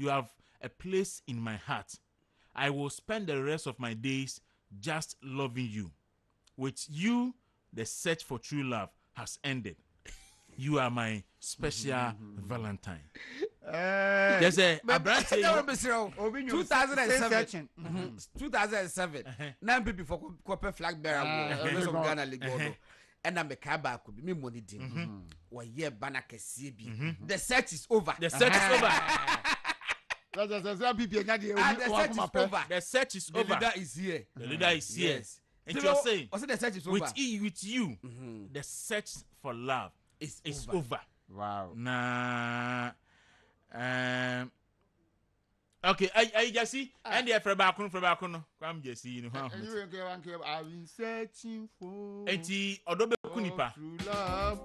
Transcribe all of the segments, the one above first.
You have a place in my heart. I will spend the rest of my days just loving you. With you, the search for true love has ended. You are my special Valentine. There's a brand 2007. 2007. Now people for copper flag bearer of Ghana League. And I'm a caba could be money din. Why ye banaka CB. The search is over. The search is over. The search is over. The leader is here. The leader is here. Yes. And you're saying also the search is over. With you, the search for love is over. Wow. Nah. Okay, I just see. And the Frebakuno. Come just see, you know. I've been searching for. Enti odobe kunipa. True love.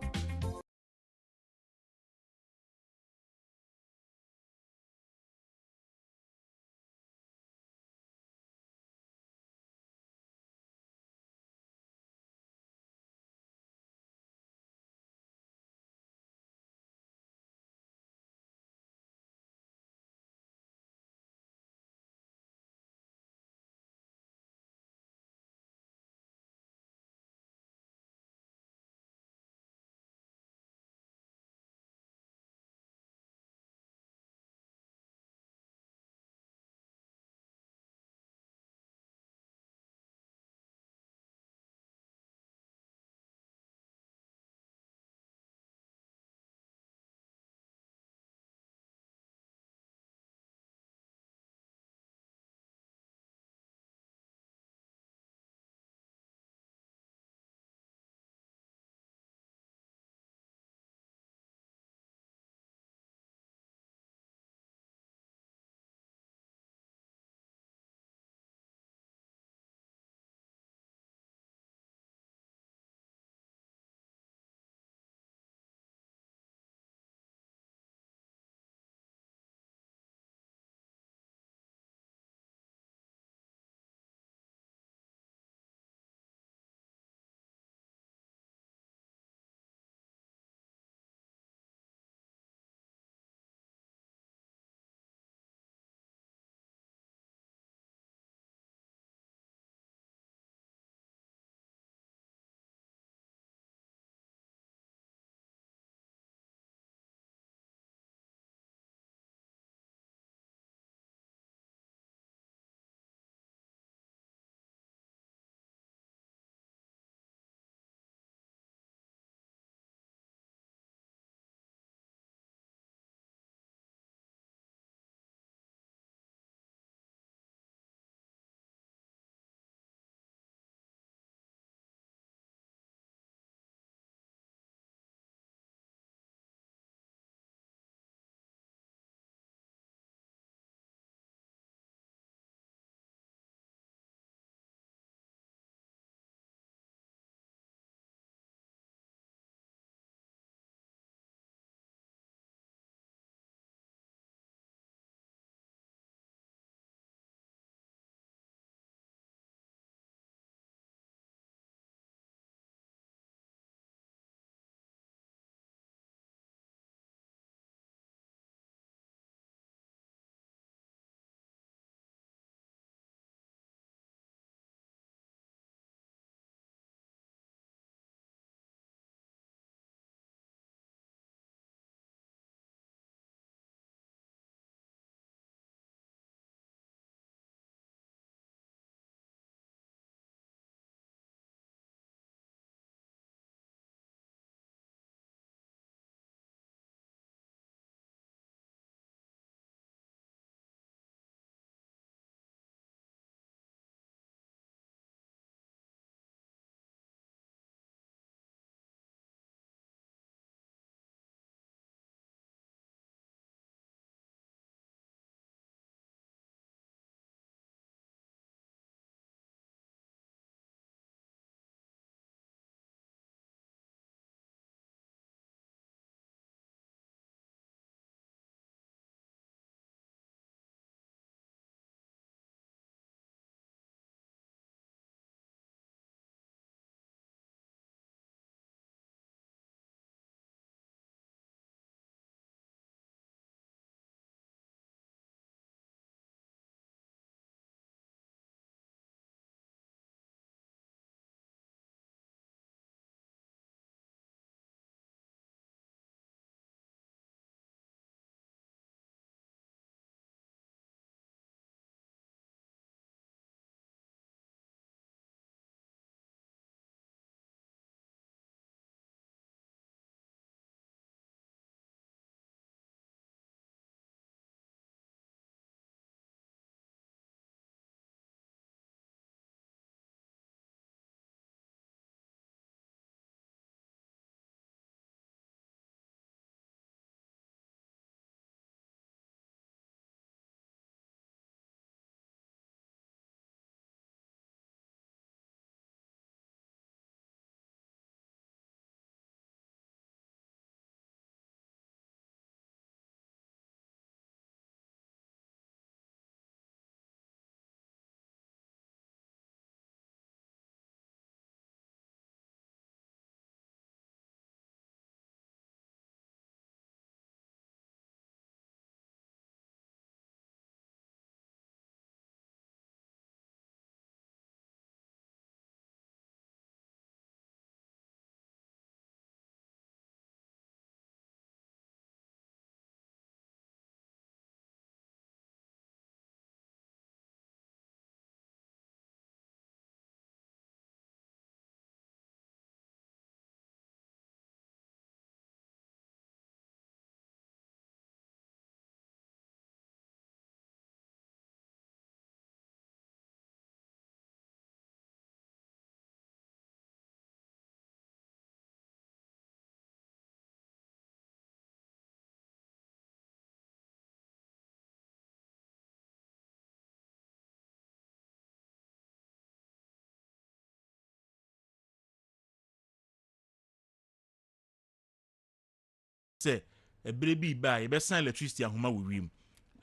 say a baby by a sign electricity and huma with him.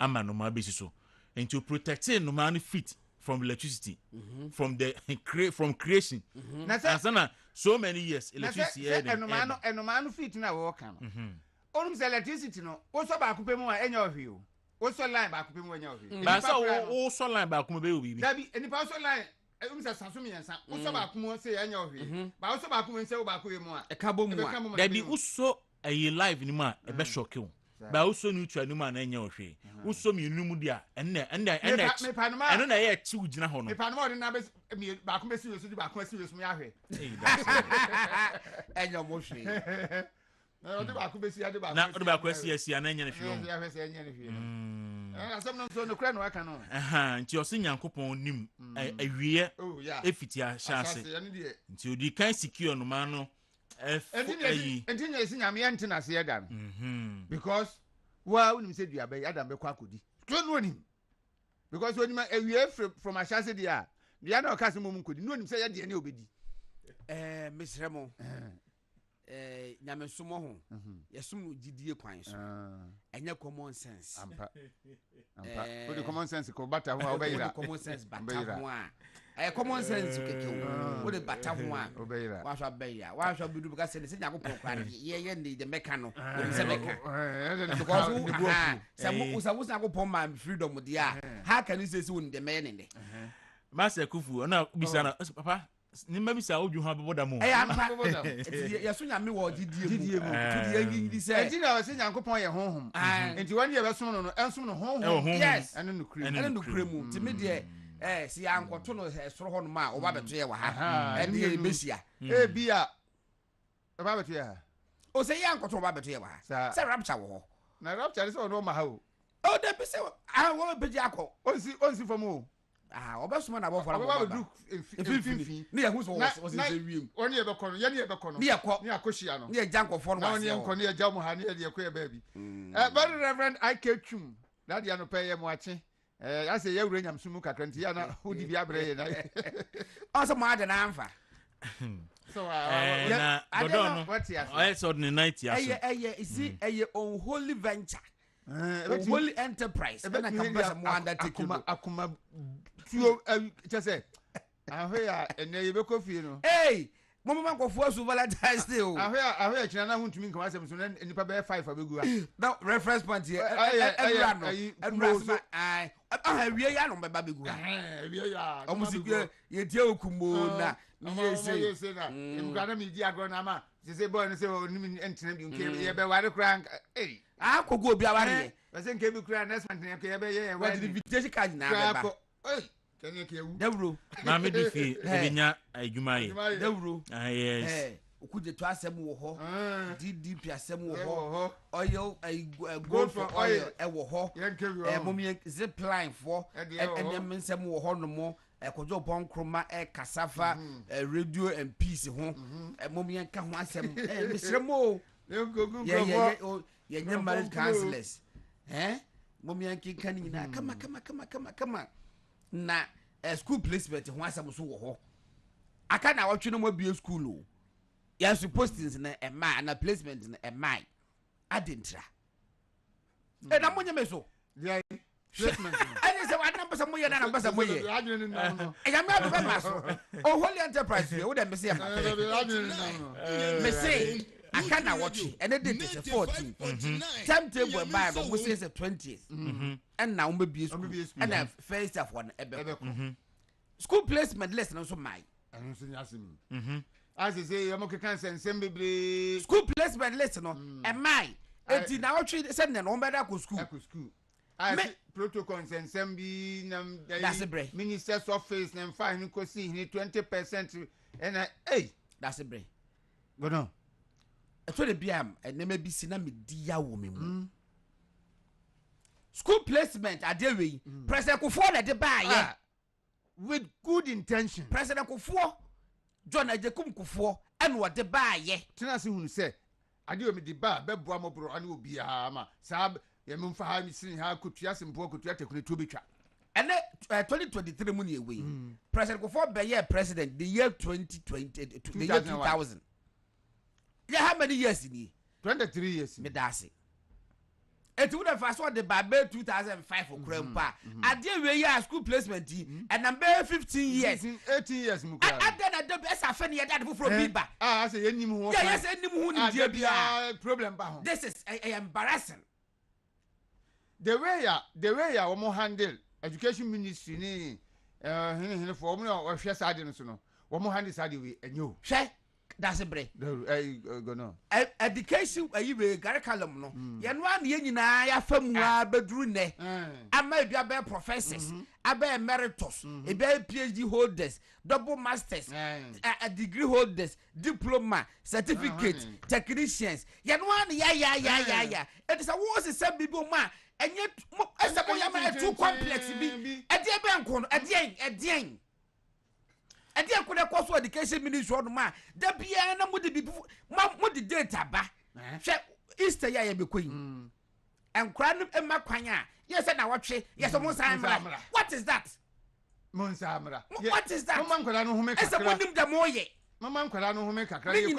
Ama no ma basis so. And to protect no man feet from electricity, from the from creation. And so many years electricity. And no man feet na walk. Only electricity no. Also back up more any of you. Also line back up more any of you. But also line back up baby. That be any person line. Sasumi and Sam. Also back more say any of you. But also back when say back with more. A cabo more. There be also a live in ma a best shock you. But also neutral no man any of you. Also me numudia and then I had 2 jina hono. If I'm more than me back me serious back me serious me ahe. And your motion. No, the back me see the back. Now the back yes and any of you. Some no so no cry no aka no. Nti o se Nyankopon nim awie efitia chance. Nti odi kan secure no man no Enti na esi nyame ente na se da no. Because wa unim say dua be Adam be Kwakudi. So no nim. Because when awie from Ashase dia, dia na okase mum kodi. No nim say ya dia na obedi. Misremo. Nyame sumo ho. Yesum gidie kwan so. Enye common sense. Ampa. What the common sense ko bata ho obeyira. Common sense bata ho a. Common sense keke o. What the bata ho a. Obeyira. Wa so beya. Wa so bidu because say Nyakopon kwa ye ndi the meka no. We say meka. Because some Nyakopon man freedom dia. How can you say so in the men in there? Master Kufu na bisa na papa ni mabisa odwu ha beboda mo. Ampa beboda. Yeso nyame wo didie mu. To the say. Enti na o se Nyankopon ye honhom. Enti wani ye besom no ensom no honhom. Yes. Eno no krem. Eno no krem mu. Ti me de si ankoto no soro ho no ma oba beto ye wa ha. Eni ye besia. Bia oba beto ye ha. O se ye ankoto oba beto ye wa ha. Se rapture wo ho. Na rapture se no ma ha o. O de be se wo beji akọ. Onsi from o. Obasuma na bofara baba do infini ne yahu so was say wiem oni e be kono ye ne e be kono ne akohia no ne jankofo no was na oni enko ne jamu ha ne e de koye ba bi very reverend IK Twum that dia no pay ye mo ache I say ye wure nyam sumu kakra nti ya na odi bi abre ye na also ma de na amfa so na godo no I saw the night ya so eye unholy venture holy enterprise and I can pass more undertaking akuma tuo say ahwe ya ene ye be kofi no hey mama ko fuasu Valentine's Day o ahwe kina na huntumi nkama asem so nipa be 5 abegu a now reference point here and rasma ai ahwe ya no be babegu ahwe ya o musiki ye tie okumo na ye say na imgana mi di agro na ma say boy no say oni entena bi nke ye be ware kran eh akogo obi aware we say nke bi kran next month nke ye be ye what the invitation card na be ba eh kenya ke ewu Dawuro na me di fi ebinya adwuma ye Dawuro yes okuje to asem wo ho DDP asem wo ho oil gold for oil e wo ho momie zip line for enem nsem wo ho no mo ekojo pon kroma kasafa radio and peace ho momie nka ho asem misremo ye nye marriage counselors momie nka kan nyina kama na school placement ho asem so wo ho aka na watwe no mo bie school o ya supposed na ema na placement na ema adentra na monye meso yeah placement ani se wa na pesa moye na pesa moye ya me be maso o holy enterprise we dem say me say aka na watwe ene date is 14 timetable by but we say 20th and now we be school and first of one ebe school placement list no so mai anu so nyasem as say you make can sensem bebre school placement list no mai enti na watwe say na no beda ko school I protocol sensem bi na minister's office na fine ko see 20% and hey that's a break go no so the biam and na bi si na me dia wo me mu school placement adewe president Kufo na de ba ye with good intention president Kufo John Ajekum Kufo and what the ba ye tena se hunu se adewe me di ba beboa mo bro ane obi a ma sab ye memfa ha mi sin ha kotua sempo kotua tekune to betwa and 2023 mu ne we president Kufo be ye president the year 2020 the year 2000 yeah how many years in 23 years. Me dasi. It would have first the Babe 2005 for Krempa. I did we ya school placement and number 15 years. 18 years. And then I the best I find that from Biba. I say any more. Yes, any more problem. This is embarrassing. The way ya we handle education ministry ni for me or share side no so no. We handle side we enyo. Share that's a break. Go no. Education we curriculum no. Ye no an ye nyina ya famua bedru ne. Ama bia be professors, aba emeritus, e be PhD holders, double masters, a degree holders, diploma, certificate, technicians. Ye no an ya. It is a was some people ma enye esabo ya ma too complex bi. E dey be nko no, e dey. And then could have education ministry on ma. The piano would be the data ba. Easter ya be queen. And crying and Macquanya. Yes, and I watch it. Yes, almost I'm what is that? Monsamra. What is that? Mamma could I know who makes a quantum the moye. Mamma could I know who make a crack. You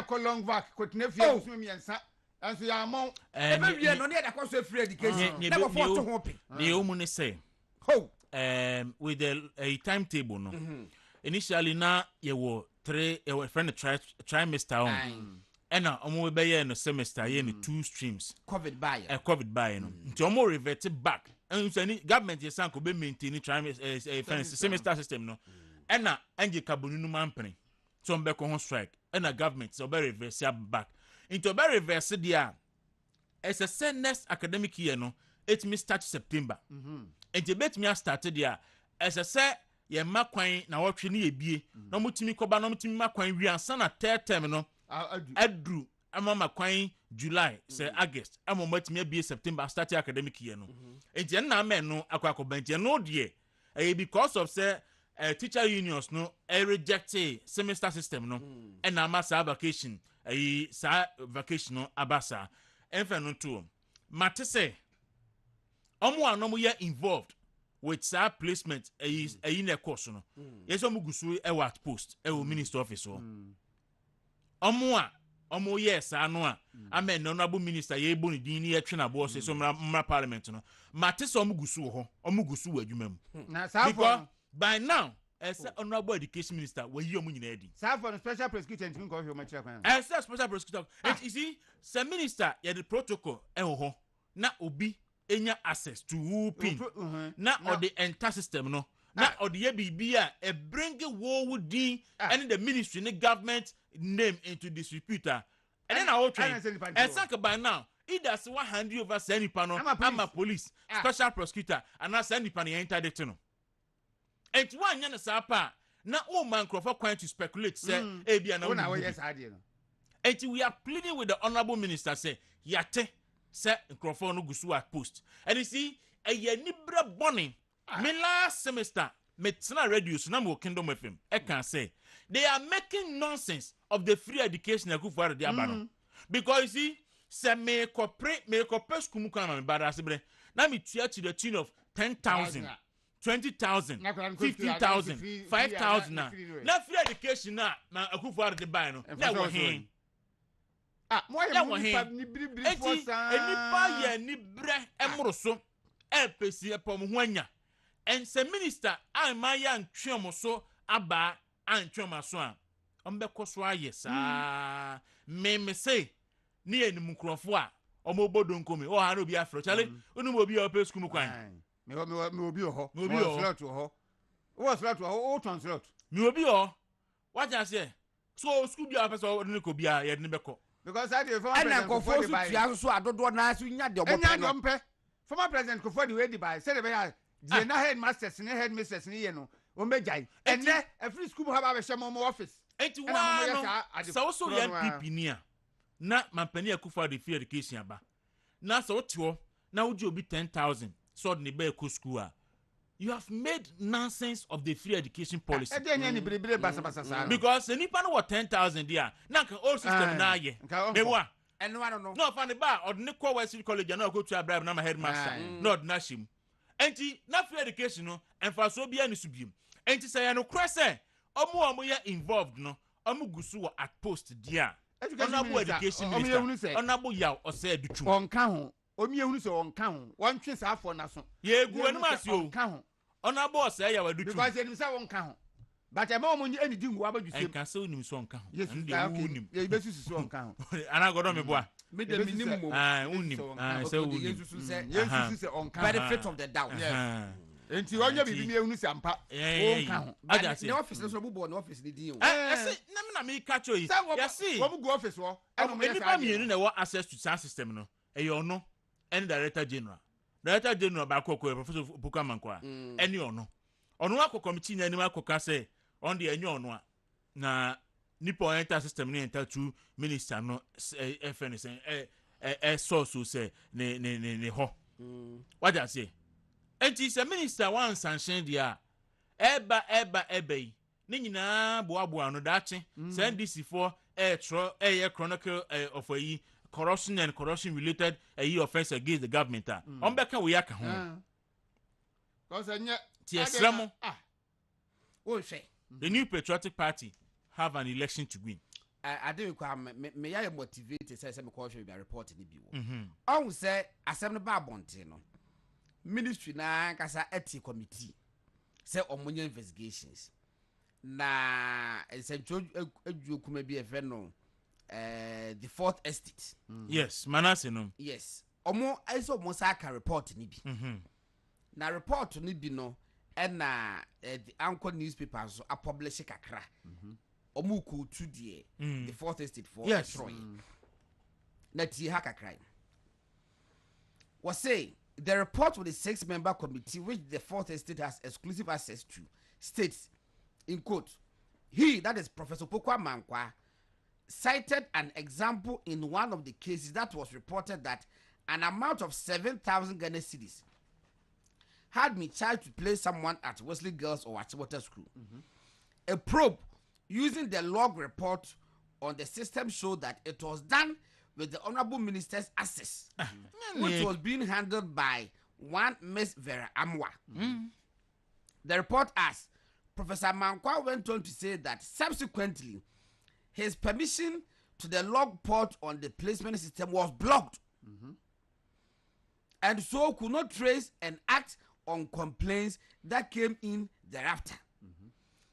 call long back, could nephew me and son. As we are more. Every year, no need a course of free education. Never for to hope. The woman say, ho, with a timetable, no. Initially, now you were 3 friend trimester on. And now, we be in a semester, you 2 streams. COVID by no. Until more reverted back. And any government, your son could be maintaining trimester semester system, no. And now, and you cabunu mampany. Some back on strike. And a government, so very reverse back. Into very reverse, dear. As a next academic year, no, it may start September. And you bet me I started there. As I said, ye makwan na wotwe ne ebie na mutimi koba na mutimi makwan wi ansa na third term no adru ama makwan July say August ama mutimi ebie September start academic year no enti na amen no akwakoba enti no de because of say teacher unions no reject semester system no and na masa vacation sa vacation no abasa enfa no to mate say omo anomo ye involved with sa placement in a course no yes omugusu e wat post e wo minister office so omo yes anu a amen no nabu minister ye boni din ni etwe na boss so mra parliament no mate so omugusu ho omugusu wa adwuma mu na sa because by now as honorable education minister we yi omu nyina edi sa for special prosecutor ntimi ko hwe ma kira kwan as special prosecutor and you see the minister ye the protocol e ho na obi enya access to who pin na or the entire system no na or the bibia e bring wo wudi and the ministry the government name into disrepute and then I will train and sack by now either say 100 over send pano ama police special prosecutor and na send pan enter the tunnel and one yana sapa na o man crofo kwan to speculate say e bia na we yes ade no and we are pleading with the honorable minister say yate say Crawford no gusu at post. And you see, a yenibra bonnie. Me last semester, me tsena radio so na mo kingdom with him. I can say they are making nonsense of the free education I go for the abano. Because you see, say me cooperate school mu kana me bada sebre. Na me tia to the tune of 10,000, 20,000, 50,000, 5,000 na. Na free education na akufo the buy no. Na wo hin. Mo ya ni bribri for sa enipa ye ni bre emroso pesi epom ho anya en se minister an ma ya ntwem so aba an twem aso a ombekọ so aye sa me say ni enim krofo a omobodo nkomi o ha no bi afro chale onu obi a ope school kwan me obi ho slot ho o slot ho o translate me obi ho what you say so school bi a person ni ko bi a ye ni beko because I the former president so adodo na so nya de obo former president ko for the way the buy say the na headmasters ni headmasters ni ye no o mejai and a free school have a share more office enti wa no so so ya PP ni a na mampani akufa the free education aba na so tio na uji obi 10,000 so the be ko school a you have made nonsense of the free education policy. Because the nipa no what 10,000 there. Now can all system na ye. Mewa. And no one no fan the bar or Nico West College and go to a bribe na my headmaster. Not nashim. Enti na free education no and for so be any subim. Enti say no cresse. Omo ya involved no. Omo gusu at post there. honorable education minister honorable yaw ose adutum onka ho omi ehunu se onka ho wontwe sa afọ na so ye gu enu ase o onka ho honorable ose yaw adutum because enim say onka ho but e ma omo ni eni di ngwa badusem enka se onim so onka ho and dey unim ye be susu so onka ho ana godo me boa me de minimum unim se unim yesu se onka benefit of the doubt enti onye bibi mi ehunu se ampa onka ho the office no so bubo na office ni din o ese na me catch you yes wo go office wo eni ba mi enu na wo access to sound system no e ono any director general ba kokko professor Bukamanko any ono akọ committee na any akọka say on the enyo ono na nipo enter system ni enter to minister no FNS source say ne ho what I say enti se minister wan sanction dia eba yi ni nyina boaboa no dache send this for chronicle of a corruption and corruption related offense against the government on beka we aka ho cause anya ti esramo o hwe the new patriotic party have an election to win I think me ya motivated say me call show be report ni bi wo on say asem no ba bonte no ministry na kasa eti committee say omonye investigations na essential kuma bi efe no the fourth estate yes manase no yes omo omo sa ka report ni bi na report ni bi no na the anchor newspapers so a publish kakra omo ko tu die the fourth estate for Troy na ti ha kakra was say the report with the 6-member committee which the fourth estate has exclusive access to states in quote he that is Professor Kwaku cited an example in one of the cases that was reported that an amount of 7,000 Ghana cedis had been charged to place someone at Wesley Girls or at Water School. A probe using the log report on the system showed that it was done with the Honorable Minister's access, which was being handled by one Miss Vera Amwa. The report asks, Professor Mankwa went on to say that subsequently, his permission to the log port on the placement system was blocked, and so could not trace and act on complaints that came in thereafter.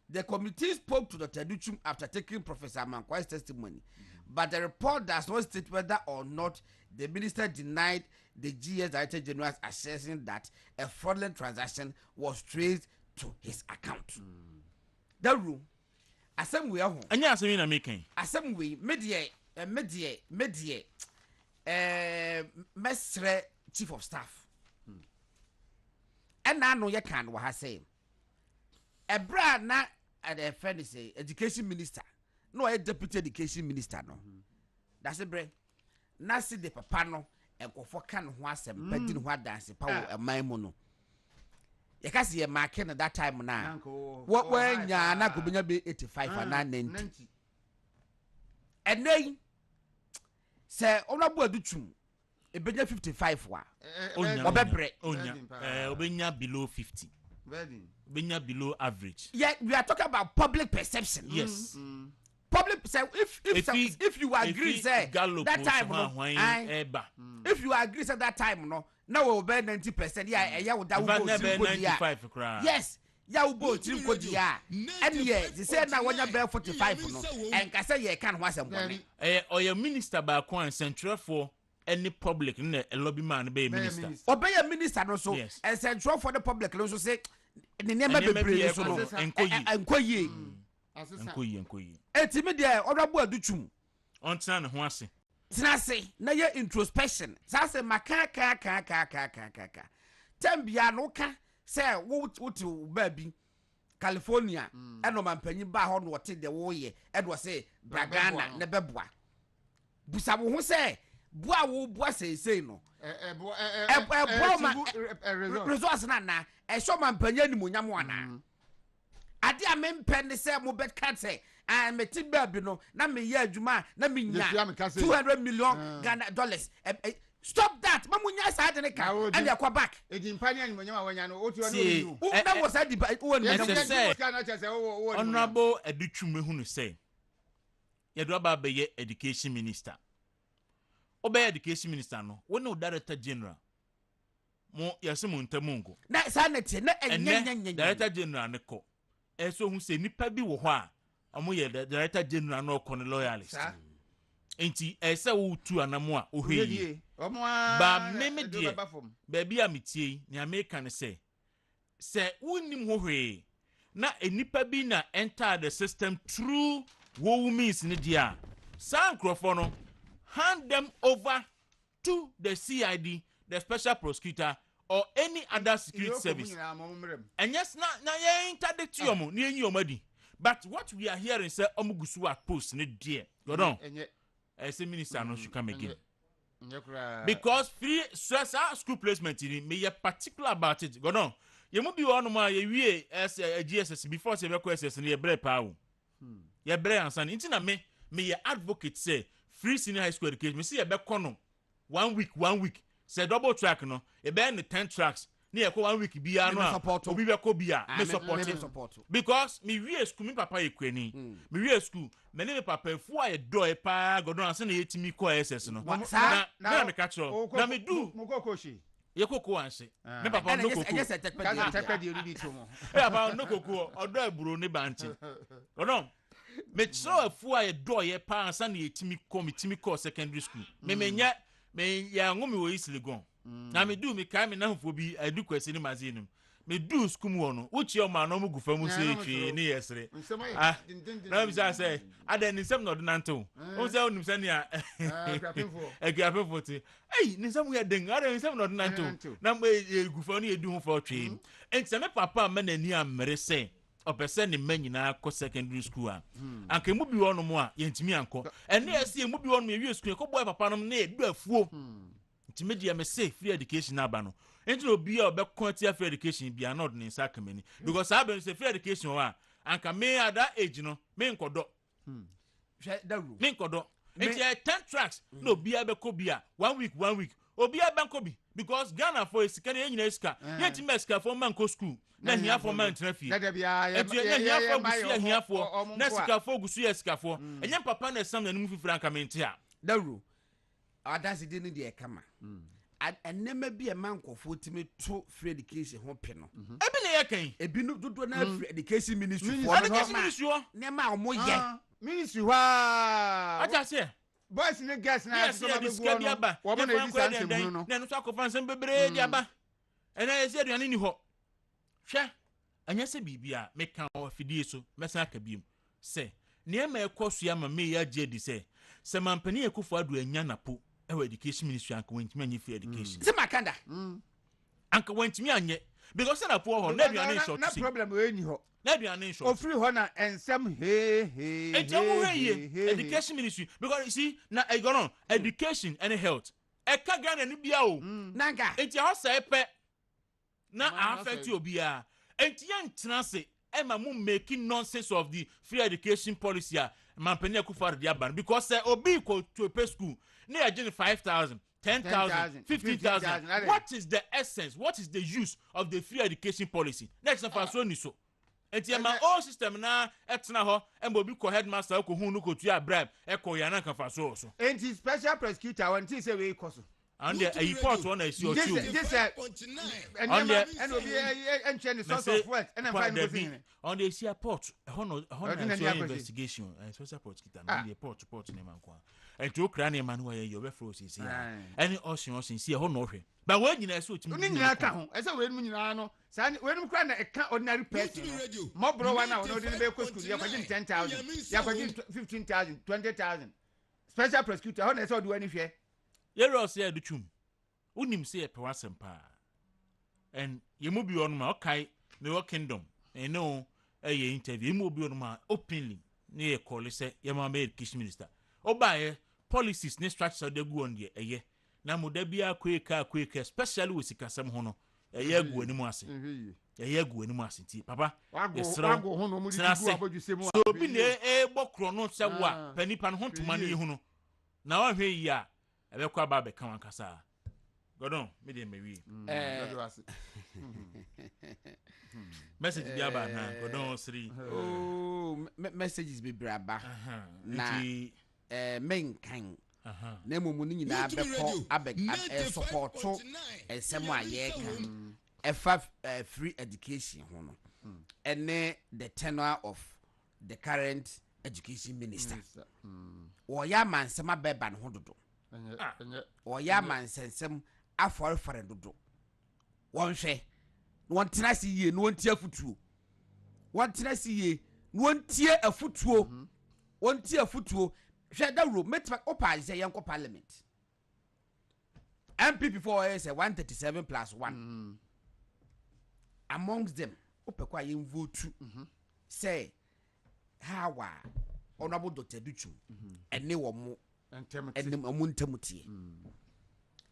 The committee spoke to Dr. Duchum after taking Professor Mankwa's testimony, but the report does not state whether or not the minister denied the GS Director General's assertion that a fraudulent transaction was traced to his account. That room, asem we are anya asem na making asem we media mesre chief of staff and na no ye kan wa ha say ebra na the friend say education minister no a deputy education minister no that's a bre na see the papa no enkofo kan ho asem padi ho dance pa wo eman mu no ye ka se ye mark na that time na what when nya na go benya be 85 and 90 and then say Honorable Aduchum e benya 55 wa obebre obenya below 50 benya below average. Yeah, we are talking about public perception. Yes. Public say if you agree say that time no, if you agree say that time no, now we be 90%. Yeah, we that will go 95 yes. Yeah, we go to go dia. And yeah, they say now when you be 45 no, and can say you can was am or your minister ba kwa central for any public in a lobby man be minister. Obey a minister no so and central for the public no so say the name be so no enkoyi etimi de Honorable Aduchum ontina ne ho ase tina se na ye introspection sa se maka tambia no ka say wo to ba bi California eno mampanyi ba ho no wote de wo ye edwo say Bragana ne beboa busa wo ho say boa wo boa sei no resource na show mampanya ni munyam wana ade a mempe ne say mo bet cat say me tiba bi no na me ye adwuma na me nya $200 million Ghana dollars stop that mamunya sa ade ne ka and ya kwa back ejimpani ani munyam awanya no otu no na wo sa di wo Honorable Aduchum ehunu say ye do aba be education minister obey education minister no won no director general mo yesi mo ntamungo na sanete na enyenyenyen director general ne ko eso hu se nipa bi wo ho a omo ye director general no ko ne loyalist enti ese wo tu anamo a ohwe ba meme die ba bi ametie ni American say wonim ho hwe na enipa bi na enter the system through wo means ni dia san crofo no hand them over to the CID, the special prosecutor or any other security service. And yes, na ye interdict you ni enyi omadi. But what we are hearing say omugusu at post ni dear. Go on. As a minister no should come again. Because free school placement me particular about it. Go on. You mo bi one ma ye wie as a GSS before say request ni ye bre pa wo. Ye bre ansan. Nti na me ye advocate say free senior high school education. Me see ye be kono 1 week. Say double track no. E be in 10 tracks. Ni ye ko 1 week bia no obi be ko bia me support. Because me wie school me papa ye kwani. Me wie school me ne me papa fu a ye do e pa godon anse na yetimi ko SS no. Na me catch na me do mo kokoshi ye koko anse me papa no koko I just take the unity to mo e papa no koko odo aburo ne banche godon me so fu a ye do ye pa anse na yetimi ko secondary school me ya ngomi wo isiligon na me do me kai me na hofo bi adu kwasi ni mazinu me do school mu no uchi o ma no mu gufa mu se twi ni yesre na me say ada ni nsem no donanto o say onim se ne a egrafefo ti ni nsem ye den ada ni nsem no donanto na me gufa no ye du ho fo twi enti me papa ma na ni amere se opese ni manyina ko secondary school a anka mu bi wono mu a yentimi anko ene ese mu bi wono me wie school ko boy papa no na edu afuo enti media me say free education aba no enti obi a obekon tia free education bia na odne nsa kamani because aben say free education wa anka me at that age no me nkodo Dawuro me nkodo enti 10 tracks no obi a beko bia 1 week obi a banko bi because Ghana for isika na enyina isika yenti meska for manko school na hia for man traffic na bia ya hia for na sika for gusu ya sika for enye papa na sam na nim fifira nka mente a Dawuro adase de ni de kama enema bi e mankofo timi to free education ho pe no ebi na ye kan ebi no dodo na free education ministry for no nema omo ye ministry wa aja se boys ne gas na so ma be go no wo mo na di sanse mu no na no so akofa nsem bebre di aba ena ye se aduane ni ho hwe anya se bibia meka ofidie so mesa ka biem se ne ma ekoso ya ma me ya je di se mampani ekufo adu anya napo ewa education ministry anka wentimi anye free education se makanda anka wentimi anye because na po ho na aduane short na problem we ni ho na aduane short ofiri ho na ensem education ministry because you see na egono education and health eka Ghana ni bia o nanga enti ho sai pe na affect obia enti ya ntena se ema mu making nonsense of the free education policy a mampani akufar dia ban because obi ko to a school na ya 5,000 10,000 15,000 what is the essence, what is the use of the free education policy next of so ni so enti ema all system na etena ho emba obi ko headmaster ko hu no ko tu bribe e ko ya na kan fa so enti special prosecutor want to say we koso and the report one is your two this and obi enche the source of wealth and find the on the report hono investigation special prosecutor na the report na man kwa enti o kra na man wa ye your reference is here any ocean see hono hwe but when you na so timi ni nyina ka ho ese we nu nyina no sa we nu kra na e ka ordinary person mo bro wa na no de be ko school ya kwaji 10,000 ya kwaji 15,000 20,000 special prosecutor hono ese o do ani hwe yero se adutwum unim se epewasem pa and yemu bi on ma okay me wo kingdom no interview yemu bi on ma openly ne ye call se yema me education minister obaye policies ne structure de gu on de na moda bia kweka especially with sikasem ho no gu animu ase gu animu ase ti papa wago ho no mu di gu abodwuse mu so bi ne bokro no se wa panipa no ho ntoma ne hu no na wa hwe yi a ebe kwa ba be kan wankasa godon me dey mewi message dia ba na godon 3 messages be braba na main kan na mumu ni nyina abekọ support esem aye kan free education ho no ene the tenure of the current education minister o ya mansem abeba ne ho dodo o ya mansensem aforefare dodo won hwe won tena si ye no won tie afutuo won tena si ye no won tie afutuo won tie afutuo hwe Dawuro metma opa je yenko parliament MPP for is 137 plus 1 amongst them opekwa yen vote say how honorable Dr. Duchu ene wo mo ntemutie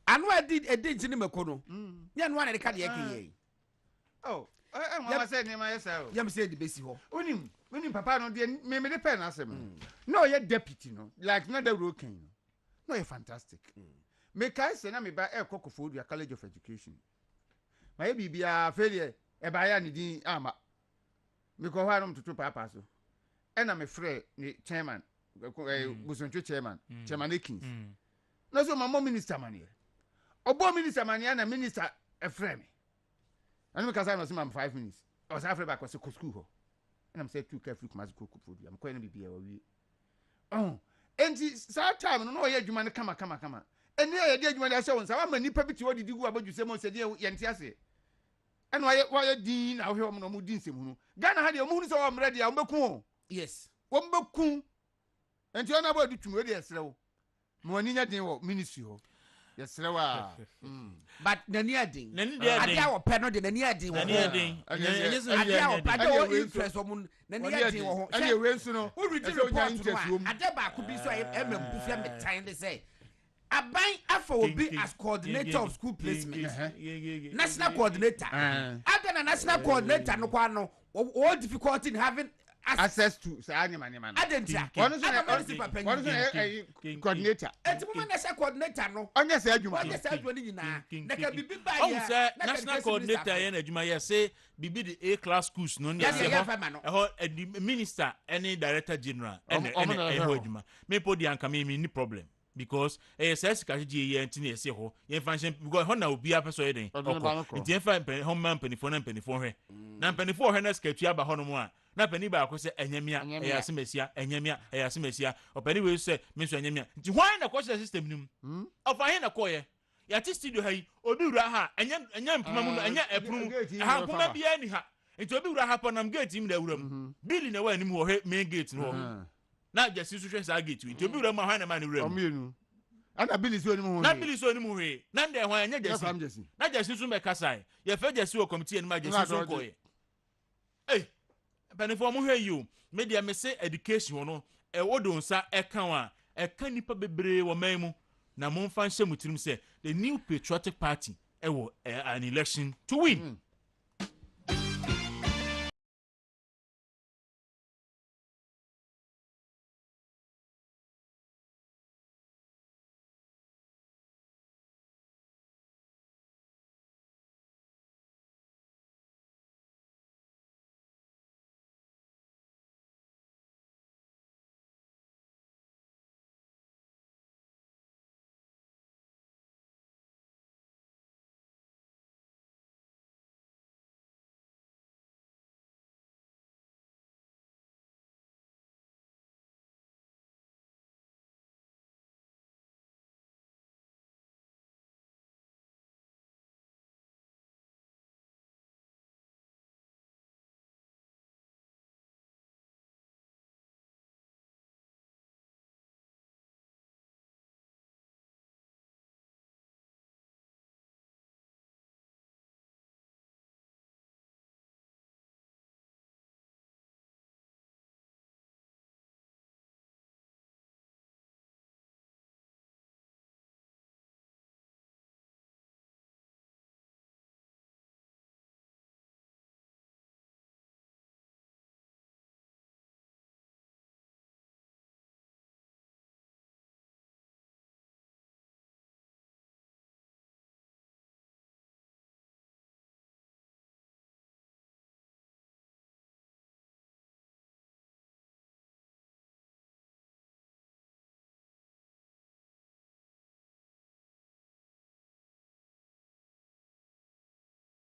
anu edi ntini mekono nya no na de ka de yake oh mama say ni ma yesa o yam say de besi ho onim papa no de me de pen asem no ye deputy no like na Dawuro kan no ye fantastic me kai say na me ba e kokofo Odua College of Education ma ye bibia failure e ba ya ni din ama me ko hwa no mtoto papa so e na me frɛ ni chairman busoncho chairman Ekins no so mama minister man here obo minister man here na minister e frɛ me and me kasa no say 5 minutes I was afraid back was go school ho and I'm say too careful come as go food I'm going to be here we and that time no ye adwuma ne kama and ye dey adwuma dey say won say wa manipa bi ti wo didi gu abaju say mo say dey ye ntia se and why din na hwe no mo din sem hu Ghana ha dey mo hu say wo mre dey wo beku yes wo beku enti ona ba dutum we dey esrew mo ani nya din wo ministry ho yesrew a but nani adin adia wo pe no de nani adin wo adia wo pa do interest wo mun nani adin wo ho ani we nsu no wo read report no adia ba ko bi so emem bufia metan de say aban afa obi as coordinator of school placement national coordinator ada na national coordinator no kwa no all difficulty in having access to say animal adentia one coordinator etimo national coordinator no onye say adwuma ni nyina na ka bibi ba ya say national coordinator ya na adwuma ya say bibi the A class schools no na say ho minister any director general any adwuma me podi anka me ni problem because says kaji ye ntini ese ho ye function because ho na obi apeso ye den nti fa ho man penifo na penifo hwe na penifo hwe na skatu aba ho no mu a na pani ba ko se enyamia eyasemesia enyamia eyasemesia opani we se me so enyamia nti hwan na ko system nim ofa he na ko ye ya ti studio ha obi wura ha enya mpima mu no enya epru ha mpima bia ni ha nti obi wura ha panam gate im na wuram billy na wa nim ho he main gate no na jesi so hwe sa gate nti obi wura ma hwan na ma ni wuram omienu ana billy so ni mu na billy so ni mu he na nde hwan enya jesi na jesi so me kasai ye fe jesi o committee ni ma jesi so ko ye Penifo mo hwe you media me say education no e wodo nsa e kan a e kan nipa bebre wo man mu na mo mfa nhye mutirim say the new patriotic party e wo an election to win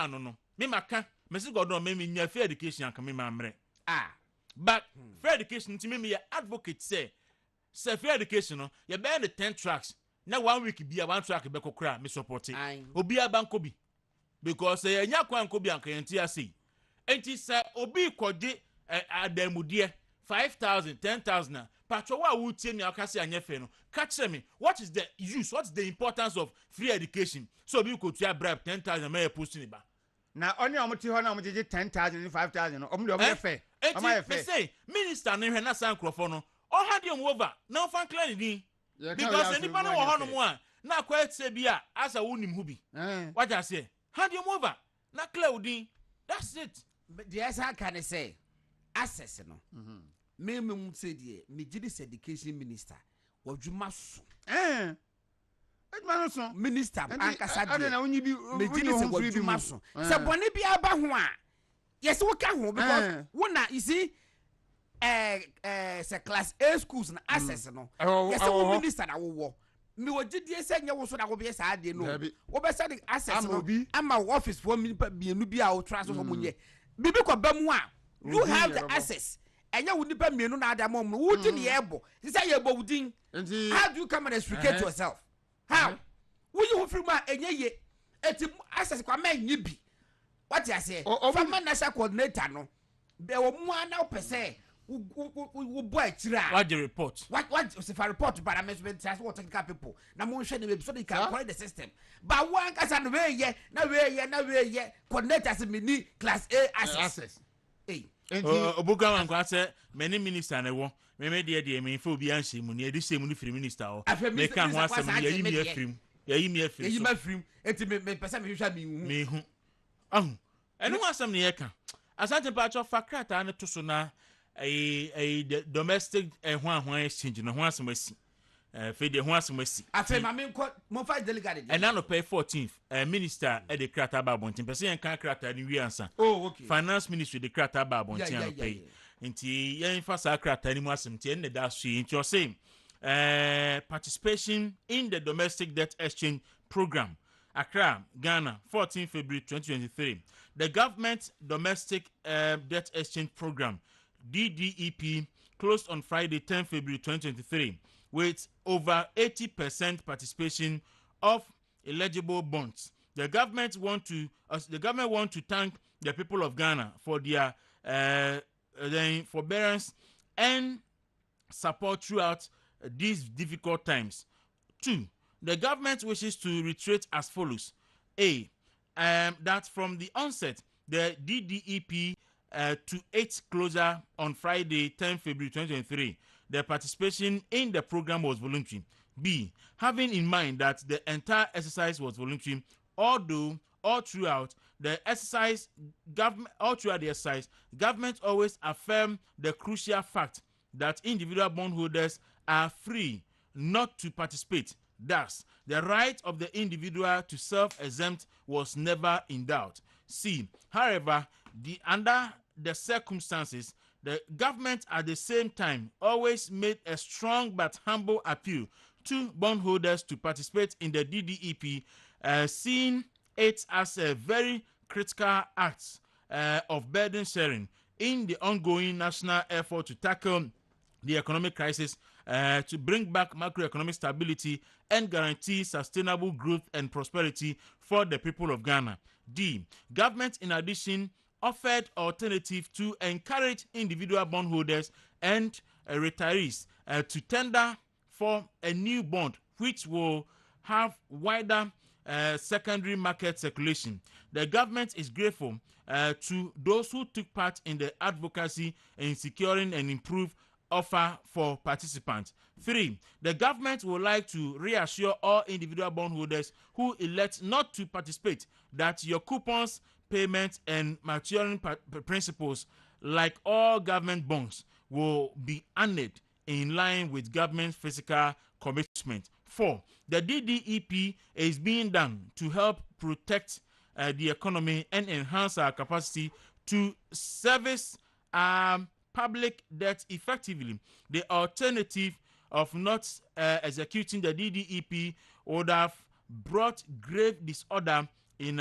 no. Me maka, Mrs. Gordon, me nya free education and come mamre. But free education to me advocate say free education no, you bear the 10 tracks. Now 1 week be a 1 track be kokra me support it. Obi abanko bi. Because nya kwanko bi anka yenti ase. Enti say obi kwaje adamudie 5,000 10,000 patro wa wu tie me akase anyefe no. Catch me, what is the use, what's the importance of free education? So obi ko tua bribe 10,000 me post ni ba. Na only omuti ho na omuti 10,000 5,000 omu de omu fe. Me say minister ne hwe na san krofo no. O had him over. Now fan clan din. Because anybody no ho no mo a na kwa etse bi a asa wonim hu bi. What I say? Hand him over. Na clear udin. That's it. But the answer can say access no. Me say the Nigeria education minister wodwuma so. Minister ankasa de. Nigeria wodwuma so. Se bone bi aba ho a. Yes we can ho because wona you see say class A schools na access no. Yes we minister na wo. Me wogidie se nya wo so na wo be sa ade no. Wo be say the access no. Ama office for me bienu bi a wo transfer for munye. Bibi ko ba mu a you have the access. Enya wo nipa mienu na ada mom no wo di ne yebo. Say yebo wudin. How do you come and explicate yourself? How? Wo you free ma enye ye. Eti access kwa ma nyi bi. What you say? From national coordinator no. Be wo mu ana opese. Wo boy tira. What the report? What if I report but management transport technical people. Na mo hwe ne so they can correct the system. But one kasa no we ye, na we ye. Coordinators mini class A access. Obuga wan kwa say many minister na wo. Me de me fo bi anhye mu ne edi se mu ni free minister o. Me kan ho asem ye yi me afrim. Ye yi me afrim. Ye yi me afrim. Enti me pesa me hwehwa me hu. Enu asem ne ye kan. Asante pa cho fakrata na to so na a domestic ho exchange no ho asem asi. Fe de ho asem asi. Afa ma me mo fa delegate. And now pay 14th minister e de krata ba bontin. Pese yen kan krata ni wi ansa. Oh okay. Finance ministry de krata ba bontin no pay. Nti yen fa sa krata ni mu asem ti en da so nti o say participation in the domestic debt exchange program. Accra, Ghana, 14 February 2023. The government domestic debt exchange program, DDEP, closed on Friday, 10 February 2023, with over 80% participation of eligible bonds. The government want to thank the people of Ghana for their forbearance and support throughout these difficult times. 2. The government wishes to reiterate as follows. A. That from the onset, the DDEP to its closure on Friday, 10 February 2023, the participation in the program was voluntary. B. Having in mind that the entire exercise was voluntary, although all throughout the exercise, government always affirmed the crucial fact that individual bondholders are free not to participate. Thus, the right of the individual to self-exempt was never in doubt. C. However, under the circumstances, the government at the same time always made a strong but humble appeal to bondholders to participate in the DDEP, seeing it as a very critical act of burden sharing in the ongoing national effort to tackle the economic crisis, to bring back macroeconomic stability and guarantee sustainable growth and prosperity for the people of Ghana. D. Government, in addition, offered alternative to encourage individual bondholders and retirees to tender for a new bond which will have wider secondary market circulation. The government is grateful to those who took part in the advocacy in securing an improved offer for participants. 3. The government would like to reassure all individual bondholders who elect not to participate that your coupons, payments, and maturing principles, like all government bonds, will be honored in line with government fiscal commitment. 4. The DDEP is being done to help protect the economy and enhance our capacity to service public debt effectively. The alternative of not executing the DDEP would have brought grave disorder in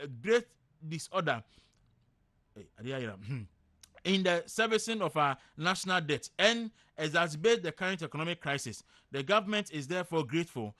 a great disorder in the servicing of our national debt and exacerbate the current economic crisis. The government is therefore grateful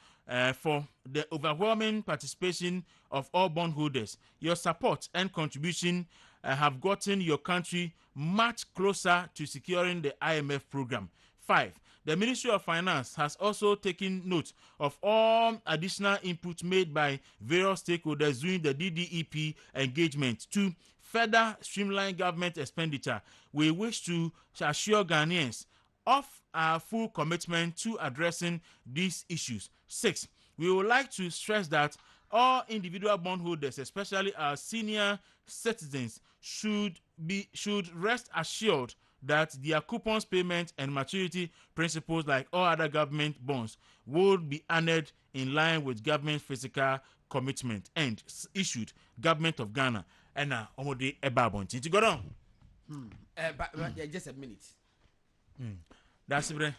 for the overwhelming participation of all bondholders. Your support and contribution have gotten your country much closer to securing the IMF program. 5. The Ministry of Finance has also taken note of all additional input made by various stakeholders during the DDEP engagement to further streamline government expenditure. We wish to assure Ghanaians of our full commitment to addressing these issues. 6. We would like to stress that all individual bondholders, especially our senior citizens, should rest assured that their coupons payment and maturity principles, like all other government bonds, will be honored in line with government physical commitment and issued Government of Ghana. And now, omode ebabon. Tinti go down. Just a minute. That's it.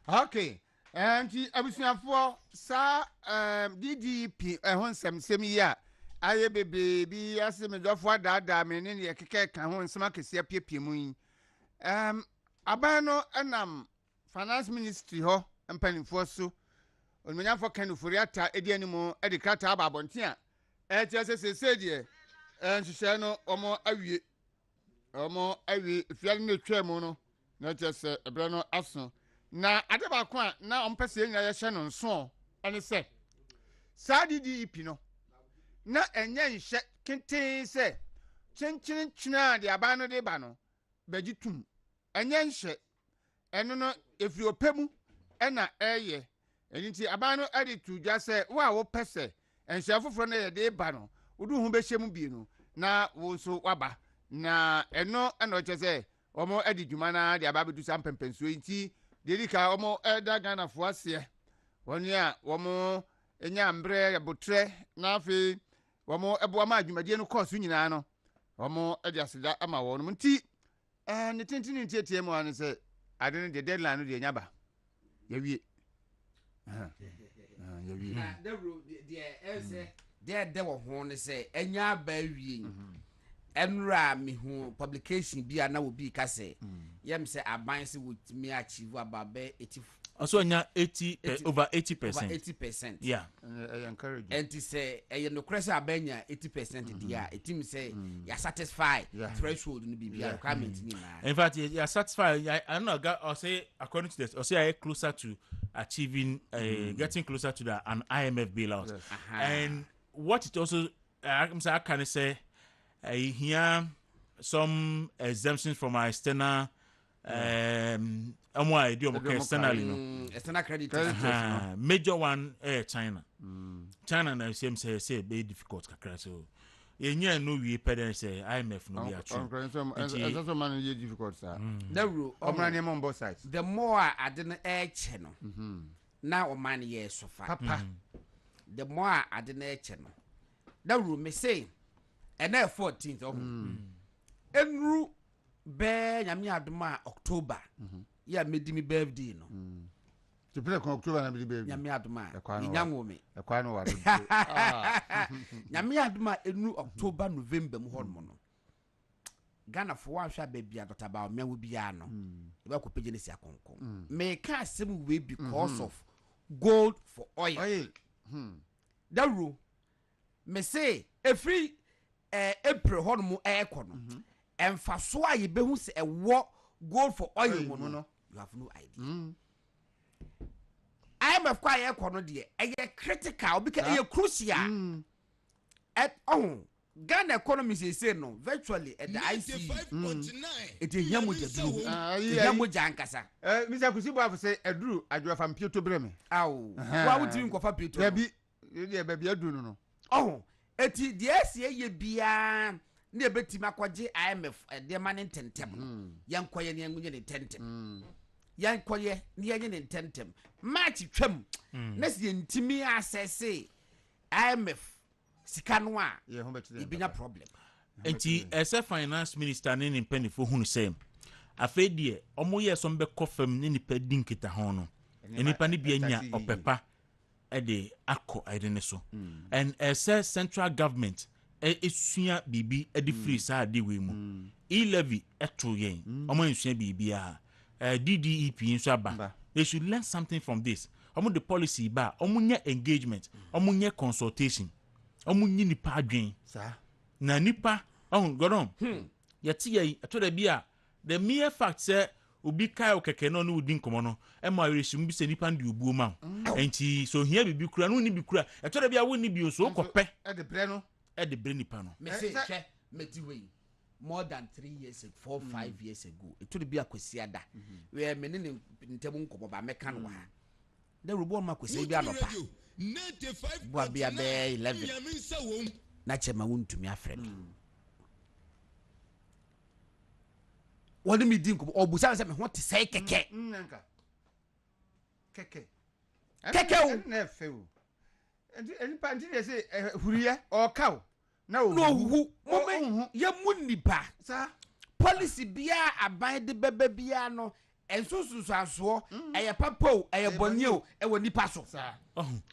Okay. And abusuafo sa DDP ehonsem semiya aye bebe aseme dofo dada me ne ye keke kan ho nsema kese apiepie mu yi. Aban no enam finance ministry ho mpanimfo so onmenyafo kanufori ata edi animu edi krata ababonte a sese die nhihye no omo awie fiale no twam no na chese ebre no aso na ade ba ko a na ompese nya ye hye no nso ene se sa DDEP no na enye nhye kenten se chinchinchina de aban no de ba no begitum enye nhye eno no efiri opemu ena eye eniti aban no ade tudwa se wa wo pese enhye foforo na ye de ba no udu hu be hyemu bi no na wo so waba na eno eno chese omo adi dwuma na de ababedu sam pempensuo nti dedika omo eda Ghana fo ase woni a omo enya mbre abotre na afi omo ebo ama adwumadie no course nyina no omo edi aseda ama wo no nti ne tintini ntiatie mu anu se ade ne deadline no de nyaba yawie yawie the road the wo ho ne se enya ba wie enra me hu publication bi ana wo bi ka se yem se aban se wotimi achieve ababe 80 also nya 80 over 80%. 80%. Yeah. Encourage. And to say no crash abenya 80% dia etim say you satisfy threshold no be requirement ni na. In fact, you are satisfied. I know or say according to this, or say I closer to achieving getting closer to an IMF bailout. Yes. And what it also I can say here some exemptions from our external external credit. Major one China. China na say be difficult kakra so yenye no we peden say IMF no be atru. So man ye difficult sir. On both sides. The more I didn't channel. Now man ye so far. Papa. The more I didn't channel. That room me say and 14th of enru be nyame adoma October ya medi mi birthday no to play October na medi birthday nyame adoma nyanwo me ekwa no ware nyame adoma enu October November mu hono no Ghana for one hwa bia Dr. Ba me wo bia no e ba ko pege ne si akonkon me ka asem we because of gold for oil that rule me say every April hono mu ekono emfa so aye behu se ewo gold for oil mu no you have no idea. IMF kwa ye kono de eye critical because eye crucial at Ghana economy say no virtually at the IC it is yamu jaduru yamu jankasa Mr. Kusibo have say eduru adura fam pieto breme aw wa wuti nkofa pieto ya bi aduru no eti de asie ye bia na ebeti makwaje IMF de ma ne tentem yankoye ne yangunye ne tentem yankoye ne yangunye ne tentem match twam na se ntimi assess IMF sika no a ibinya problem enti ese finance minister ne ne penifo hunu sem afedie omoye so mbe kofam ne nipa dinkita ho no nipa ne bia nya opepa e de akọ ide ne so and ese central government esua bibi e di free sa de we mu e-levy eto yen omo ensua bibi a DDEP nso aba they should learn something from this omo the policy ba omo nya engagement omo nya consultation omo nyi nipa adwen sa na nipa godon yeti ye eto da bia the mere fact say obi kai okeke no udi nkomo no e ma resume bi se nipa ndi obuo ma enti so hia bibi kura no ni bi kura eto da bia woni bi so kope e de bre no e de bre nipa no me say hwe meti we more than 3 years 4-5 years ago eto da bia kwesi ada we me ne ntemu nkomo ba meka no ha the robot ma kwesi bi anopa bo bia be 11 na chema wontumi afre me wọ́n mi di nkùmọ̀ ọ̀bùsà sẹ́ mi wọ́n ti sẹ́ kẹ̀kẹ́. kẹ̀kẹ́ o. ẹ fẹ́ o nípa ntí yẹ sẹ́ huriyẹ ọ̀ọ́ká o náà o. n'ohu mọ́mọ́ yẹ mú nípa pọ́lísì bíyà àbáyé de bẹ́bẹ́ bíyà nọ ẹ̀nsọ́sọ̀sọ̀ àṣọ ẹ̀yẹ pápá o ẹ̀yẹ bọ̀nyẹ o ẹ̀wọ̀ nípa so.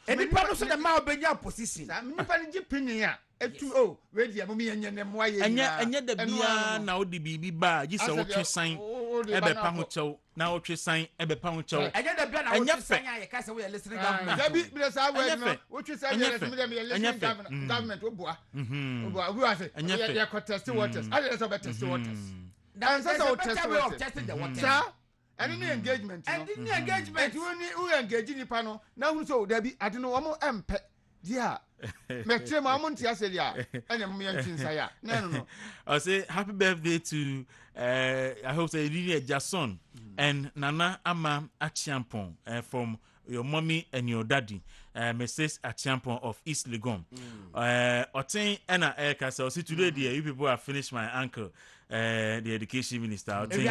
nípa ló sọ dẹ̀ máa bẹ ní àpòsísì. nípa ní jí pinni a etu o wedi amu mi enye ne moa ye enye da bia na odi bibi ba ji se wotwe san ebe pa ho chew na wotwe san ebe pa ho chew enye da bia na wotwe san ya ka se we listening government da bi bi sa we no wotwe san ya me listening government oboa we say ya contest waters I dey say be test waters dan say so test waters sa and ni engagement no and ni engagement we engage ni pa no na hu so da bi ade no wo mo empe dia metre ma mo ntia se dia ene mo yantin sa ya no I say happy birthday to I hope say Lilia Jason and Nana Ama Achiampon from your mommy and your daddy Mrs. Achiampon of East Legon otin ena ka say see today there you people have finished my uncle the education minister otin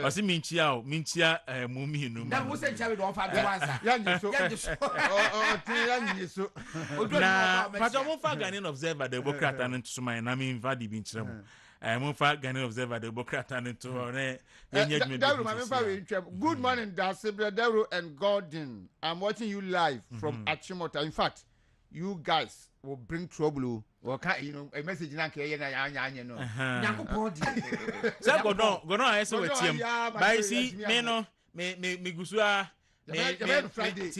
otin minchia mumi no na wo se chawe don fa be wansa so na pato mo fa Ghanaian Observer the Democrat and to my na me invade bi nkyerem mo fa Ghanaian Observer the Democrat and to good morning Dawuro and Gordon. I'm watching you live from Achimota. In fact, you guys will bring trouble. Or a message na ke na anya no. Yakopon di. So go I say with him. By see me no me gusua Friday.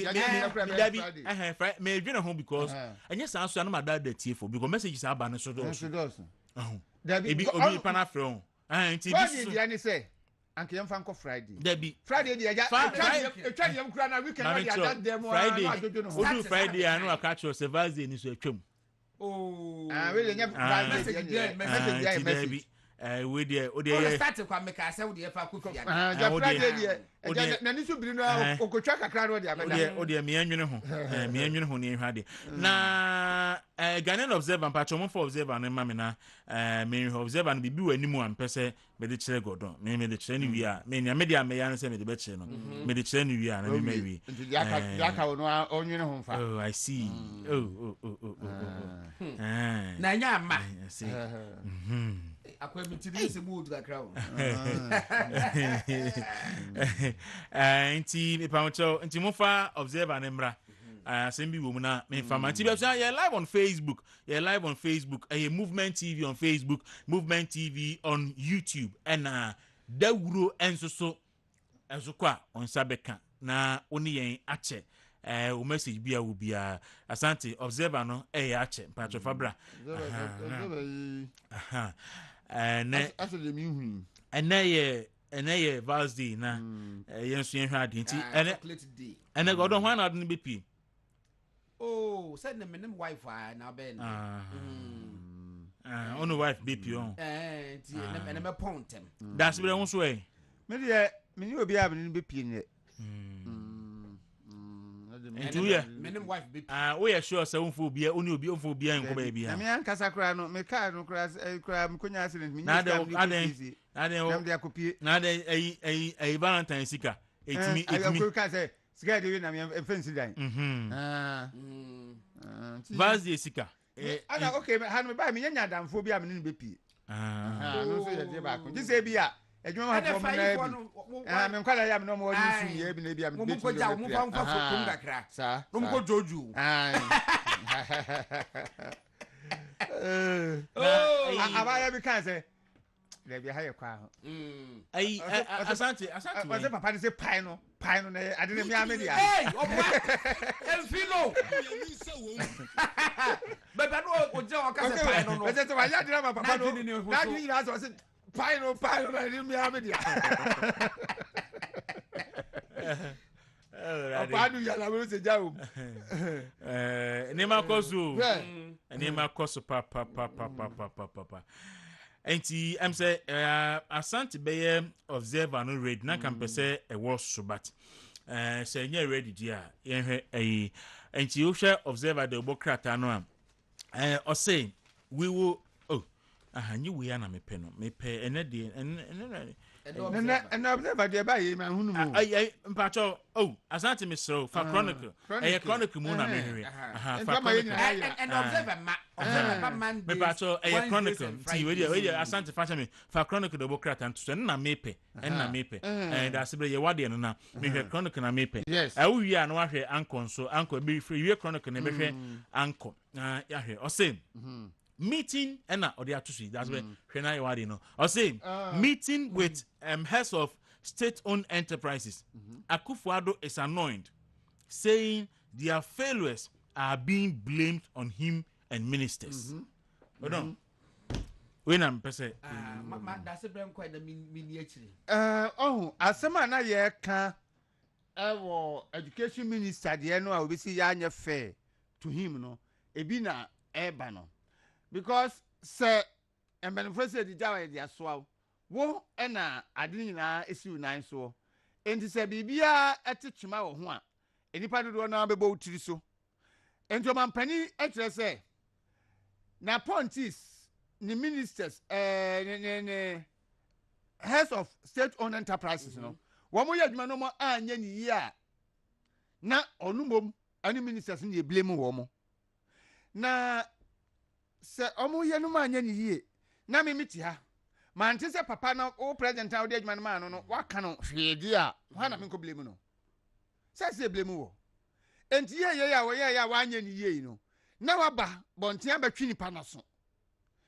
Me dwena home because anya san so na ma da tie for because messages are ban so do. Ebi obi pana from. Nti bi say anke yam fan ko Friday. Debi. Friday dey ja. Etwa yam kura na weekend na ya dem Friday. Odu Friday anu aka cho se Thursday ni so atwam. Oh. We dey message. We dey start kwa make ase we dey fa ko fia. Friday dey. Na ni so biri no okotwa kakra no dey abeda. O dey me anwene ho ni ehwade. Na Ghanaian Observer patcho mo for Observer na ma me na me Observer no bibi wani mu ampese me de kire godon me de kire ni wi a me nya me de ameya no se me de be kire no me de kire ni wi a na me wi yaka no onwene ho fa. Oh, I see. Oh. Na nya ma. I see. Akwa mi tiri se mu du kakra o. Nti me pamcho nti mo fa Observer na mra. Sembi wo na me fama nti be so you live on Facebook. Movement TV on Facebook, Movement TV on YouTube and Dawuro enso kwa on sabeka na oni yen ache o message bia wo bia asante Observer no ache patro fabra ene ye Valsday na yenso yen hwa ade nti ene godon hwan na ade no bepi. Oh, said the minimum wife na ben. On wife bepi on. And I'm a pontem. That's where on way. Maybe me obi a be bepi ne. Into ye. Minimum wife bepi. We are sure say unfo bia oni obi unfo bia enko ba bia. Na me ankasa kra no me car no kra mkonya accident me. Na dem dey akopie. Na dem ai Valentine sika. Etimi. Ayo ka say sika dey na me fancy dan. Vazi sika. Ana okay ha no ba me nya adamfo bi a me ne bepi. No so ye dey back. Ji say bi a edwuma ha fo na bi. Me nkwala ya me no mo ni su ye bi na bi a me bepi. Mo ko ja mo fa fo kum kakra. Sa. Mo ko joju. Abaya bi kan say there be higher kwa ho. Asante was papa say pie no na I didn't me amedia. Hey, Enfilo. But I know o je o ka say pie no. But say why ya dey papa no. That you has was pie no I didn't me amedia. Papa you na we say jawo. Nema koso. Nema koso papa. Enti am say Asante be observer no ready na kan pese e was so but say nya ready dia yen hwe enti wo hwe observer de obokrata no am o say we will nyi we ya na mepe ene de and observer de ba yi ma hunu mu mpacho Asante me so for chronicle chronicle mu na me hwe and observer man me pacho chronicle ti we Asante fashion me for chronicle de obokrata nto na mepe and asibre ye wade no na me hwe chronicle na mepe wo wi a no ahwe anko so anko be free we chronicle na be hwe anko ya hwe o say meeting and odi atusu that's where hwena ye wade no o say meeting with heads of state-owned enterprises. Akufo-Addo is annoyed, saying their failures are being blamed on him and ministers. Hold on. When I'm person, that's a brand quite the miniature. Asema na ye ka education minister de no a obisi ya anya fair to him no. Ebi na eba no. Because say embenfo say di jawa dia so wo na adini na esiu nan so enti se bibia etechuma wo ho a enipa dodo na bebo utiri so enti mampani ekire se na pontis ni ministers ne heads of state owned enterprises no wo mo yaduma no mo anya ni yi a na onumom ani ministers ni blame wo mo na se omo ye no ma anya ni yi na mimiti ha man ti say papa na o president a o de adwuma no man no waka no hwedi a ho na me ko blame no say blame wo enti ye ya wo ye ya wa anya ni ye no na waba bontia batwi nipa na so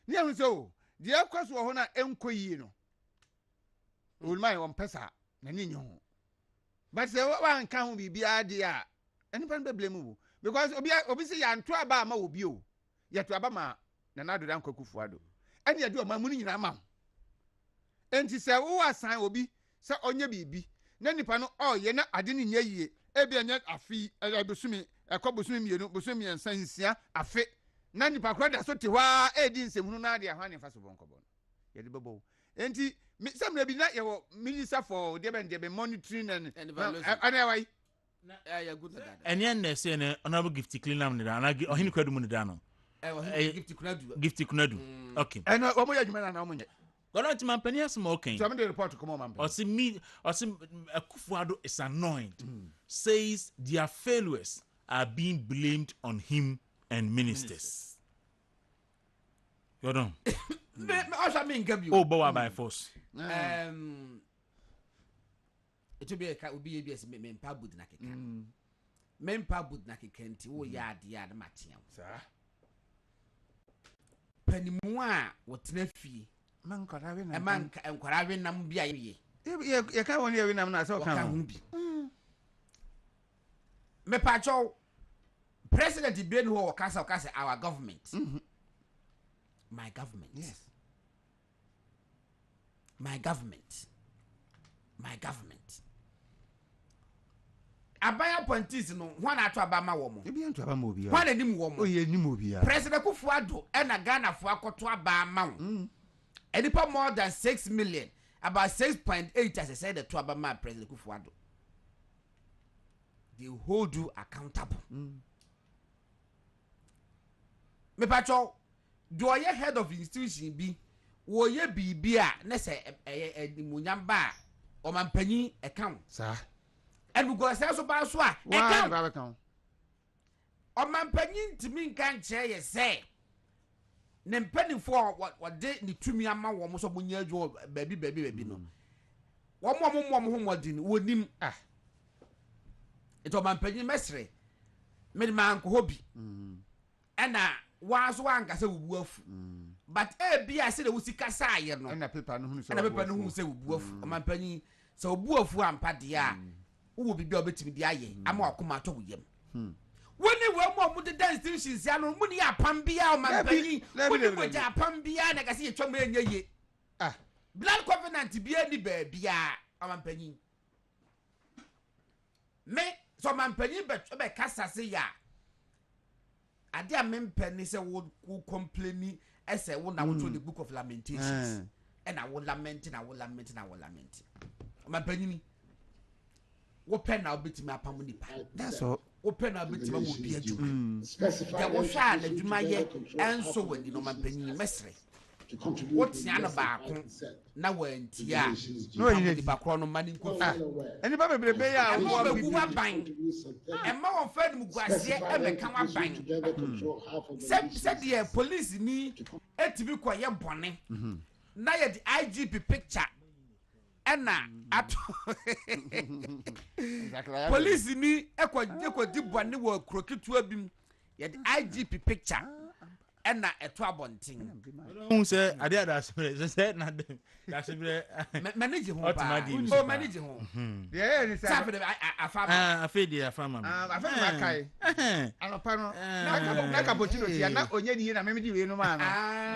ne hu so de akwaso ho na enko yi no ulmai won pesa na ni nyo but say wa nka ho bibia de a enipa no be blame wo because obi say ya nto aba ma obi o ya to aba ma na na do dan Kwaku-Addo eni ya de o ma mu ni nyina ma enti se wo asan obi se onye bibi na nipa no ye na ade ni nya yie e bia nya afi ebusumi ekobusumi mienu busumi ensansia afi na nipa kro da so te hwa di nsemhunu na ade ahwa ne fa so bonkobo ye de bebo enti semre bi na ye wo minister for the monitoring and anyway na ya good dada enya na se ne honorable gift clean ne da na ohini kwadu mu ne da no gift kunadu okay eno omo ya dwuma na omo nye Gonna to Mampania smoking. So I'm the report to come on, or see Akufo-Addo is annoyed, says their failures are being blamed on him and ministers. Go on. Oh, Bowa by force. It will be a mempa bud na keka. Mempa bud na keka o ya dia na matia. Sir. Penimwa wotena fie. Man kwarawe na man kwarawe na mbia ye ye ka woni ye na na so kan ho bi me pacho president brain ho kasa our government my government yes my government abaya pontis no ho na ato abama wo mo e bi anto abama obi ho na nim wo mo o ye nim obi president Kwaku-Addo e na Ghana fo akoto abama wo Edipa more than 6 million, about 6.8 as I said the Twabama President Kwaku-Addo. They hold you accountable. Me pacho, do I head of institution be wo ye bibia na say munyamba o mampani account. Sir. And we go say so ba so a account. O mampani ntimi nkan che ye say ne mpani for what de ni tumi ama wo mo so munya adwo baby no wo mo ho modin wonim eto mampani mesre me man ko hobi ɛna waso wankasa wubu afu but bi a se de wusika saaye no ɛna paper no hunu se wubu afu ɔmanpanyin sɛ wubu afu ampa de a wo bibia obetimi de aye ama akoma to woyam woni wo mo de dance institutions ya no muni apam bia ɔmanpanyin woni mo ja apam bia na kase yetwa mo enye blood covenant bia ni ba bia ɔmanpanyin me so ɔmanpanyin be kasa se ya ade a mempe ni se wo complain ese wo na wo to the book of lamentations and I will lament ɔmanpanyin wo pen na obetimi apam nipa that's all wo pen na obetimi wo bia djuma ya wo hwa na djuma ye enso wani no ɔmanpanyin mesre what yana baako na wantia no yin di bakro no mani nkofa eni ba bebrebe ya wo be guwa ban e ma won fa dum guase e me kan wa ban se de police ni etibi ko ye bone na ye di IGP picture ena ato police ni e ko di bone wo kroketu abim ye di IGP picture ena eto abonten say ade ada say na dem dasebere manage ho manage ho yeah ni say afama kai anopa no na cappuccino tia na onye ni na memedi we no ma no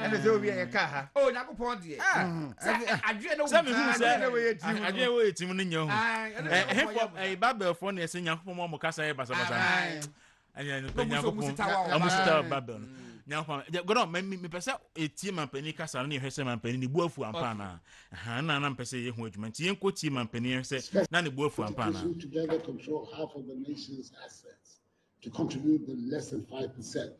ene say obi e ka ha yakopon de adwe no say me hu say adwe wo etim no nya hu hip hop babel for na say yakopon mo kasa e basa anya no yakopon amusta babel nyakwa godo me pese etie mampani kasa no hwese mampani ni buafu ampa na na pese ye hu adwuma nti yenko tie mampani hwese na ne buafu ampa na together control half of the nation's assets to contribute less than 5%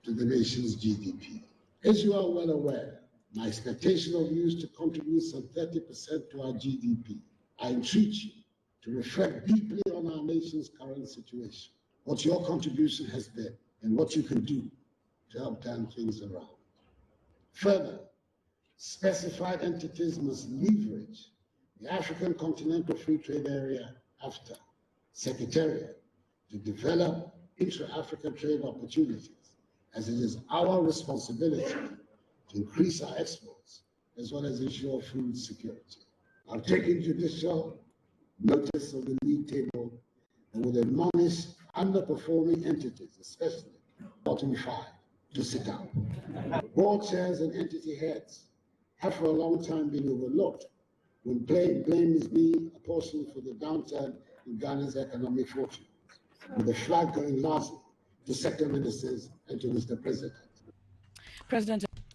to the nation's GDP. As you are well aware, my expectation of you is to contribute some 30% to our GDP. I entreat you to reflect deeply on our nation's current situation, what your contribution has been and what you can do to help turn things around. Further, specified entities must leverage the African Continental Free Trade Area, AfTA, Secretariat, to develop intra-African trade opportunities, as it is our responsibility to increase our exports, as well as ensure food security. I've taken judicial notice of the league table and will admonish underperforming entities, especially bottom 5, to sit down. Board chairs and entity heads have for a long time been overlooked when blame is being apportioned for the downturn in Ghana's economic fortune, with the flag going largely to sector ministers and to Mr. President.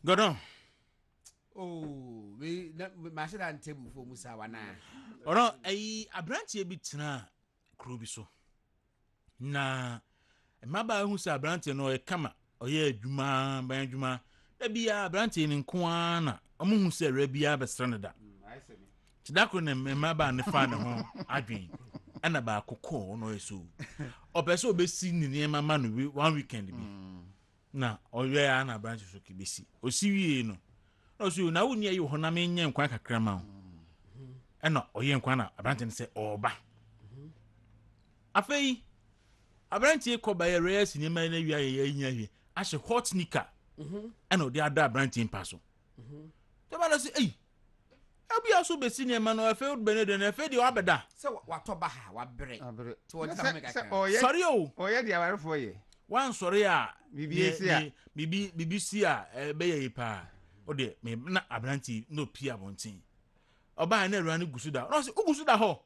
Godon. Oh, we master and table for Musawana. Oro abrantie bi tena kro bi so. Na maba hu sa abrantie no e kama oye adwuma ban adwuma da bia abrantie ni nko ana omuhu se ra bia besra ne da tidakro ne maba ne fa ne ho adwen ana ba akokọ no eso opeso obesi ni niema ma no one weekend bi na oye ya na abrantie so kibesi osiwie no so na woni ayi ho na menye nkwa kakra ma ana oye nkwa na abrantie ne se oba afei abrantie ko ba yere sinima na wi aye nya hwe ahye hot nika ana odi ada abrantie mpa so to ba na se abi aso be sinima no afei benede na afei di wabeda se watoba ha wabre to wodi na mega kan sorry o oye di awarefo ye wan sorry a BBC a be ye pa o de me na abrantie no pia bontin oba na ruane gusuda no se gusuda ho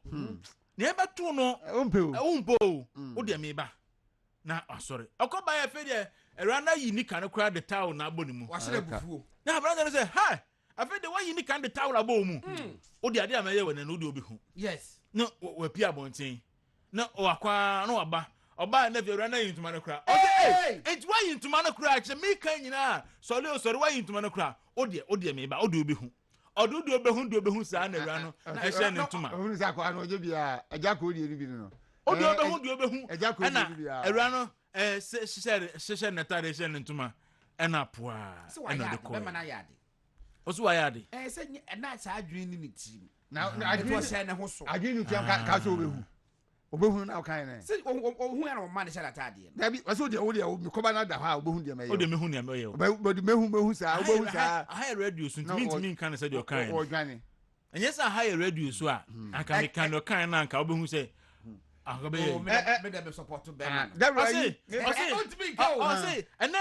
na ebe tu no umpo o de me ba na sorry okoba ya fe de ruana yi nika no kra de town na aboni mu wa sele bufuo na abrantie say hi afi de wa yi nika de town abo mu o de ade amaye we na no de obi hu yes no we pia bontin na o akwa no oba na fe ruana yi ntuma no kra okay enti wa yi ntuma no kra che me kan nyina sorry wa yi ntuma no kra o de me ba o de obi hu odo de obi hu sa na ruano e she ne ntuma ohun sa ko anu oje bia aja ko die ni bi no o de obi hu na ruano she na tare she ne ntuma ena poa ena de ko be mana yade o so wa yade se na sa adwin ni tim na adwin se ne ho so adwin ni tiam ka so obehu Obehu na kan na. Say ohu ya na man dey share atade. Da bi waso de wo de me koba na da ha obehu de me ye. O de mehu ne me ye. Obehu mehu sa, obehu sa. High radio so ntimi kan say de kan. O dwane. Enye sa high radio so a anka me kan do kan na anka obehu say anka be Me dey support to Ben. That right. Say and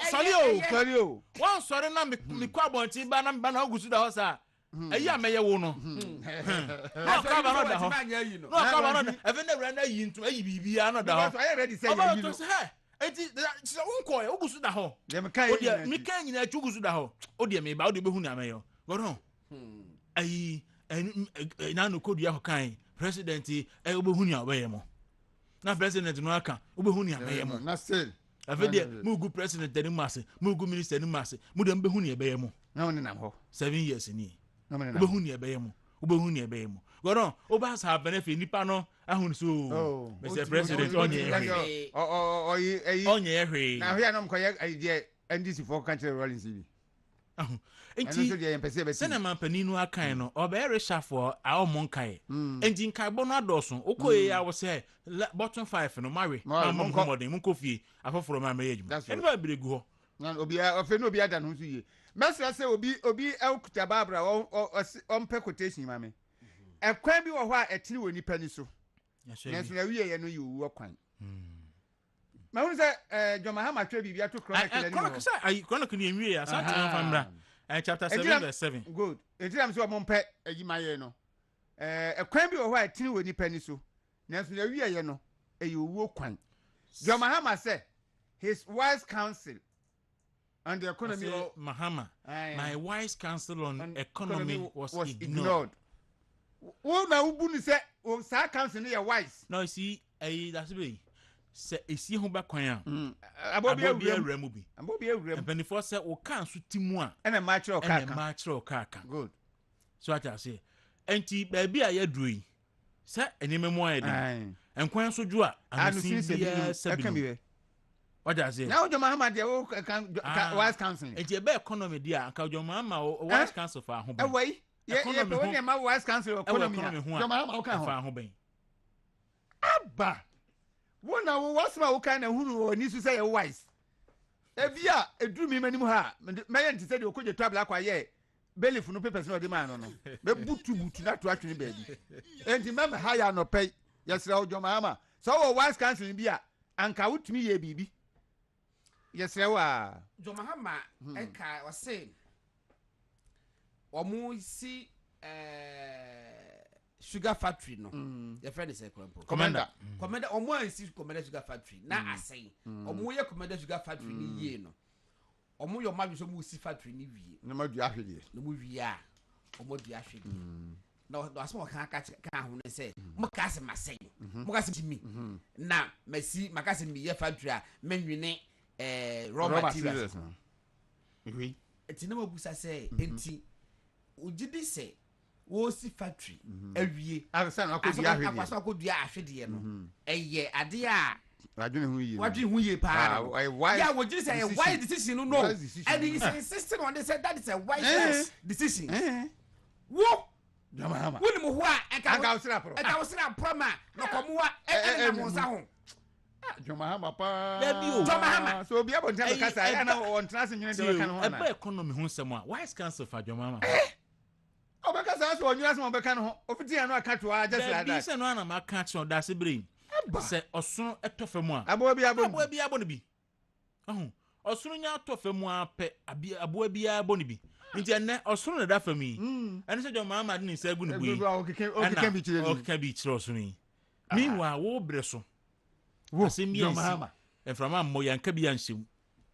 sorry o. One sorry na me kwa bonti ba na ogusu da ho sa. Eyi ameye wo no. No ka ba no da ho. No ka ba no. Even the render yi nto eyi bibia no da ho. Because I already say you know. Eti so unko e ogusu da ho. Dem kan yi. Me kan nyina chugusu da ho. O de me ba o de behu na ameyo. Go no. Ayi na no kodua ho kan. President obehu ni abaye mo. Na president no aka obehu ni abaye mo. Na still. Afede mugu president ni mase, mugu minister ni mase. Mu dem behu ni abaye mo. Na woni nam ho. 7 years ni. Obehu ni abaye mo. Obehu ni abaye mo. Go no. Oba sa benefit nipa no ahun so. Mr. President onye ehwe. Onye ehwe. Na hwe na mkoye idea NDC for country Rollins bi. Enti senema paninu akan no obere shafo a omonkai enti nkai bo no adoso okoye ya wo se bottom 5 no mawe na monkomodin munkofie afoforo ma meyeju eni ba biregu ho na obi ofe no obi ada no so ye mesra se obi elkuta babra on pe quotation ma me ekwan bi wo ho a etiri woni pani so yenso na wiye ye no yiwu okwan ma hu se Joma Hama twa bibia to chronicle ni chronicle say ai chronicle ni enwie ya sa tan famra chapter 7 verse 7 good etiram so mompe agimaye no ekwan bi wo ho a etiri woni pani so yenso na wiye ye no eyiwu okwan Joma Hama say his wise counsel on the economy of Mahama. My wise counsel on economy was ignored. Wo na ubu ni say o sa counsel ni wise. No, see, that's be. Say esi ho ba kwan a. Abobi awura bi. Abobi awura. And 24 say o kan so timu a. And a matro kaka. And a matro kaka. Good. So what I say. Enti baabi a ye duru yi. Say enime mo ayede. En kwan so ju a. Anu sin se bi. What does it? Now Joma Hama de wise counsel. Enti ebe economy dia anka Joma Hama wise counsel fa ho ben. Away. Ye pe woni ma wise counsel economy. Joma Hama o kan fa ho ben. Aba. Wona wo wasma wo kan na hunu oni su say wise. Ebia eduru mi manim ha. Me ye ntise de okoje trouble akwa ye. Belief no papers no de man no. Be butu na to atwene baabi. Enti mama ha ya no pay. Yesra o Joma Hama. So wo wise counsel bi a anka wutumi ye bibi. Yes, Joma Hama eka was saying omu si sugar factory no your friend is a commander omu si commander sugar factory na asay omu ye commander sugar factory ni ye no omu yo ma so mu si factory ni wie no ma dua hwede no mu wie a omu dua hwede no asmo kan ho ne say mo ka se masay mo ka se timi na masi makase mi ye factory a menwene raw materials. Oui. Eti na mabusa say enti ugidi say wo si factory awie asa na akodi ahwede akwaso akodi ahwede no eye ade a wadwe hu ye pa yeah wo just say a wise decision no and he is insisting on they said that is a wise decision wo Joma Hama wo ni mo ho a eka usira pro ma no komo a na mo sa ho Joma Hama pa Joma Hama so obi abon tell kasa ya na on trans nyene de kan ho na ebe economy ho nsem a wise counsel for Joma Hama obeka sa so onwira so obeka no ho ofiti ya no aka to a just like that bi se no ana maka cho da se brain se osun etofemu a abobi abon bi osun nya atofemu a pe abobi abon bi nti ene osun na da fami ene se Joma Hama ni se gu ne bui okeke bi chire osun ni meanwhile wo bre so Joma Hama and from a mo yanka bi anhyem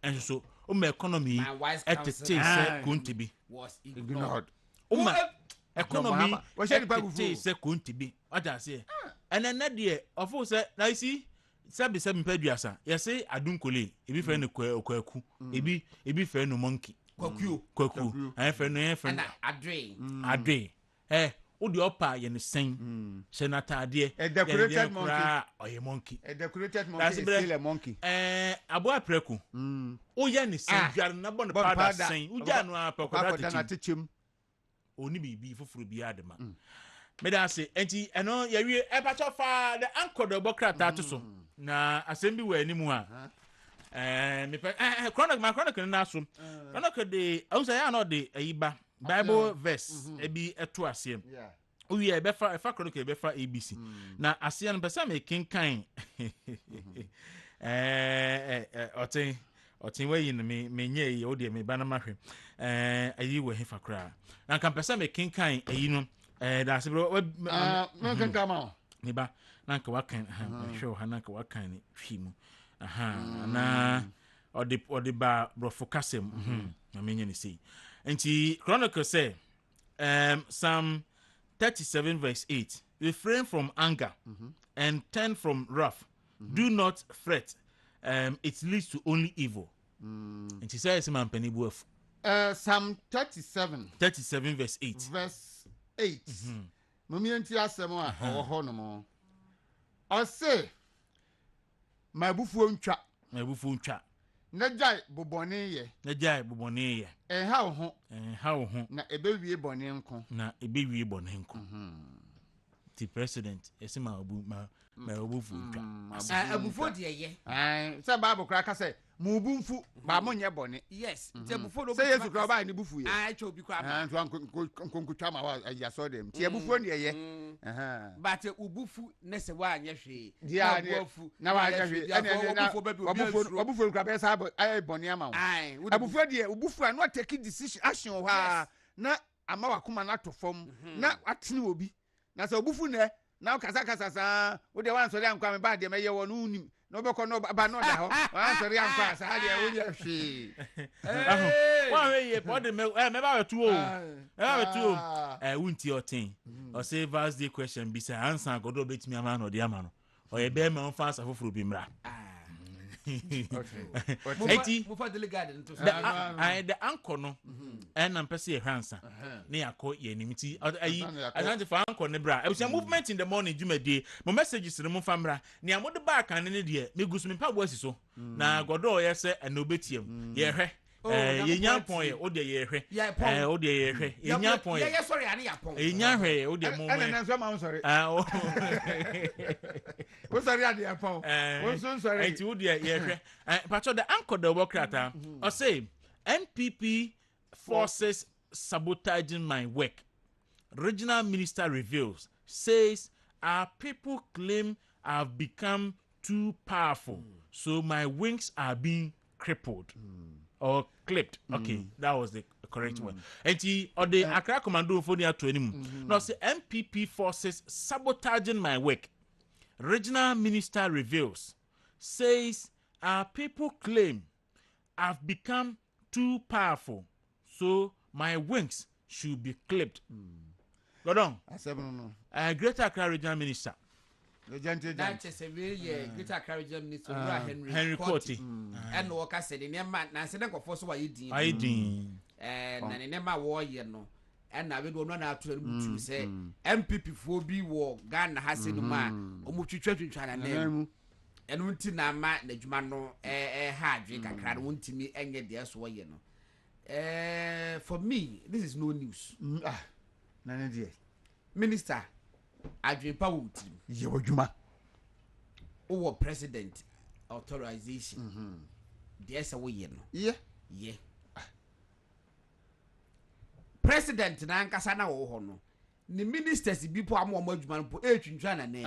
enso o ma economy etete se kontibi was ignored o ma economy etete se kontibi oja se enene de ofo se na isi sabi mpeduasa yesi adunkole ebi fe no kwaku ebi fe no monkey kwaku fe no adre o de opa ye ne sen senata ade a decorated monkey oye monkey a decorated monkey is still a monkey abo apreku o ye ne sen dware na bon powder sen u ja no apakoda na techem oni bibi foforo bi adema me da say enti eno ye wie e pa cho fa the anchor the bokrata to so na asem bi wa animu a me pe chronicle na so chronicle de I say ya no de ayiba Bible verse e bi eto asem we e be fa chronicle be fa ABC na asem no pesa me kinkan otin we yin me nye yi o de me bana mahwe ayi we hefa kra na kan pesa me kinkan ayi no da se bro no kan kama me ba na ka wakan show na ka wakan ni hwimu na odi ba bro focusem na me nye ni sei enti chronicle say Psalm 37 verse 8 refrain from anger and turn from wrath. Do not fret. It leads to only evil. And she says, "Man, penny buff." Psalm 37 verse 8. Verse 8. Mummy enti asemo a oho no mo. O say, my bufu ntwa. Na jai bobone ye. Enha wo ho. Na ebewie bone nko. The president esima obufu ntwa. Abufo de ye. Say Bible kra ka say mu bumfu ba mo nye bone. Yes. The bufo do. Say Yesu kra ba ni bufu ye. Cho bi kwa ma. Nkonkutwa ma wa ya so dem. Tie bufu de ye. But ubufu ne se wa anya hwe. Dia na wa anya hwe. Obufu kra be sa ai bone ama wo. Abufu de ubufu a no take decision action ha na ama wakoma na to fom na atene obi. Na so obufu ne na kasa sa wo de wan so de ankwa me ba de meye wo no unim no be ko no ba no da ho wan so de ankwa sa de wo ye hwe wan we ye po de me ba wetu o wunti otin o say verse the question be say answer godo betimi ama no de ama no o ye be me on fa asafoforo bi mra okay for the garden to the anchor no and am pese e hwansa na yakọ ye nimti ayi asante for anchor ne bra e movement in the morning jumade mo messages ne mo famra ne amode ba kan ne de me gusu me pabo asiso na godo ye se na obetiem ye hwe ye nya pon ye o de ye hwe o de ye hwe ye nya pon ye sorry ani ya pon ye nya hwe o de mo na so ma sorry o sorry ade ya pon o so sorry enti o de ye hwe pacho the anchor the workrata o say NPP forces sabotaging my work. Regional minister reveals, says our people claim I've become too powerful, so my wings are being crippled or clipped. Okay, that was the correct one. And the Accra Commando for the 20. Now, say MPP forces sabotaging my work. Regional minister reveals, says our people claim I've become too powerful, so my wings should be clipped. Go down. Greater Accra Regional Minister. That is a very Greater Accra Regional Minister Henry Coty. And Walker said, "In your man, I said, I force what you did. I did. And in my war, you know. And I will not have to say, MPP for B war, Ghana has in the man, or much church in China name. And until now, the Jumano, hard drink, I can't want to me and get the S way, you know. For me, this is no news. Minister, I drink power with him. Yojuma. Or president authorization. There's a way, you know. Yeah. President Nankasana or no. The ministers be poor more much man for 8 in China name.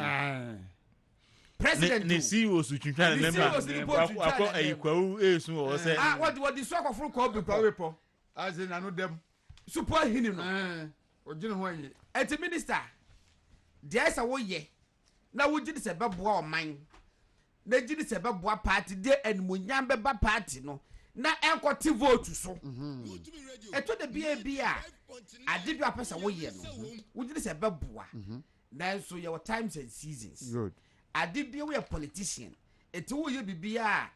President the CEO so twintwa na member akọ ayikwawu esu o say what the sort of fruit call be power as in anu dem support him no ogine ho anyi et minister there is a wo ye na wo gidi se beboa o man na gidi se beboa party de enmunyam beba party no na enkote vote so eto de bia ade bi apesa wo ye no wo gidi se beboa na so your times and seasons good ade bi we a politician eto wo ye bibia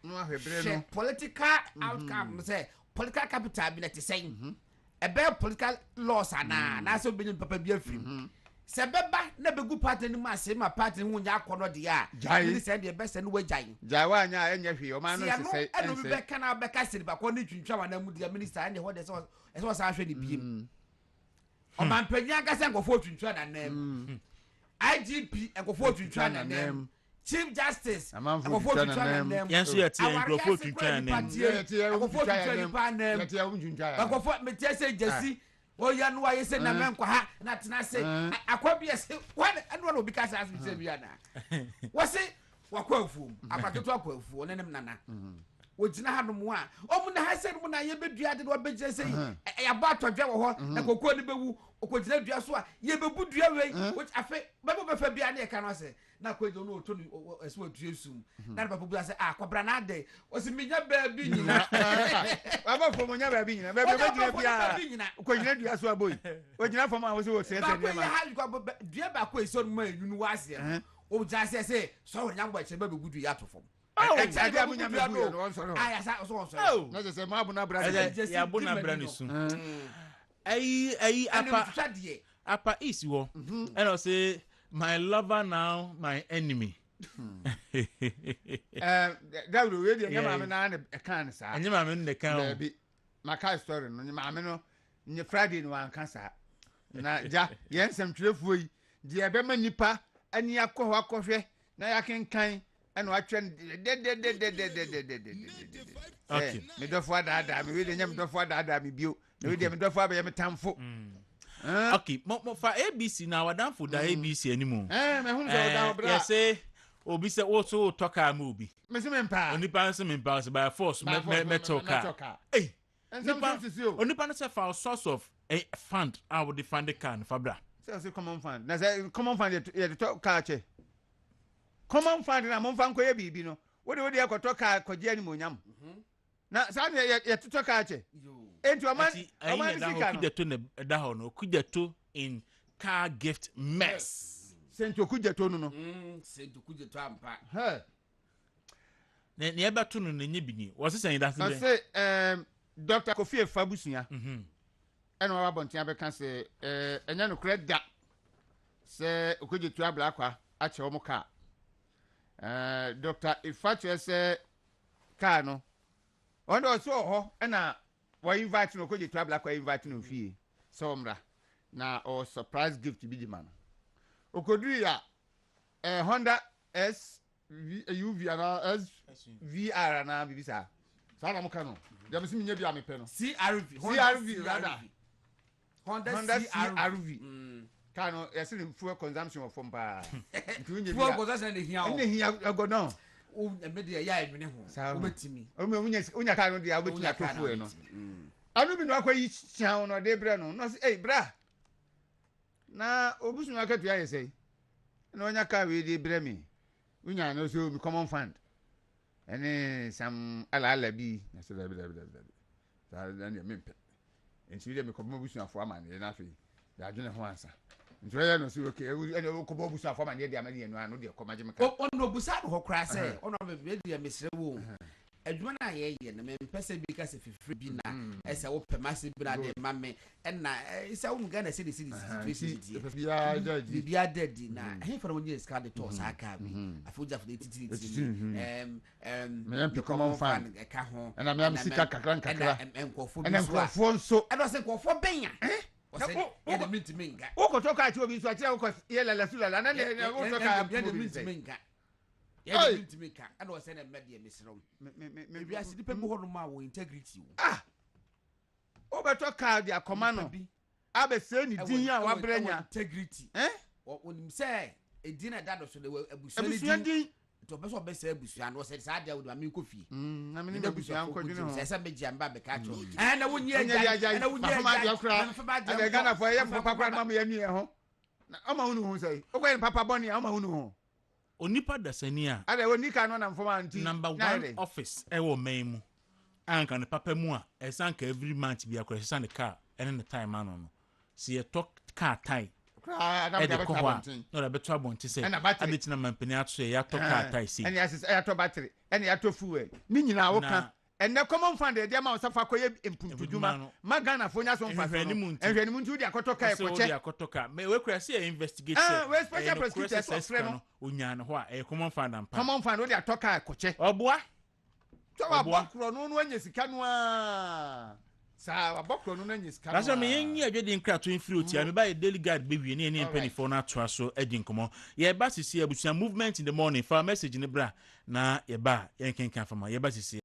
political outcome say political capital bi na te saying ebe political laws ana na so be papa bi afrim se beba na begu party ni ma se ma party hu nya akono de a ni se de be se no wajai jai wa nya enya hwe o ma no se say eno be ka na be ka se ba ko ni twintwa wa na mu dia minister ene ho de so sa hwe ni biem Omampanya kasa nkofo twintwa na nam. IGP nkofo twintwa na nam. Chief Justice nkofo twintwa na nam. Yanso yɛ tie nkofo twintwa na nam. Nkofo twintwa na nam. Nkofo metie se jesi oya no aye se na menkwa ha na tena se akwabia se wan eno na obi ka sa asem se bia na. Wo se wakwafu akwaketo akwafu onenem nana. Wojina hanom a omu na ha se no na ye bedua de no begye se ya ba atodwe wo ho na kokko ni bewu okojina dua so a ye bebu dua wei which afa bebo befa bia na e ka no se na kwedo no to ni ese wadua sum na papa bua se kwabra na ade o se minya ba bi nyina baba fo monya ba bi nyina be gina bia okojina dua so aboyi ojina fo ma wo se wo se se ne ma dua ba ko eso no ma yunu wase o ja se so nyambo che ba bebu dua to fom. Ade abunya me buye no so no. Aya sa so. Na se ma abuna bra ya abuna bra ni su. Ayi apa is wo. And I say my lover now my enemy. Dawuro we dey nyama me na e kan sa. Nyama me ne kan. Baby. Maka story no nyama me no nye Friday no an kan sa. Na ja yen sem twerefo yi di ebe ma nipa ani akọ ho akọhwe na ya kenkan and watch de. Okay. Me do for that, me we dey nyam do for that me bio. Me dey me do for be me tamfo. Okay, mo for ABC na wadan for da ABC animu. Me hu so da obra. Yes say obi say wo so talk am obi. Me se me mpa. Onipa se me mpa by force me talk. Hey. Onipa no say for source of a fund I would defend the can fabra. Say common fund. Na say common fund ye the talk car che. Common fund na mon fan ko ye bibi no. Wo de ekoto car koje ani monyam. Na sa ye to car che. Enti o man sika no. Kujeto ne da ho no. Kujeto in car gift mess. Sento kujeto no no. Sento kujeto ampa. He. Ne eba to no nye bini. Wo se sen da se. Na say Dr. Kofi Fabusuya. Eno wa bontia be kan se enya no kre da. Se okujeto abla kwa a che o mo car. Dr. Ifatu say car no. Ondo so ho na we invite no koji travel akwa invite no fie. So mra na o surprise gift bi di man. Okoduri ya Honda S UV na S VR na bibisa. Sa na mo ka no. Dem si minya bi amepe no. CRV rather. Honda CRV. Kano yesi fuel consumption of pompa. Fuel consumption dey here. Dey here go no. O media ya edwene ho. Obetimi. O me unya ka no dey obetimi ato fuel no. Anu bi no akwa yi chian no dey bre no. No say eh bra. Na obusu aka tu ya say. Na onya ka we dey bre me. Unya no so mi common fund. Ene sam ala bi na so da. Sa na me mpe. Enti we dey me common busu afo amane na afi. Da adwene ho ansa. Ntoya no si okay ene ko bo busu afọ ma ne dia ma ne anu de ko maje meka ono busa no kra se ono be dia mesre wo adwuma na ye ye na me pese bi ka se fifiri bi na ese wo pe mase bi na de mame na ese wo mga na se de situation di bia dedi na he for wonye ska de to sa ka bi afuja for the titi me pe common fan e ka ho na me am sika kakran kakra enkofo bi so nso e do se enkofo benya ye de minti minga o ko toka ati obi so ati o ko ye la sula na ne o toka ye de minti minga ye de minti minga and o se na media misro me bi asidi pe bo ho no ma wo integrity wo o be toka dia komano abe se ni din ya wa brenya integrity onim se edin na dado so de abusuan din to be so be se abusuan no se sa dia wo ma ko fi na me ni abusuan ko din no se be jia mba be ka cho na wonye na wonye ma dia kra ade gana fo ye papa kra ma ye ni e ho na o ma hunu hu sei o ko papa boni o ma hunu hu onipa dasani a ade woni ka no na mfo ma nti number 1 office e wo man mu anka ne papa mu a e sanka every month bi akra se car ene the time ano no se ye talk car tie Adam da beto no da beto abonti say abetina mampani ato ya to car tie say ene ases ya to battery ene ya to fuel ni nyina wo ka ene common fund de ma osafa koye imputuduma magana fo nya so mfa ehwe ni muntu di akotoka ekoche di akotoka me we kura say investigate we special prosecutor so freno onya no ho a common fund ampa common fund wo di atoka ekoche oboa to wa bokro no no anya sika no a Sa abokro no na nyiska. That's why me yen ye adwede nkra to infiri otia me ba daily guide be wie ne penifo na to aso edi nkomo ye ba sisi abusua movement in the morning for message ne bra na ye ba yen kenkan fama ye ba sisi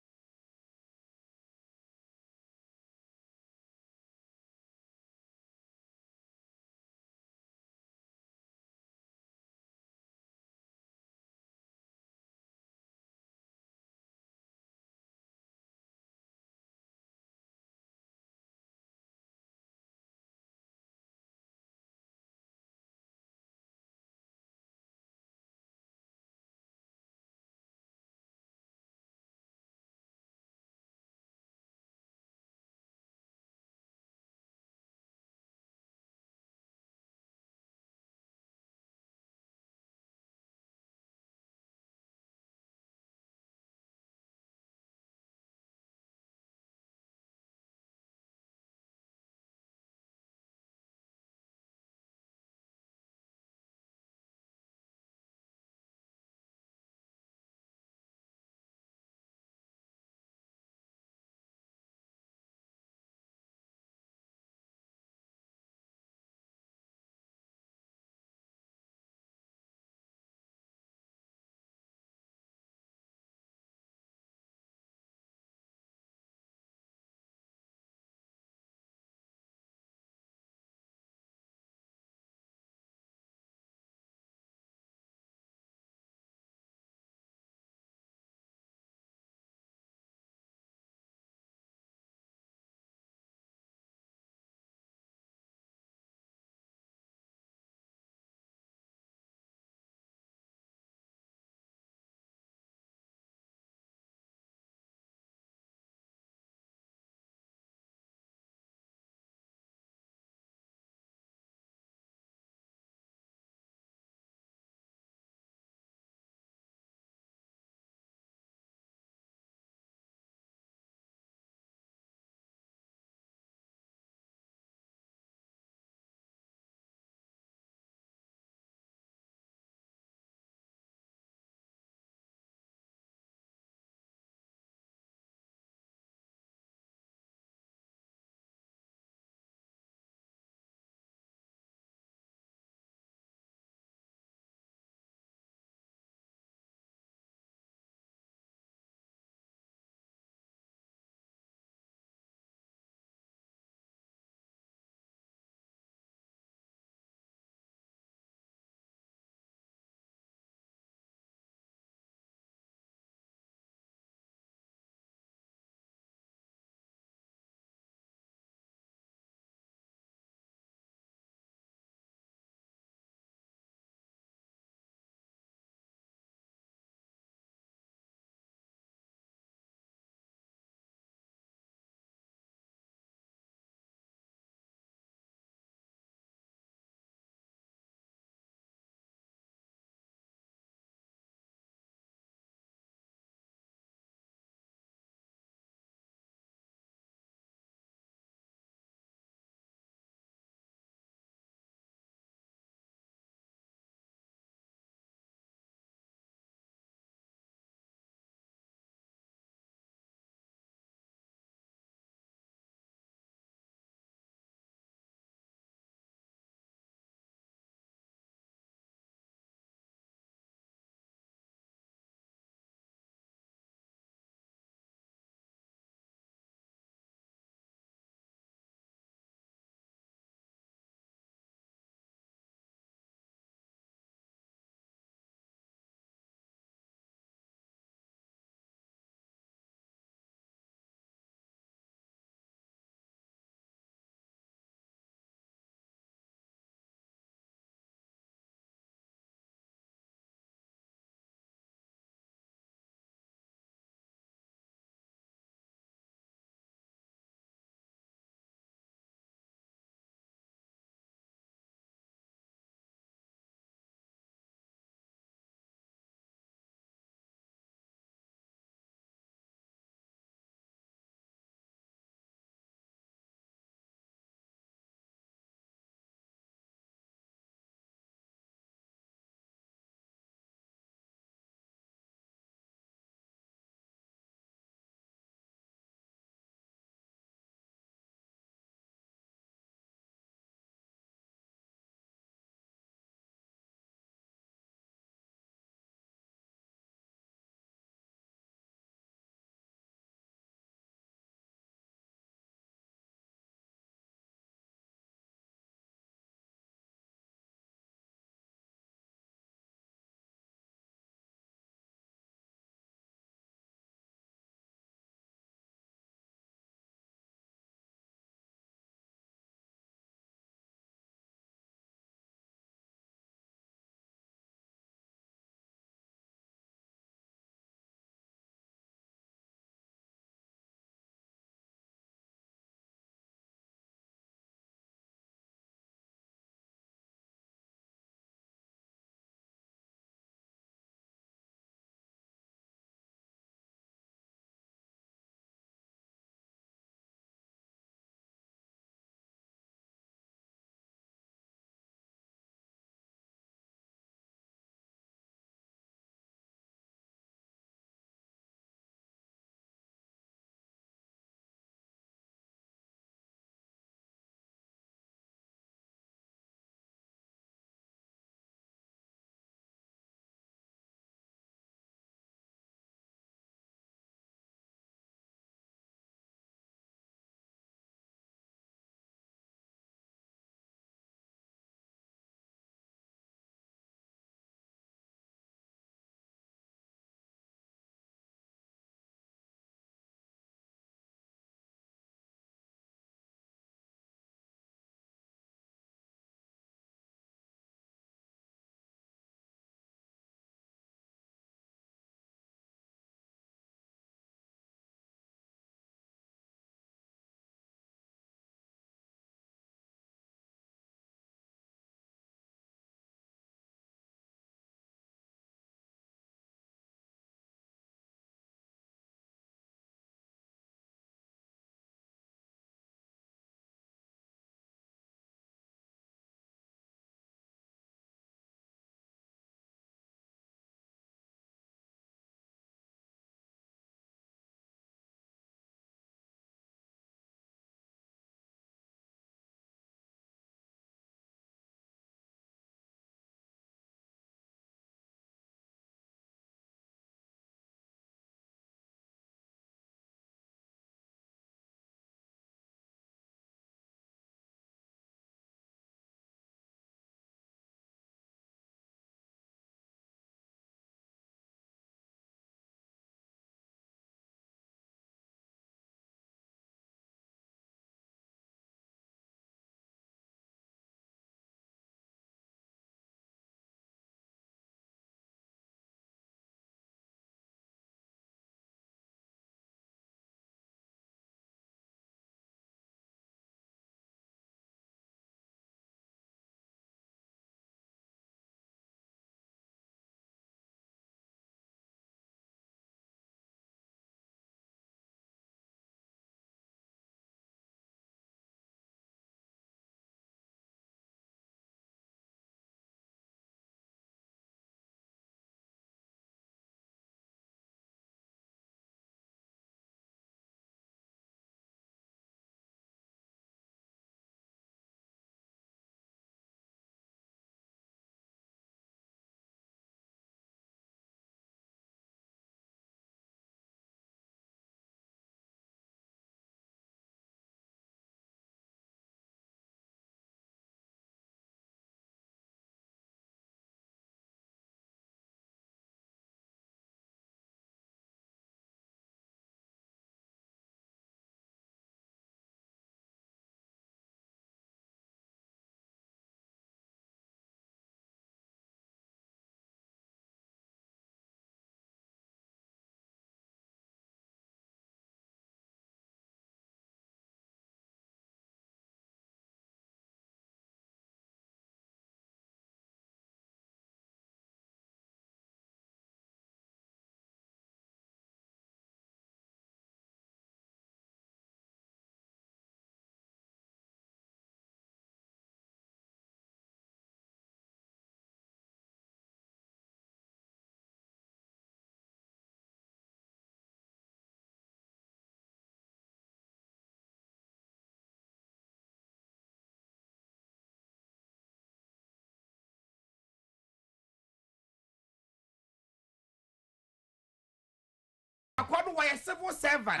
why a civil servant.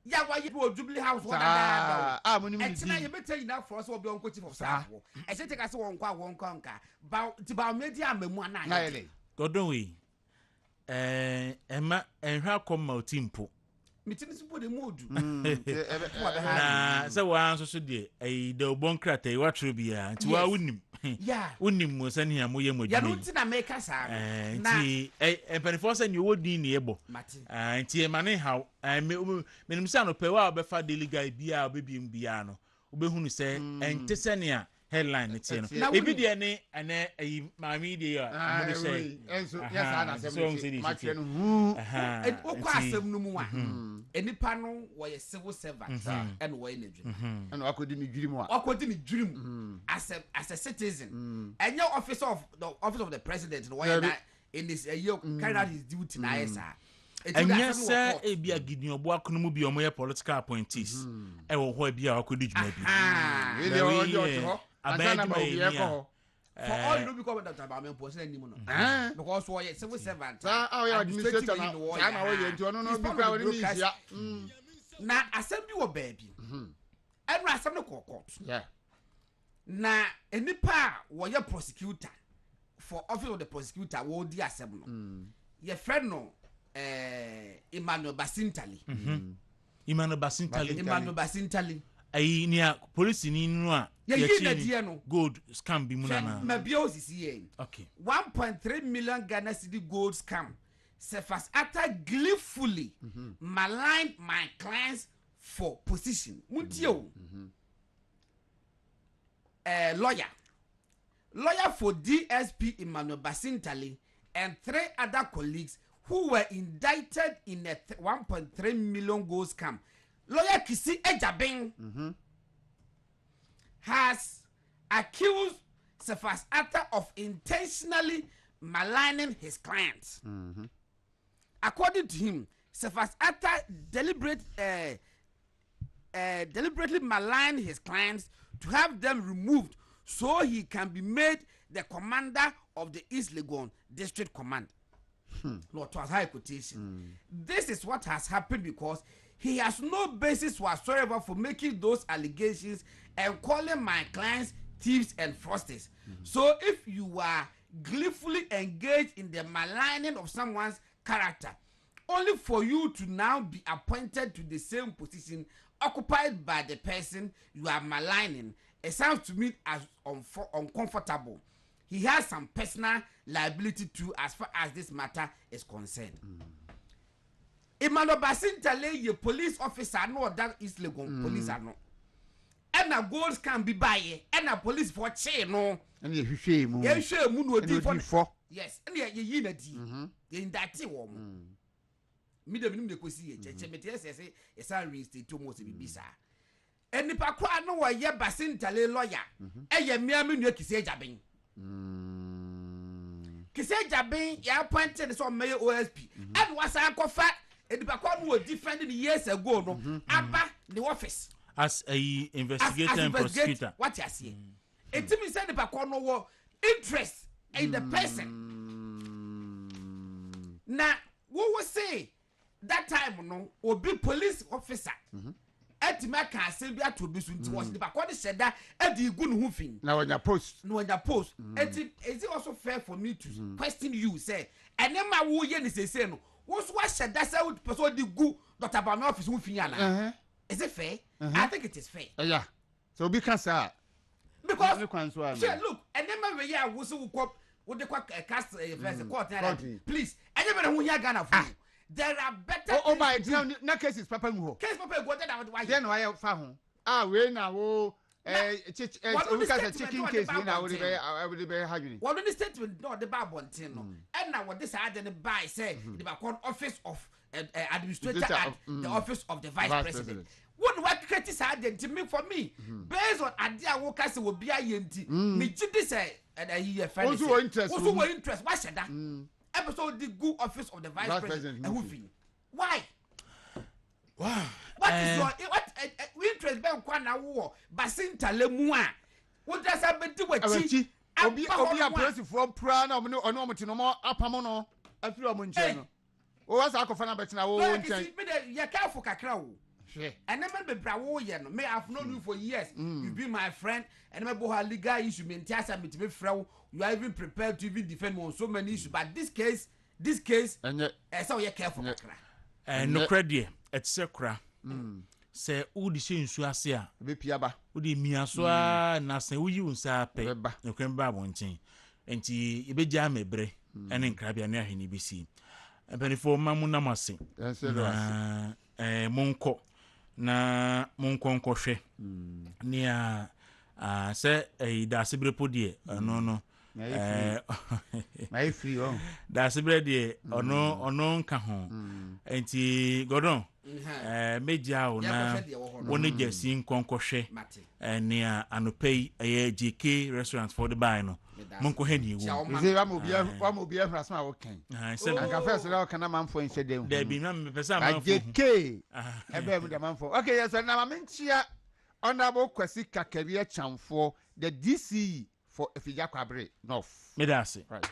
Yeah, why you Jubilee House? What and tonight you better enough for us to be on coach of staff. I said, take us one conquer. About media, me Godon Emma and how come my timpo. Meeting is put the mood. So one so should a do bon crate what trubia to our winning. Yeah, winning was any amoyam. Yanutina make us and penny and you would be nearbo. And tea money how I may son of Pewa befa daily guy bia baby in Biano. Obehunu say and Tessania. Headline it's in. Maybe the any and my media. Yes, I any panel were a civil servant and were in a dream. And I couldn't dream. I couldn't dream as a citizen. And your office of the president in this year carried out his duty now, sir. And yes, sir, a be a gideon walk no be on my political appointees. I will be a could for all you become about me because why civil servant administrator now assembly or baby and assembly court now any pa were your prosecutor for office of the prosecutor will the assembly your friend no Emmanuel Basintali I near police in Nua. Gold scam be munana. Mabios is here. Okay. 1.3 million Ghana city gold scam. Surface after gleefully maligned my clients for position. Mutio. Lawyer for DSP Emmanuel Basintali and 3 other colleagues who were indicted in a 1.3 million gold scam. Lawyer Kisi Ejabing has accused Cephas Atta of intentionally maligning his clients. According to him, Cephas Atta deliberately maligned his clients to have them removed so he can be made the commander of the East Legon District Command. Not to high quotation. This is what has happened because he has no basis whatsoever for making those allegations and calling my clients thieves and fraudsters. So if you are gleefully engaged in the maligning of someone's character, only for you to now be appointed to the same position occupied by the person you are maligning, it sounds to me as uncomfortable. He has some personal liability too as far as this matter is concerned. Emmanuel Basintale, your police officer, no that East Legon police are no. And a goals can be by and a police for chain no. And you shame, yes, and ye in that woman. Midam de Cosi, Chemetes, a salary state to most be bizarre. And the Paqua no why ye Basintale lawyer, and ye mere Kisejabing. Kisejabing, ya appointed some mayor OSP, and was Uncle Fat. And the Kwaku was defending years ago, no, about the office as a investigator and prosecutor. What you see? It to me said the Kwaku was interest in the person. Now, what was say that time? No, or be police officer. At Maka Sylvia to be soon was the Kwaku said that at the good hoofing. Now on your post, no on your post. Is it also fair for me to question you? Say, and then my woman is saying. What's what said that's how person the go Dr. Bami office who fiana. Is it fair? I think it is fair. Yeah. So because look, and then my yeah was who cop with the cast first court. Please, anybody who here Ghana for there are better. Oh my no cases Papa Ngo. Case Papa go that why. Then why fa ho. We now chicken case I would be having. What on the statement no the Bible no. And now what this had in buy say the office of administrator at the office of the vice president. What criticize had to me for me based on idea what case will be a yenti. Me chidi say and a year friend. Also interest. Why said that? Episode the good office of the vice president. And who why? Wow. What is your interest ben kwa na wo Basintale mu a wo da sa bedi wachi obi a police for pra na ono mo ti no mo apamo no afiri o mo nche no o wa sa ko fa na betina wo nchen me de ye careful kakra wo and then me bra wo ye no me I've known you for years you've been my friend and me bo ha legal issue me ntia me to be frɛ you are even prepared to even defend me on so many issues but this case so ye careful kakra no credit et sekra se udi se nsu ase a be piaba udi miaso a na se uyi unsa pe no kwen ba bontin enti ebegya mebre ene nkrabia ne aheni bisi benefo mamu namase monko na monko hwe ne a se da sebrepo de no my free on da sebre de ono nka ho enti godon media o na woni jesi nkonkohwe ne a anopei JK restaurant for the buy no monko heni wo ze wa mo bia frasma wo kan anka first na kana manfo ense dem da bi na me pesa manfo JK ebe mu da manfo okay yes na ma menchia honorable Kwasi Kakabia Chamfo the DCE for Efija Kwabre North me da say right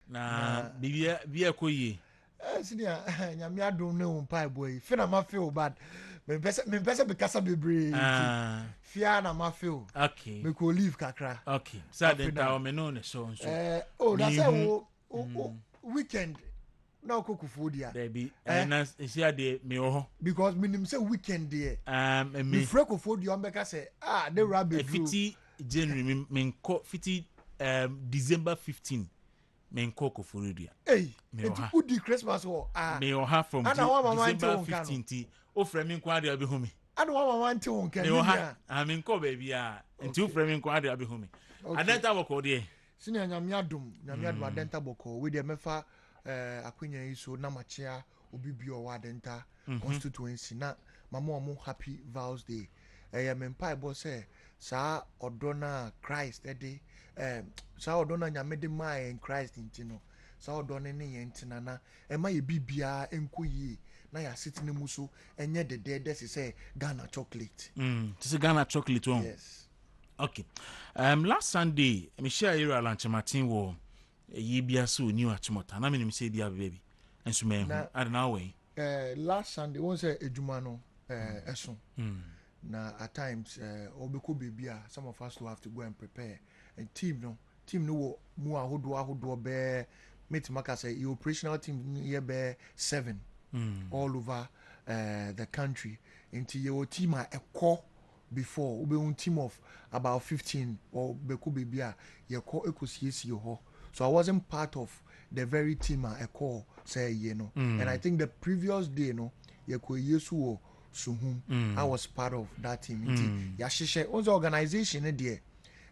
na bia koyi senior nyame adom ne on pai boy feel na feel bad me pesa be kasa bebre fear na ma feel okay me ko leave kakra okay so then ta o me no so that's how weekend na okukufu dia baby na isia de me ho because minim say weekend there me freko dia on beka say they rabbit fiti January me ko fiti December 15 men koko furudia me o di Christmas wo me o ha from December 15 o frame nko ade abi home ana wa mama nte won kan me o ha men ko baby a nti o frame nko ade abi home adenta boko de sini nyame adom adenta boko we de mefa akwanya yi so na machia obibi o wa adenta constituency na mama omo happy vows day me mpa bo say sa odona Christ ede sa odona nyame de mai in Christ intino sa odona ne ye ntina na ma ye bibia enkoyi na ya sitine mu so enye de say Ghana chocolate this is Ghana chocolate one. Yes. Okay. Last Sunday me share you lunch Martin wo ye bia so ni achimota na me say bia baby enso me hu I don't know way last Sunday won say ejuma no eson na at times obeko baby some of us will have to go and prepare and team no wo mu ahodo be meet maka say the operational team here be 7 all over the country into your team a call before we be un team of about 15 or beko baby ye call ekosiesi ho so I wasn't part of the very team a call say and I think the previous day ye ko yesu Suhum, I was part of that team. Yashishe was organization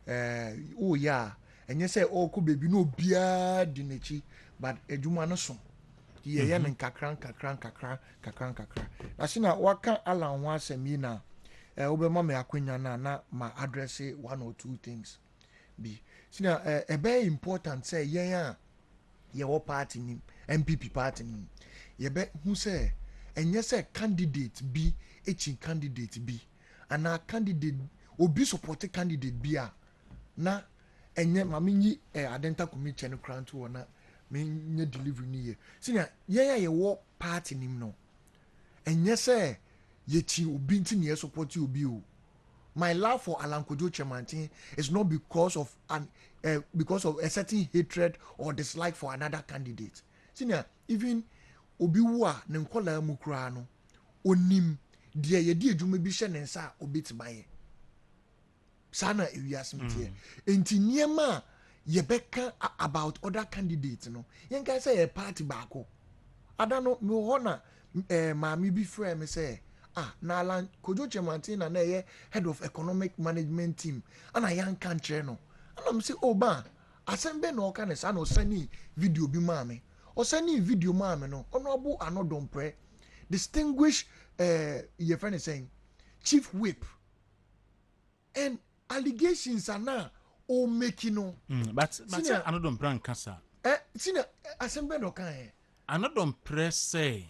there. Oh yeah, and you say oh could be no beer dinechi, but ejuma no so. Yeah, and kakran. Asina waka ala nwa semina. Obema me akwenya na ma address 1 or 2 things. Be See now, a very important say, yeah, your party name, MPP party name. You bet who say, and yes, a candidate B, candidate B, and our candidate will be supported candidate B. Na, and yet, mammy, I didn't commit channel crown to one, me delivery near. See now, yeah, you walk party name no, and yes, sir, yet you be near support you be. My love for Alan Kojo Chemantin is not because of a certain hatred or dislike for another candidate. Senior, even Obiwa Nenkola Mukrano, Onim, dear ye do maybe shen sa obit by Sana Iriasmith. Enti Niema Yebeka about other candidates, no. Yen can say a party bako. I don't know, no honor, mammy be friend, me say. Na Alan Kojo Chemantin na head of economic management team and a young country no and I'm say oh ba asembe no kan sa no sani video bi mame o sani video mame no honorable Anodompre distinguished your friend is saying chief whip and allegations are now o making no but Anodompre nkasa sina asembe no kan Anodompre say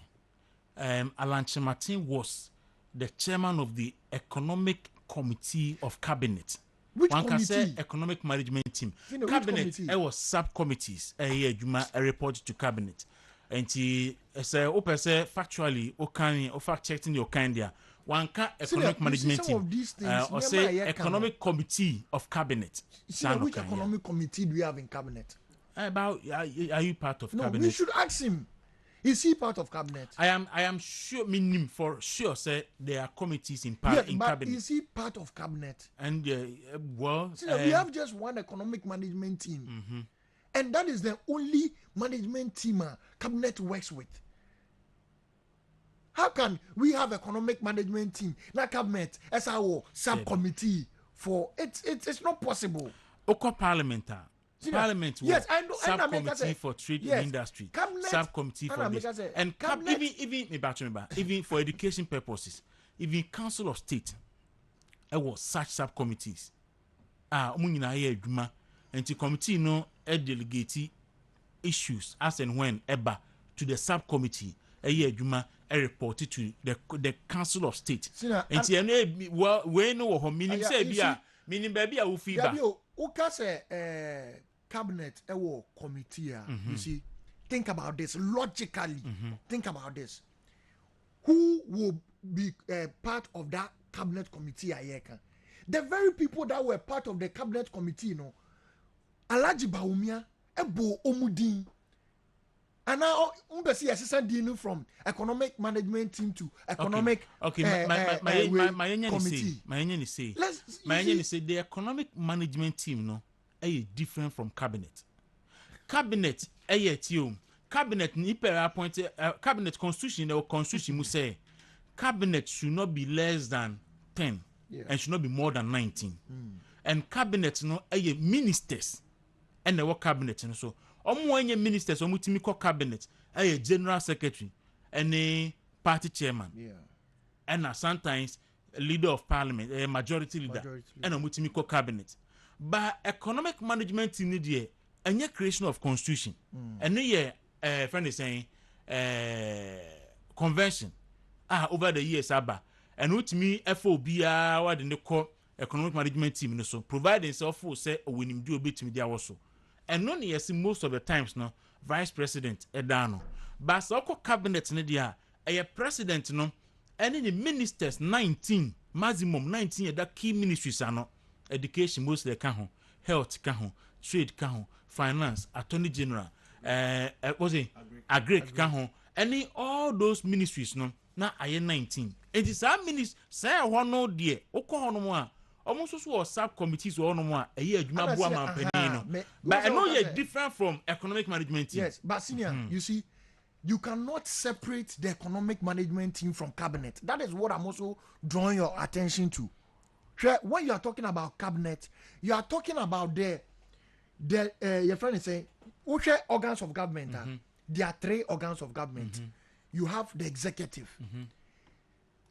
Alan Chemantin was the chairman of the Economic Committee of Cabinet. Which one committee? Can say Economic Management Team. Cabinet, it was subcommittees. A report to cabinet. And he say, factually, or fact checking your kind there. One can Economic Management Team. Or say Economic Committee of Cabinet. Which economic committee do we have in cabinet? About are you part of cabinet? No, we should ask him. Is he part of cabinet? I am sure, meaning for sure, say there are committees in but cabinet. Is he part of cabinet? And we have just one economic management team, and that is the only management team cabinet works with. How can we have economic management team, not cabinet, as our subcommittee for it? It's not possible. Oko Parliament. Parliament was yes, I know, subcommittee for trade and industry, cabinet, subcommittee for this, and even for education purposes, even Council of State, it was such subcommittees. And the committee delegate issues as and when ever to the subcommittee. Reported to the Council of State. And we know meaning say meaning baby I will feedback. Cabinet committee you see, think about this logically. Think about this. Who will be part of that cabinet committee? The very people that were part of the cabinet committee, Alhaji Bawumia, Ebo Omudin, and now assistant dean from economic management team to economic committee. My say the economic management team different from cabinet. Cabinet cabinet ni appointed cabinet constitution or constitution must say cabinet should not be less than 10 and should not be more than 19. And cabinet ministers and the cabinet so omo ministers omutimi ko cabinet general secretary and a party chairman and sometimes leader of parliament a majority leader and omutimi ko cabinet. But economic management in the and creation of constitution and friend is saying convention over the years and with me FOB what in the call economic management team so providing self for say when him do a bit to me there also and none yes most of the times no vice president edano but so cabinet in the a president no and the ministers 19 maximum 19 that key ministries are not education mostly can health can trade can finance attorney general was it agric can any all those ministries no na aye 19 it is our ministry say one no there oko hono a almost so subcommittees or no more a year adwuma boa man pani but I know you're different from economic management team. Yes, but senior you see you cannot separate the economic management team from cabinet. That is what I'm also drawing your attention to. When you are talking about cabinet, you are talking about the your friend is saying, which organs of government? There are 3 organs of government. You have the executive.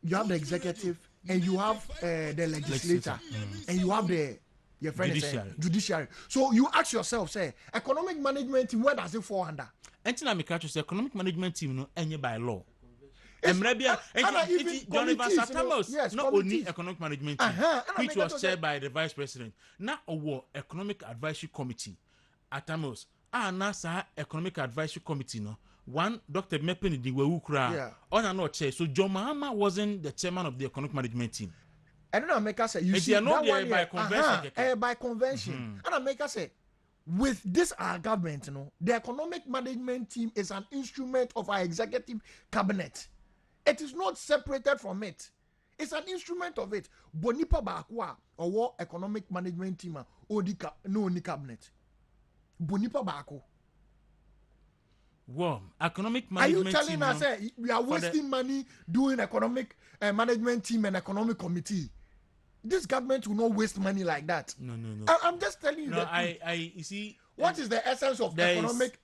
You have the executive, and you have the legislature, and you have the your friend judiciary. Is judiciary. So you ask yourself, say, economic management team, where does it fall under? Enti na me catch say economic management team no enye by law. Yes, Jonathan Satamos, yes, not only economic management team, which was chaired by the vice president. Now, our economic advisory committee, Atamos, nasa economic advisory committee, no one Dr. Mepeni di Wewukra, on and not chair. So John Mahama wasn't the chairman of the economic management team. And then I make us say, you see, that one by convention, by convention, and I make us say, with this our government, you know, the economic management team is an instrument of our executive cabinet. It is not separated from it. It's an instrument of it. Bonipa Bakwa or economic management team or no ni cabinet. Bonipa Bako. Wow, economic management team. Are you telling us we are wasting money doing economic management team and economic committee? This government will not waste money like that. No. I'm just telling you. No, you see. What is the essence of economic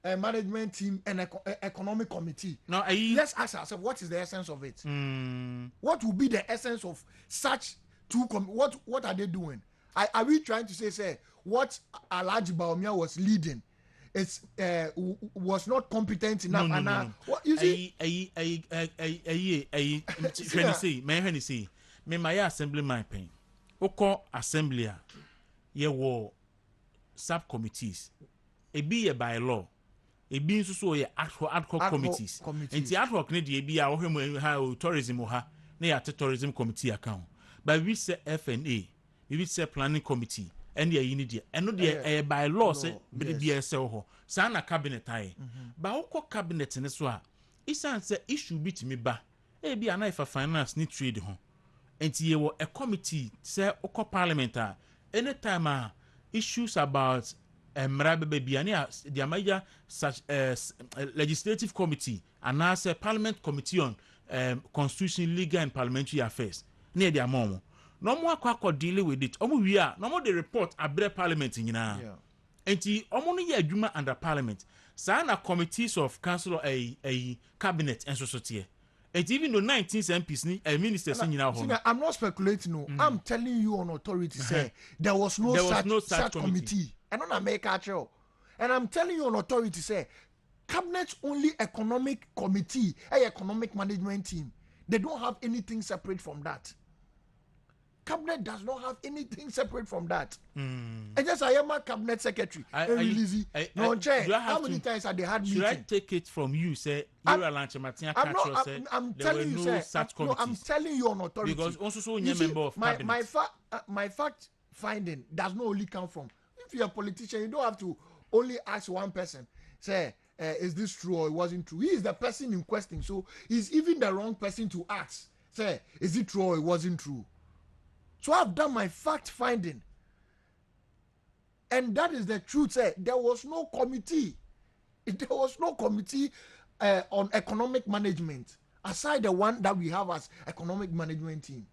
management team and economic committee? No, let's ask ourselves, what is the essence of it? What will be the essence of such two? What are they doing? Are we trying to say what Alhaji Bawumia was leading was not competent enough? No. What, you see? When you say, me my assembly my pain. Oko assembly ye wo subcommittees. E be by law. E be so ye ad hoc committees. Enti ad hoc ne de be a wo ha tourism ha na ya tourism committee account. But we say FNA, we say planning committee and ye ni de. Eno de by law say be be say ho. Sa na cabinet ai. Ba oko cabinet ne so a isan say issue bi timi ba. E be ana ifa finance ni trade ho. Enti ye wo a committee say oko parliament anytime issues about the major such legislative committee and as a parliament committee on constitution, legal and parliamentary affairs near their mom. No more kwako dealing with it. We are no more the report abre parliament nyina. Enti omo ye adwuma under parliament. Sana committees of council a cabinet and society. And even though 19 MPs ni ministers nyina. I'm not speculating no. I'm telling you on authority say there was no such committee. And on America, and I'm telling you on authority say cabinet only economic committee, economic management team. They don't have anything separate from that. Cabinet does not have anything separate from that. And just I am a cabinet secretary. How many times have they had meeting? Should I take it from you? Say I'm telling you, I'm telling you on authority. Because also so you're member of cabinet. My fact finding does not only come from. If you're a politician, you don't have to only ask one person. Say, is this true or it wasn't true? He is the person in question, so he's even the wrong person to ask. Say, is it true or it wasn't true? So I've done my fact finding, and that is the truth. Say, there was no committee. There was no committee on economic management aside the one that we have as economic management team.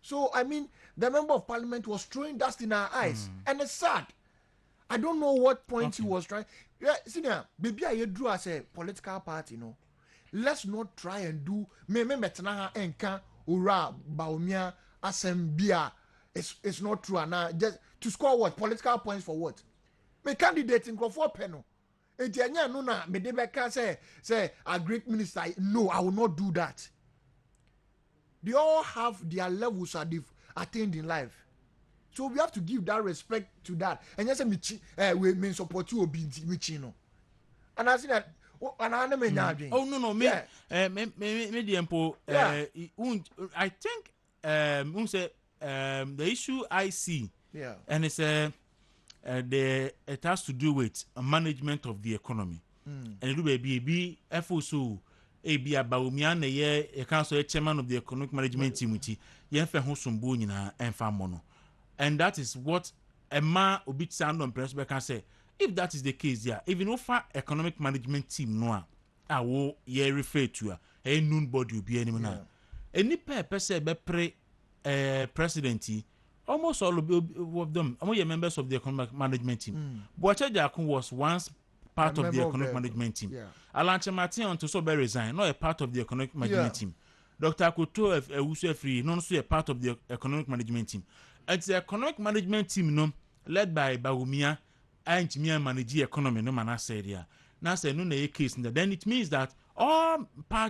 So I mean, the member of parliament was throwing dust in our eyes, and it's sad. I don't know what point he was trying. Yeah, see now, baby, I drew as a political party, you know. Let's not try and do me metana enka ura Bawumia asembia. It's not true, and just to score what political points for what? Me candidate in Crawford Peno. Etianya no na me de beka say a great minister. No, I will not do that. They all have their levels that they've attained in life. So we have to give that respect to that. And yes, we mean support you Michino. And I see that. And I never no, me, I think the issue I see, and it's it has to do with management of the economy. And it will be FOSO. Ebi Bawumia na ye council chairman of the economic management team which ye fa ho sombo nyina enfa mono. And that is what Emma obi sound on principle can say. If that is the case there, even offer economic management team no a wo ye refer to a noon body will be any na. Any person be pre president, almost all of them among members of the economic management team. Boache Jakun was once part of the economic management team. Alanche Martin on to so be resign, not a part of the economic management team. Dr. Koto Ewusefri, not also a part of the economic management team. It's the economic management team no led by Bawumia and manage the economy no man said yeah. Now say no na case then it means that all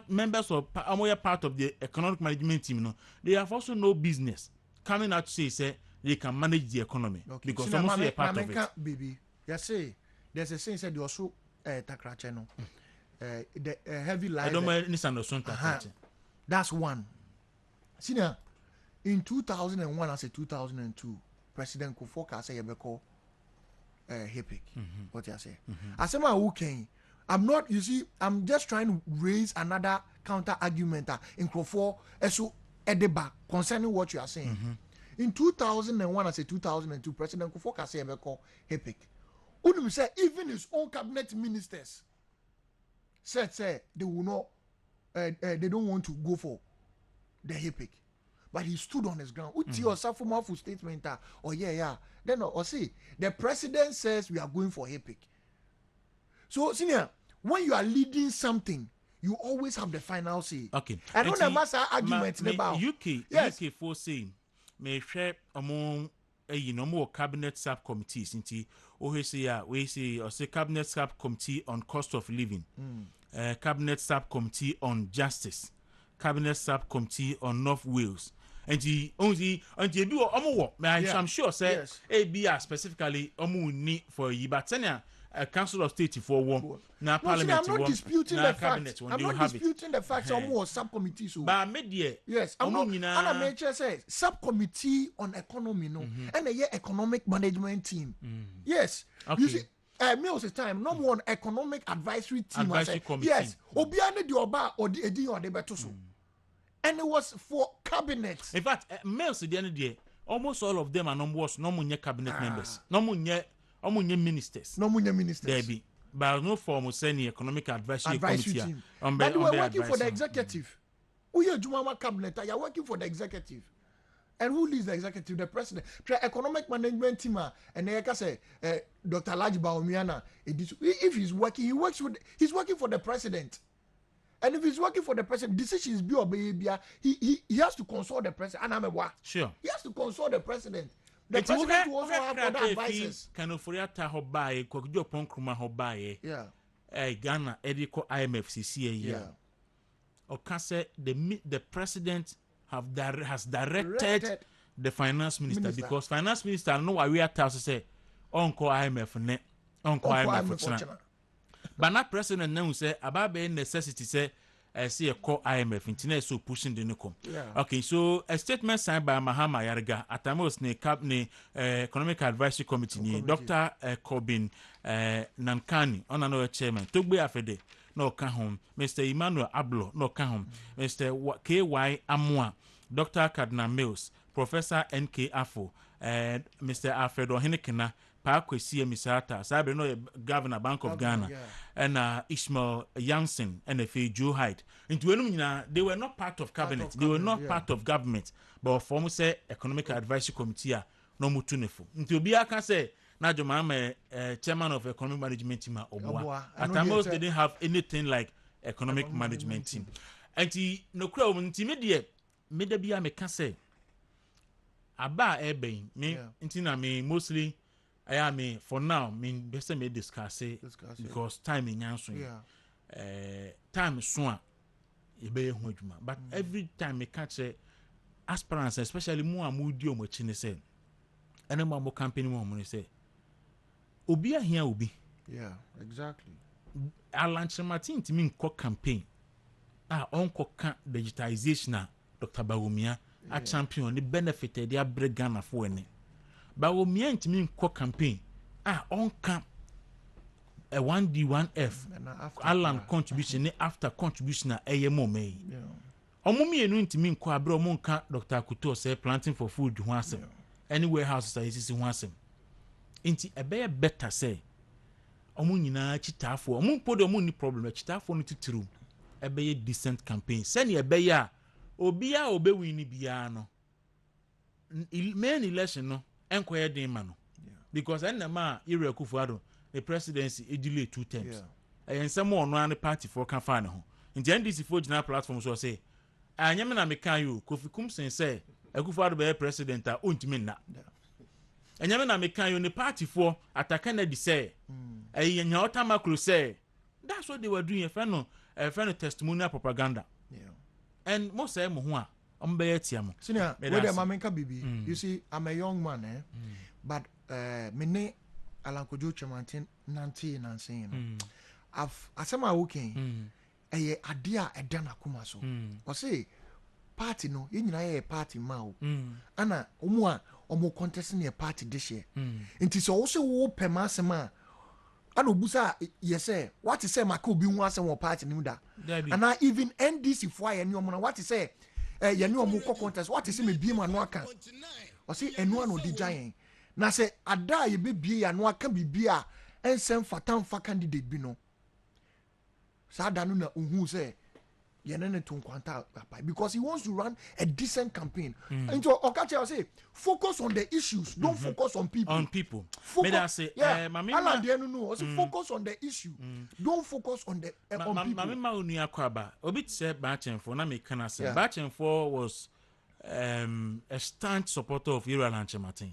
members of part of the economic management team no they have also no business coming out to say they can manage the economy because so almost a part of it. Baby, you say there's a saying said you also takrache no the heavy lies. I don't understand that's one. Senior, in 2001 as a 2002, President Kufuor say yebeko HIPIC. What you say? I say my okay. I'm not. You see, I'm just trying to raise another counter argument in Kufuor so at the back concerning what you are saying. In 2001 as a 2002, President Kufuor say yebeko HIPIC. Unum say even his own cabinet ministers said say they will not. They don't want to go for the HIPIC. But he stood on his ground. Uti or Safumafu statement, yeah. Then or see, the president says we are going for HIPIC. So, senior, when you are leading something, you always have the final say. Okay. I don't know master argument about UK for saying may share among more cabinet subcommittees into we say cabinet subcommittee on cost of living, cabinet subcommittee on justice, cabinet subcommittee on North Wales. And I'm sure say ABR specifically need for you, but a council of state for one now parliament. I'm not disputing the fact. I'm not disputing the fact some more subcommittees. But media, yes, I'm not. And I mentioned say subcommittee on economy, no, and a economic management team. Yes, you see. Meals time, no more economic advisory team. Committee. Yes, Obiane di Oba or the Edi or the Betuso. And it was for cabinet. In fact, males at the end of the day, almost all of them are no more cabinet members. No more ministers. No more ministers. There be. But no form of any economic advisory committee. Team. But you were working for the executive. Who you Jumama cabinet? You are working for the executive. And who leads the executive? The president. The economic management team. And they can say, Dr. Laji Bawumiana, if he's working, he's working for the president. And if he's working for the president, decisions be or baby, he has to consult the president. And I'm a what? Sure. He has to consult the president. The president will also have other advisors. Can Oforiata Hobaye, Kwaku Ponkruma Hobaye. Yeah. Ghana, Ediko IMFCC. Yeah. Okase, the president has directed the finance minister because finance minister know why we are to say, Uncle IMF ne, Uncle IMF. But not president now say about the necessity say see a call IMF internet so pushing the nucleum. Okay, so a statement signed by Mahama Yarga at the economic advisory committee Dr. Corbin Nankani on another chairman took be afede no kahom Mr. Emmanuel Ablo no kahom Mr. KY Amwa Dr. Cardinal Mills Professor NK Afo Mr. Alfredo Henekena Pakwesi Misata, Sabe no Governor Bank of Ghana, and Ishmael Jansen and Joe Hyde. Into they were not part of cabinet, they were not part of government, but former say economic advisory committee no mutunefu. Into Bia can say Najo Mama chairman of economic management team Obwa. At times they didn't have anything like economic management team. And no crowd intimidate Medabia me can say Aba Ebe me intina me mostly I mean, for now, best may discuss it because time in answering. Time is soon. But every time we catch aspirants, especially more moody much in the same. And more campaign more money say. Obi here will be. Yeah, exactly. I launch Martin to mean campaign. Uncle digitization, Dr. Bawumia, a champion, the benefited their break Ghana for any. But we meant me campaign. On camp a 1D1F. Alan contribution after contribution AMO May. Omumi enu ntimi nkwa abro monka Dr. Kuto say planting for food ho asem. Anywhere house is ho asem. Inti ebe better say. Omu nyina chitafo. Omu podo omu ni problem chitafo no titiru. Ebe decent campaign. Send ebe ya obi a obewi ni bia no. Main election no enkoye den ma no. Because enema Ire Kufuor the presidency delay 2 terms. And some more no party for can find ho. Inti NDC for general platform so say anyame na meka you Kofi Kumsen say Akufo-Addo be president a ontimi na enyame na mekan yo ne party for ataka na di say enya otamakro say that's what they were doing friend testimonial propaganda and most say mo ho a ombe tia mo senior we dey mamenka bibi you see I'm a young man but me ne Alankojo Chemantin nanti nansen asema working eye ade a eda na kuma so o say party no yenyina ye party ma o ana omo a omo contest ne party this year nti so wo se wo pema asema ana obusa ye say what say maka obi hu asema party ni da ana even NDC fo aye ne omo na what say ye ne omo contest what say me biem anu aka o say enu anu di giant na say ada ye be bie anu aka bibia ensem fatam fa candidate bi no sa da no na ohu say because he wants to run a decent campaign. And so Okache say focus on the issues, don't focus on people. On people. Focus, I say, focus on the issue. Don't focus on the on people. Mama uni akwaba. Obi say Bachenfo na me kana say Bachenfo was a staunch supporter of Ira Lanchemartin.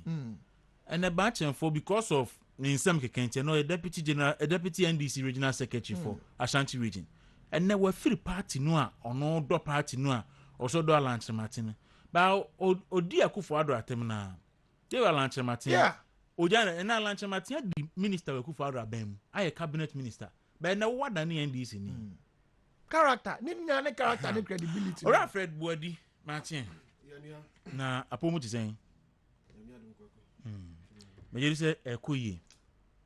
And the Bachenfo because of in some Kekente, no a deputy NDC regional secretary for Ashanti region. And there were free party no or no do party no also do Lanchemartin. But Odi Akufo-Addo atemna. They were Lanchemartin. Yeah. Ojana and Lanchemartin the minister Akufo-Addo abem. I a cabinet minister. But now what than NDC ni. Character. Ni character ni credibility. Ora Fred Buadi Martin. Na apomo ti saying. Me you say ekoye.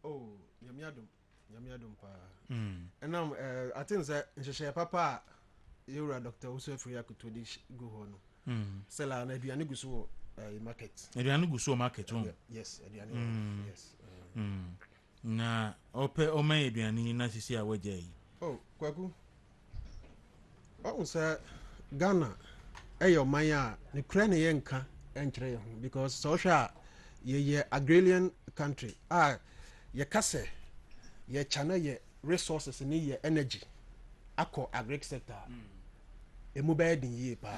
Oh, Yamiadum pa. And now I think that Nsheshe Papa you are Dr. Uso Free to this go on. Sell an aduane go so market. Aduane go so market. Yes, yes. Na ope o me aduane na sisi a waje. Oh, Kwaku. Oh, sir, Ghana eyo maya ne kra ne yenka enkyere ho because social ye agrarian country. Ye kase ye chana ye resources ni ye energy akọ agric sector emu be din ye pa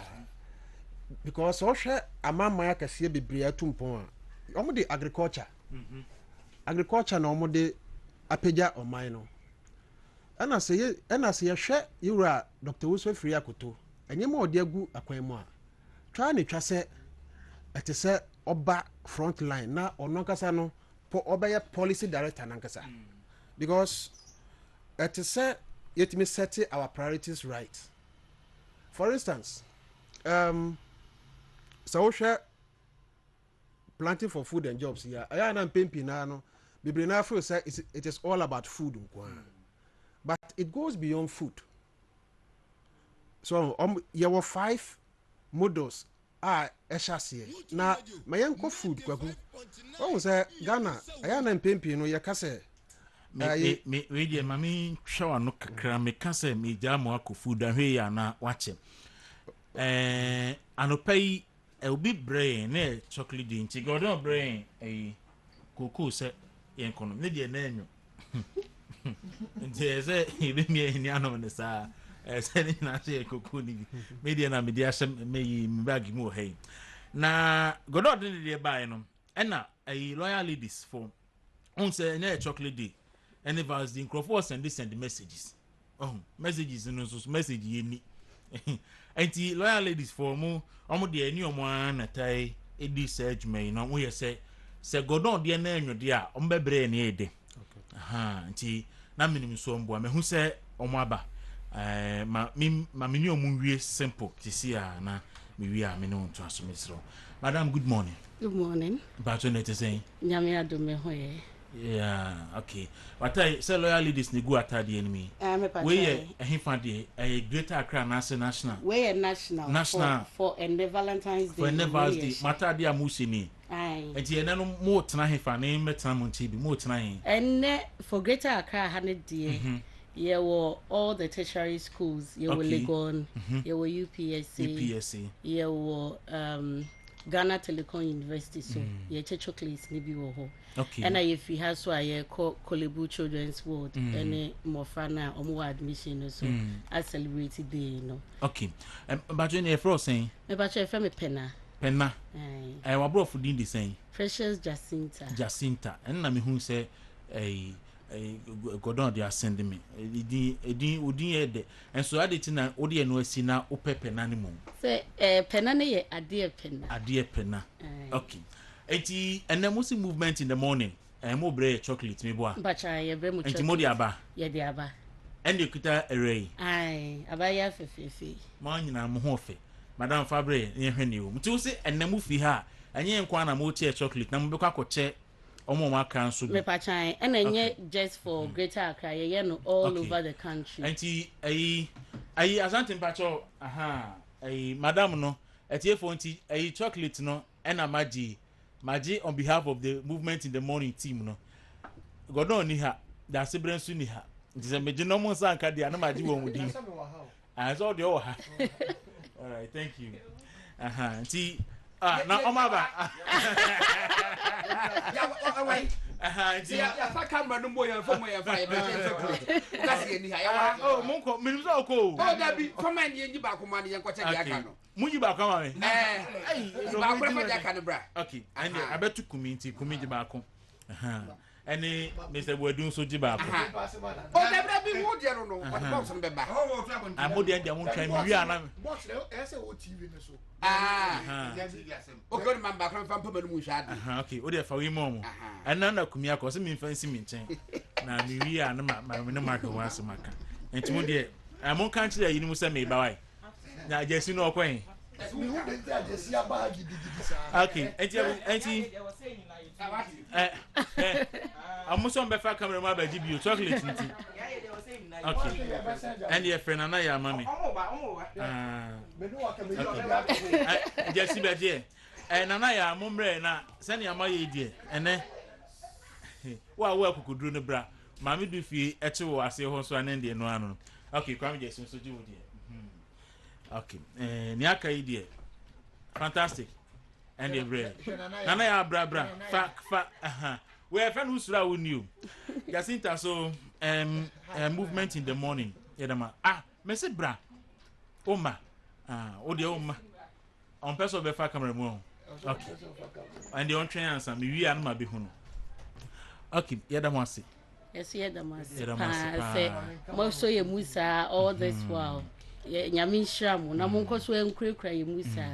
because so hwe amama ya kase bebre atumpon a omo de agriculture na omo de apagya oman no ana se ye hwe yura Dr. Uso Free Akoto enyema ode agu akwan mu a twa ne twa se etese oba front line na ono kasa no po obeye policy director nankasa because it is said yet me set our priorities right. For instance, so share planting for food and jobs here. I am pimping now. Bibrina feel say it is all about food, but it goes beyond food. So there were 5 models. Eshasi. Na mayanko food kwaku. Oh say Ghana. I am pimping no yakase. Me we mami shower no kakra me kase me jamo akọ food ahwe ya na wache anopai obi brain na chocolate din ti godon brain cocoa se yen kono me de na enyo nti ze ibe mi eni anom ne sa se ni na se cocoa ni me de na me de asem me yi me bag mu hey na godon de buy no na loyal ladies for on say na chocolate day. And if I was the microphone and the messages. Oh, messages and also message ye ni. And the loyal ladies for more almost the new one at a search may not we say Godon dear name your dear umbebre any day. Auntie, na minimum so mbo me who say omaba ma minimum moon simple to see na we are minimum to us, Madam, good morning. Good morning. But when it is saying Yamiadum me yeah, okay. But I say loyal ladies ni go ata the enemy. We a greater Accra national. We national. For a Valentine's Day. For a Valentine's Day. Mata dia musini. Aye. Enti ena no mo tena hefa na metena mo nti bi mo tena hin. And for greater Accra 100 day. There were all the tertiary schools. There were Legon. There were UPSC. There were Ghana Telecom University. So ye chocolates ni bi wo ho. Okay. And if he has so I call Kolebu Children's Ward any more fana or more admission so I celebrated day, you know. Okay. But when you saying me but you from penna. Penna. I wa bro for din the same. Precious Jacinta. And na me hu say Godon they are sending me. Odin de. And so ade tina odi eno asi na ope penna ni mo. Say penna na ye ade penna. Ade penna. Okay. Eti enemusi movement in the morning. Mo bre chocolate me boa. Bacha ye bre mo chocolate. Enti mo di aba. Ye di aba. And you kuta array. Aye, aba ya fefe. Ma nyina mo ho fe. Madam Fabre ye hwene o. Mti wo se enemu fi ha. Enye nkwa na mo tie chocolate na mo be kwa koche omo ma kan so. Me pachan and enye just for Greater Accra ye no all over the country. Enti ayi asante mpacho madam no etie fo nti ayi chocolate no ena maji on behalf of the movement in the morning team no. Godon ni ha, da sebrensu ni ha. Nti se meje no mo sanka dia na maji wo mudi. I saw the all right, thank you. Nti na omaba. See, I can't run no more from my fire. That's the idea. Oh, Monko, Minimum Oko. Oh, that be from my year back on money and what I can. Muji ba kama me. Okay, and I bet to community back on. Any Mr. Wedun so jiba. Oh, never be more general. What about some back? I'm more than the one time we are now. Okay, man, back from Pamushad. Okay, what if we mom? And none of Kumia cause me fancy me. Now, we are my market once a maca. And to me, I'm on country, you must say by. Now, just you know, Quay. Okay, I'm most on the fact camera by GBU chocolate. Okay, and your friend and I are mommy. Just see bad dear. And I am Mumbre now, sending my idea. And then, well, work could do the bra. Mammy do feel at all as your horse and Indian one. Okay, come just so do dear. Okay, Niaka idea. Fantastic. And the bread. Nana bra. Fa. We have friend who's around you. Jacinta so movement in the morning. Yedama. Message bra. Oma. Odi Oma. On person of the fa camera mo. Okay. And the on train answer me we are ma be hunu. Okay, yedama say. Yes, yedama say. Most so ye musa all this while. Nyame shram na monko so enkrekra ye musa.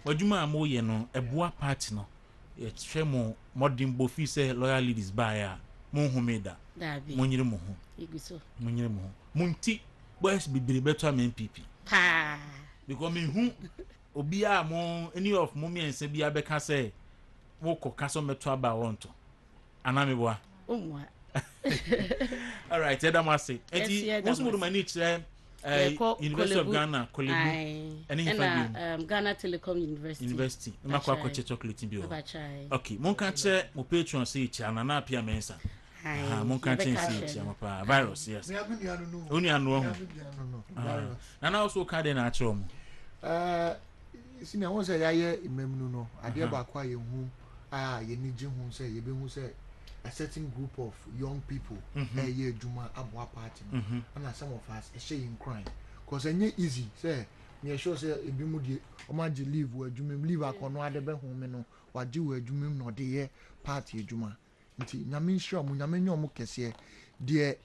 Wadwuma amoye no eboa party no ye twemo modern bofi say loyal leaders baya monhomeda monyire mo ho iguso monyire mo ho munti boys bibiri beto am MPP pa because me hu obi a mo any of mo me ense bia beka say wo kokaso meto aba wonto anameboa omwa all right edamase enti most mo do mani kire University of Ghana, Kolebu, and Ghana Telecom University. Makwa chocolate in bio. Okay, Monka che mo patron say chana na pia mensa. Monka che say chama virus, yes. Only anu ho. And also card na achom. Senior won say yaye imemnu no. Ade ba kwa ye hu ye ni je hu say ye be hu say a certain group of young people year juma abwa party and some of us a shame crying because enye easy say me sure say ebi mu die o ma je leave we juma leave akono ade be hu me no wa je we juma no de ye party juma nti nyame sure mu nyame nyo mu kese de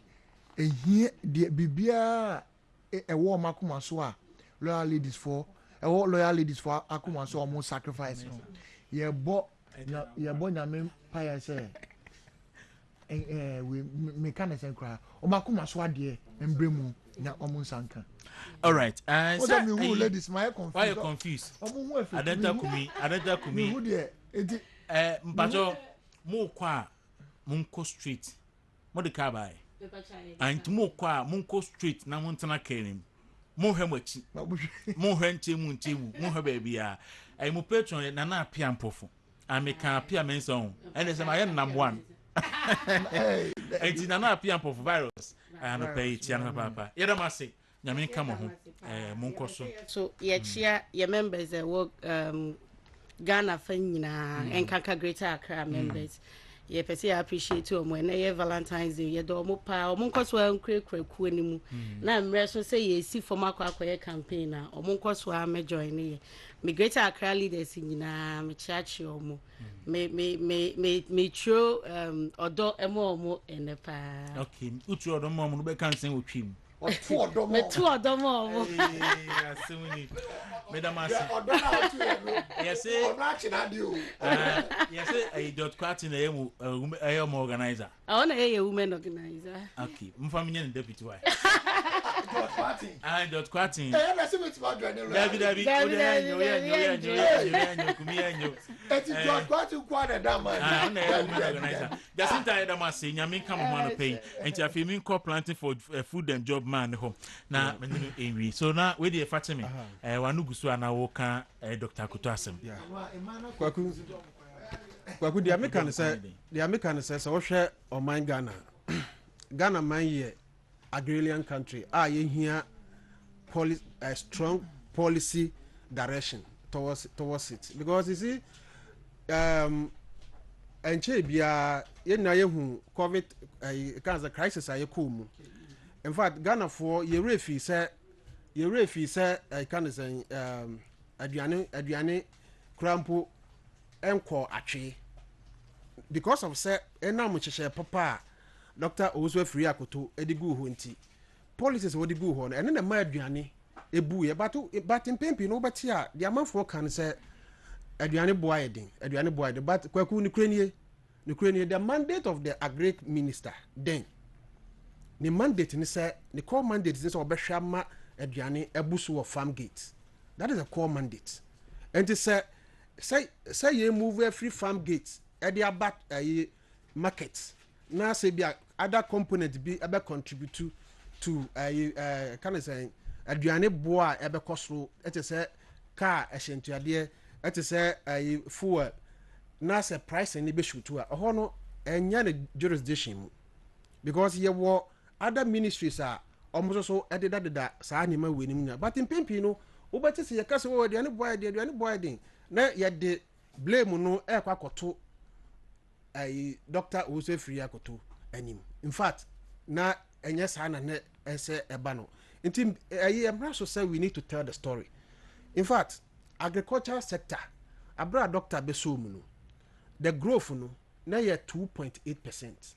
ehie de bibia ewo makoma so a loyal ladies for akoma so o sacrifice no ye bo nyame pa say we mechanics cry o makuma so ade embremu na omunsanka. All right, so who ladies my confused. Why you confused? Adenta kumi who there mpacho mo kwa munko street mo de ka bai and mo kwa munko street na montana kerim mo hwemachi mo hwenchemu mo hwe bia ai mo patron na na apia mpofo ameka apia menson and say my number 1 enti na na apia mpofo virus no pay tia na papa yedama say nyame ka mo ho monko so ye chia ye members work Ghana fan nyina enkaka Greater Accra members ye pese appreciate omo na ye Valentine's Day ye do omo pa omo nkoso ankrekre ku animu na mre so say ye si for makwa campaign na omo nkoso a me join ye me Greater Accra leaders nyina me chiachi omo me tro odo emo omo enepa. Okay, utro odo mo no be kan sen otwim. Otu odo mo. Me tu odo mo omo. Eh, asuni. Madam Asa. Odo na otu e no. Yes, eh. Odo achi na di o. Yes, eh, dot kwati na yemu ayem organizer. I want to hear a woman organizer. Okay, mfamilia ni deputy why. Dot party. Dot kwati. Eh, na se me ti ma do ni lo. David, nyo. Eti dot party kwa na da man. On the organizer. Jacinta Edama say nyame come on pay. Enti afi mi call planting for food and job man home. Na me no ewi. So na we dey Fatima. Wanu gusu ana wo kan Dr. Kuto asem. Yeah. Kwaku the American say so hwe o man Ghana. Ghana man ye agrarian country. Ye here a strong policy direction towards it because you see enche bia ye na ye hu covid cancer crisis aye mu. In fact Ghana for ye refi say can say aduane krampo enko atwe because of say enam chehye papa Dr. Owusu Free Akoto edigu ho nti policies wo digu ho no ene na ma aduane ebu ye but in pempi no beti a the amanfo kan say aduane boy den but Kwaku ni krenie the mandate of the agri minister then the mandate ni say the core mandate is obehwa ma aduane ebusu of farm gate. That is a core mandate. And to say you move every farm gates at the about markets. Now say be other component be able contribute to can I say aduane boa ebe kosro et say car eshentu ade et say fuel na say price ni be shoot a ho no enya the jurisdiction because ye wo other ministries are almost so ededa sa anima we ni but in pempi no ubati se yakase wo aduane boa den na ye de blame no e kwa koto Dr. Owusu Free Akoto anim. In fact na enye sa na ne ese eba no nti emra say we need to tell the story. In fact agricultural sector abra doctor beso mu no the growth no na ye 2.8%.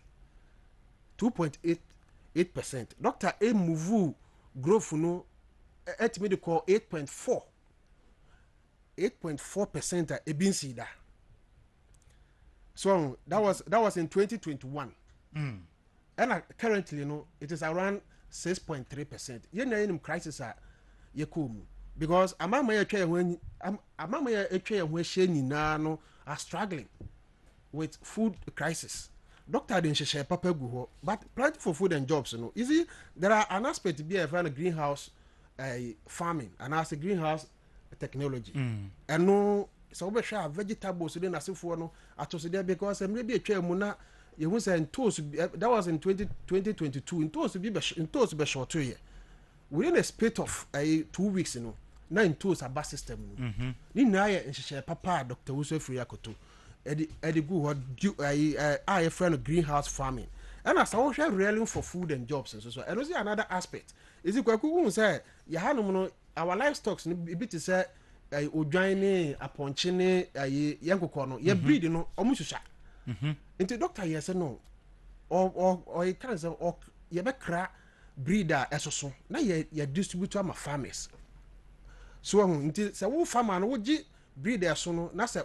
2.8%. Doctor a move growth no at me call 8.4. 8.4% a bin see that. So that was in 2021. And currently, it is around 6.3%. You know, in crisis are because amama when are struggling with food crisis. Doctor didn't share papa go, but plenty for food and jobs. You see, there are an aspect to be a greenhouse farming and as a greenhouse technology. And no. So we share vegetables so then as if no atoso there because maybe a chair muna you was in toast that was in 2022 in toast be short 2 year within a space of 2 weeks na in toast a bus system ni na ya share papa Dr. Owusu Free Akoto edi go what I friend greenhouse farming and as I share railing for food and jobs and so and also another aspect is it Kwaku say ya hanom no our livestock no bit to say odwane aponchene yankoko no ye breed no omususha nti doctor yes no or can say or ye be kra breeder esoso na ye distribute am farmers so nti say wo farmer no wo gi breeder so no na say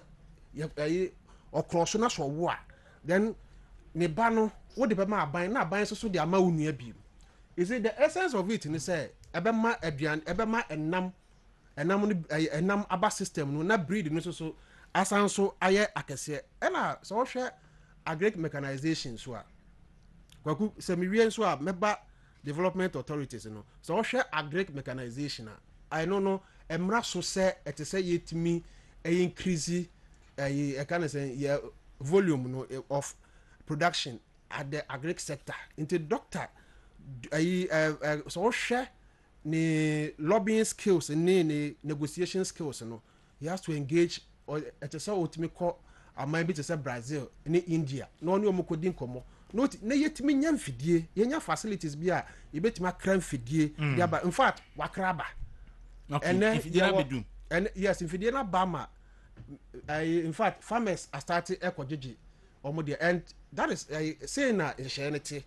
ye okroso na so wo a then ne ba no wo de be ma aban na aban so de ama wonu abiem is it the essence of it ni say ebe ma aduan ebe ma enam aba system no na breed no so asanso aye akese na so wo hwe agric mechanization so a Kwaku semiwie so a meba development authorities no so wo hwe agric mechanization I know emra so say et say yetimi increase can say volume no of production at the agric sector into doctor so wo hwe ni lobbying skills ni negotiation skills no he has to engage or at a so ultimate call aman bi te sɛ Brazil ne India na ɔne ɔmo kɔdi nkɔmmɔ na yɛtumi nya mfidie yɛnya facilities bi a yɛbɛtumi akra mfidie de aba in fact wakra aba yes mfidie na ba ma in fact farmers are starting ɛkɔgyegye ɔmo deɛ and that is saying na nhyɛn ne te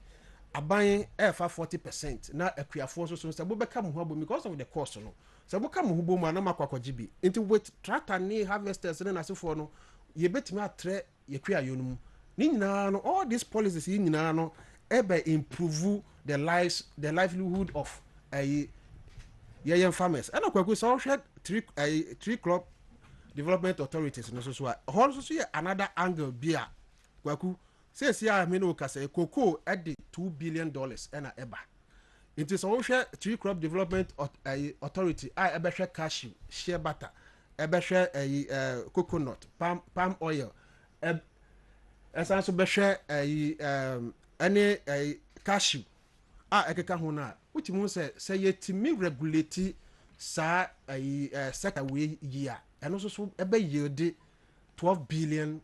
aban ɛfa 40% na akuafoɔ nso so sɛ bobɛka mo ho abɔ because of the cost no sɛ boka mo ho bɔ mu anam akɔkɔgye bi nti with tractor ne harvesters ne nasefoɔ no yɛbɛtumi atrɛ yɛkua yɛ no mu ne nyinaa no all these policies yi nyinaa no ɛbɛ improve the livelihood of yɛyɛ farmers ɛna Kwaku sɛ ɔhwɛ tree crop development authorities no so a hɔ nso so yɛ another angle bi a Kwaku sɛsi a me no kasa cocoa ɛde $2 billion ɛna ɛba nti sɛ wohwɛ tree crop development authority a ɛbɛhwɛ cashew shea butter ɛbɛhwɛ coconut palm oil ɛsan so bɛhwɛ ɛne cashew a ɛkeka ho no a wotumi ho sɛ yɛtumi regulate saa sector wei yi a ɛno nso so ɛbɛyield $12 billion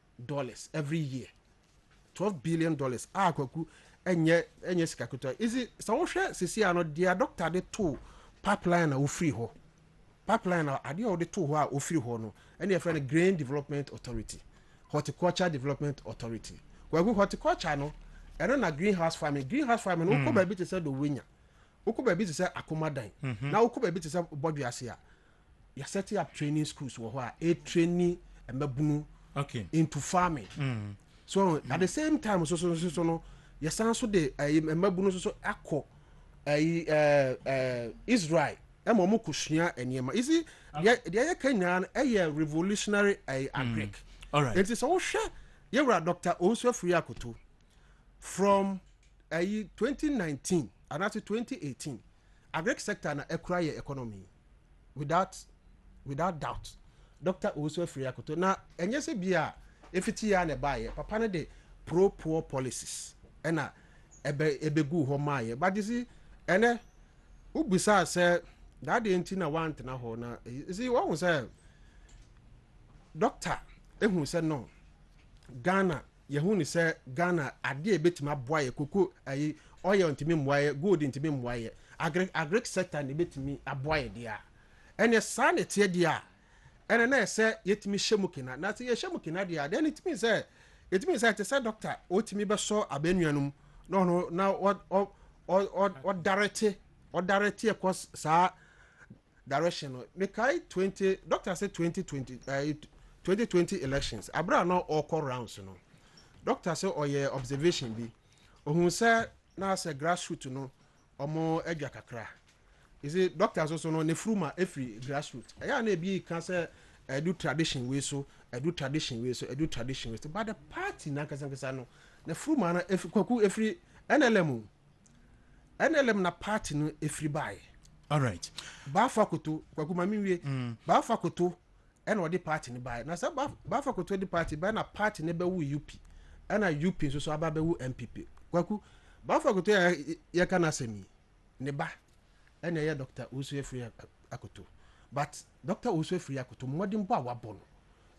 every year. $12 billion a Kwaku enye sika kuto isi sɛ wohwɛ sisi ano dia doctor de to pipeline a ofiri hɔ pipeline a ade a wɔde to hɔ a ofiri hɔ no ɛne yɛfrɛ no grain development authority horticulture development authority Kwaku horticulture no ɛno na greenhouse farming no wokɔ baabi te sɛ Dowenya wokɔ baabi te sɛ Akomadan na wokɔ baabi te sɛ Bɔduase a yɛ set up training schools wɔ hɔ a training mbabunu into farming so at the same time so no yesan so de mabu no so akọ Israel mo mo kusua enema you see the Kenya revolutionary agric all right it is so hwe yewra Dr. Osofri Akoto from 2019 and after 2018 agric sector na ekura ye economy without doubt Dr. Osofri Akoto na enye se bia efiti ya na baye papa ne de pro poor policies ena ebegu ho maaye but you see ene ubisa say that the enti na want na ho na see what was say doctor ehun say no Ghana yehu ni say Ghana ade ebetima boaye koko ayi oil ntimi mwaye gold ntimi mwaye agric sector ne betimi aboaye dia ene sanity dia ene na say yetimi hyemukina na say hyemukina dia then it means say to say doctor otimi be so abenuanum no na what direct across sa direction no me kai 20 doctor say 2020 elections abra no all call rounds no doctor say oye observation bi ohun say na say grassroots no omo edwa kakra is it doctors also no ne fruma every grassroots ya na bi kan say edu tradition we so but the party na kasa no na fruma na Kwaku every NLM na party no every buy all right ba fakoto Kwaku mami wie ba fakoto ena odi party ni buy na say ba fakoto di party ba na party ne be wu UP ena UP so aba be wu MPP Kwaku ba fakoto ya kana semi ne ba ena ya Dr. Osofri Akoto but Dr. Osofri Akoto modern ba wabono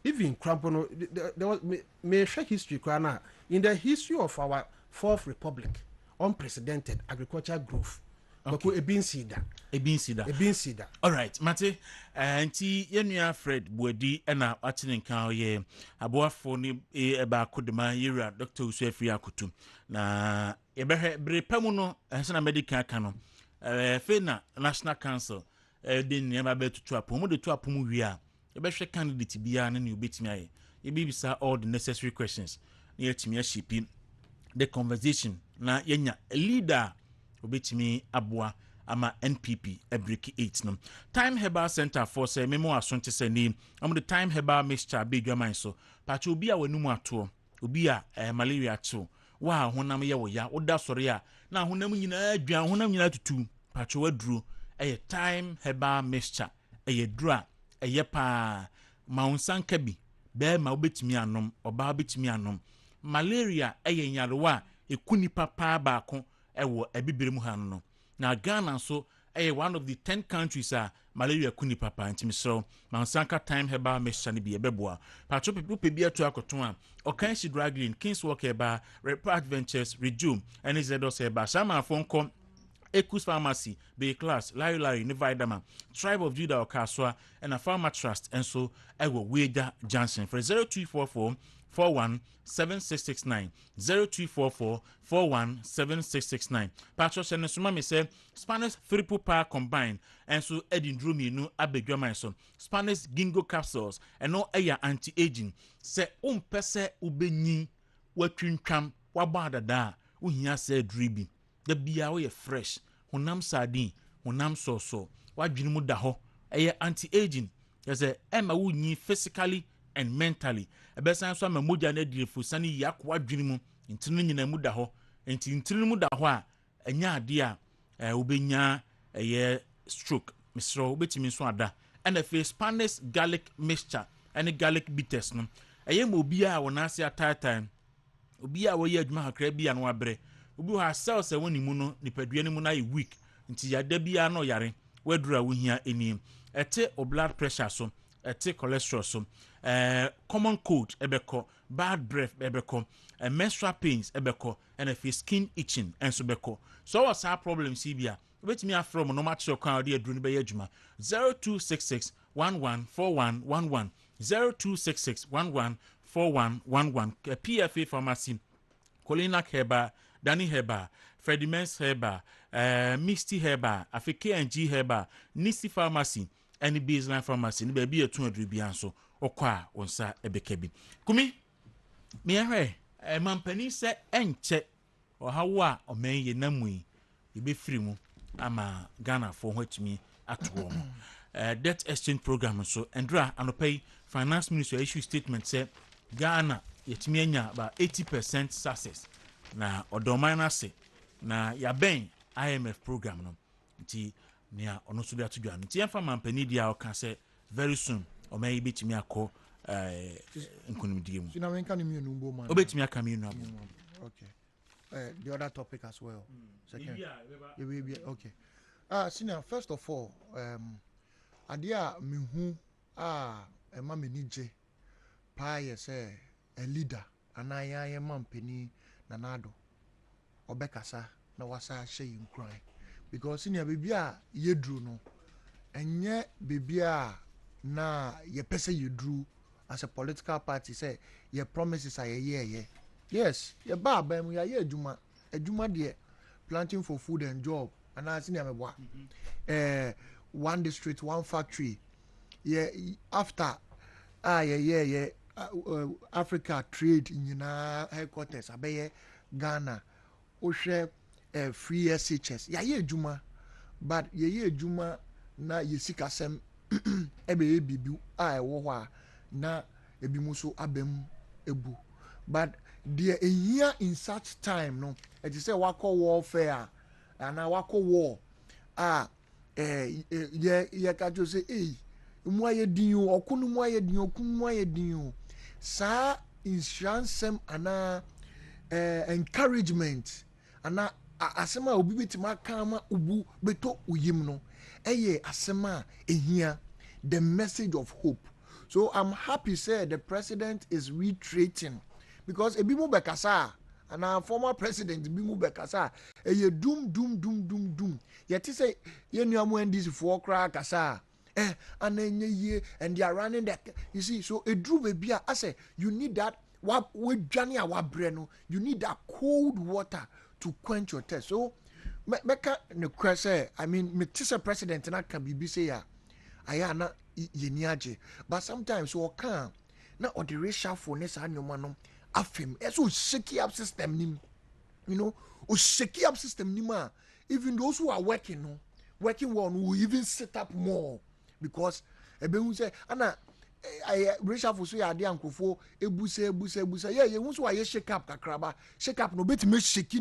even Krampono there was may share history krana in the history of our fourth republic unprecedented agricultural growth Kwaku ebin sida all right mate anti yenua Fred Buadi na atene kan ye aboafo ni eba kodema yira Dr. Osofri Akoto na yebehwe brepam no na medical kan no fe na National Council de nneema betutu apom de tu apom wi a ebehwe candidate bia na ne obetimi aye ebibisa all the necessary questions na yetimi ashipi the conversation na yenya a leader obetimi aboa ama NPP break 8 no Time Herbal Center for say memo asonte say ni am the Time Herbal mixture bedwaman so pacho obi a wanum ato obi a malaria ato wa honam ye wo ya oda sore a na honam nyina adwan honam nyina tutu pacho waduro Time Herbal mixture dura pa maunsanka bi be ma obetimi anom oba obetimi anom malaria nyarewa ekuni papa baako ewo ebibire mu han no na Ghana so one of the 10 countries malaria kuni papa ntimi so mansanka time heba mixture ni bi ebeboa patro people pe to akoton okan shi drag green kings walk heba repart ventures rejume and zedos heba sama phone com Ekus Pharmacy, Bay Class, Larry, Nevidama, Tribe of Judah Okaswa, and a Pharma Trust, and so Ewo Weda Johnson for 0244 417669 0244 417669. Patros and Sumami said Spanish triple power combined, and so Edin Drumi no Abedwamaison, Spanish Gingo capsules, and no air anti-aging. Say pese ubeni watwinkam wabada da uhia said dribi. The bia we fresh, honam sardine, honam so, wadwini mu da ho, anti-aging. There's a Emma wunyi physically and mentally. A besan so ma moja na direfu sani yak wadwini mu, intini nyina mu da ho, intini mu da ho a, enya ade a, ubenya stroke, misro, ubetimi so ada. And a face Spanish garlic mixture, and garlic bitters no. Mo bia wonase atata, obia wo ye adwuma hakra bia no abre. Ubi ha cells woni mu no nipadua ni mu na weak nti ya da bia no yare wadura wo hia enim ete o blood pressure so ete cholesterol so common cold ebeko bad breath ebeko menstrual pains ebeko and if skin itching enso beko so what's our problem sibia wetimi afro no match your kan dey aduru ni be adwuma 0266 114111 0266 114111 PFA pharmacy Colina Heba Danny Heba, Freddie Men's Heba, Misty Heba, Afike and G Heba, Nisi Pharmacy, any baseline pharmacy, ni baby a 200 bianso, or qua on sa ebekebi. Kumi, me a man penny se enche, or how or may ye namwe, you be free mu, ama Ghana for which me at home. Debt exchange program so, and dra and pay finance ministry issue statement say Ghana, yet me about 80% success. Na odomana se na ya ben IMF program no nti nea ono so dia to dwa nti emfa mampani dia o ka se very soon o may betimi akọ nkunimdie mu sina wenka ni mi no mbo man o betimi aka mi no abo okay the other topic as well second okay sina first of all adia mehu ema menije pa ye say a leader anaya mampani nanado obekasa na wasa hye nkran because senior baby a yedru no enye baby a na ye pese yedru as a political party say your promises are ye yes ye ba mu ya ye adwuma de planting for food and job and na senior meboa one district one factory ye after Africa trade nyina headquarters abeye Ghana ohwe free SHS ya ye adwuma but ye adwuma na yesikasem ebe bibi ewo ho a na ebi mu so abem ebu but the a year in such time no it is say wako warfare and wako war ye ka jo say mu aye din o okunu mu aye din okunu mu aye din sa insurance ana encouragement ana asema obi betima kama ubu beto uyim no eye asema ehia the message of hope. So I'm happy say the president is reiterating because ebi mu bekasa and our former president ebi mu bekasa eye doom yet say ye nuamu ndc for kra kasa and they are running that. You see, so a drew baby. I say you need that. You need that cold water to quench your thirst. So, I mean, me president and I can be say ya. I am not yeniaje, but sometimes so can not or the racial phoness and your man afim. So shaky up system nim, you know, or shaky up system nima. Even those who are working one will even set up more. Because ebe say ana racial for so ya de ankofo ebusa ye hu so aye shake up kakraba shake up no betime shake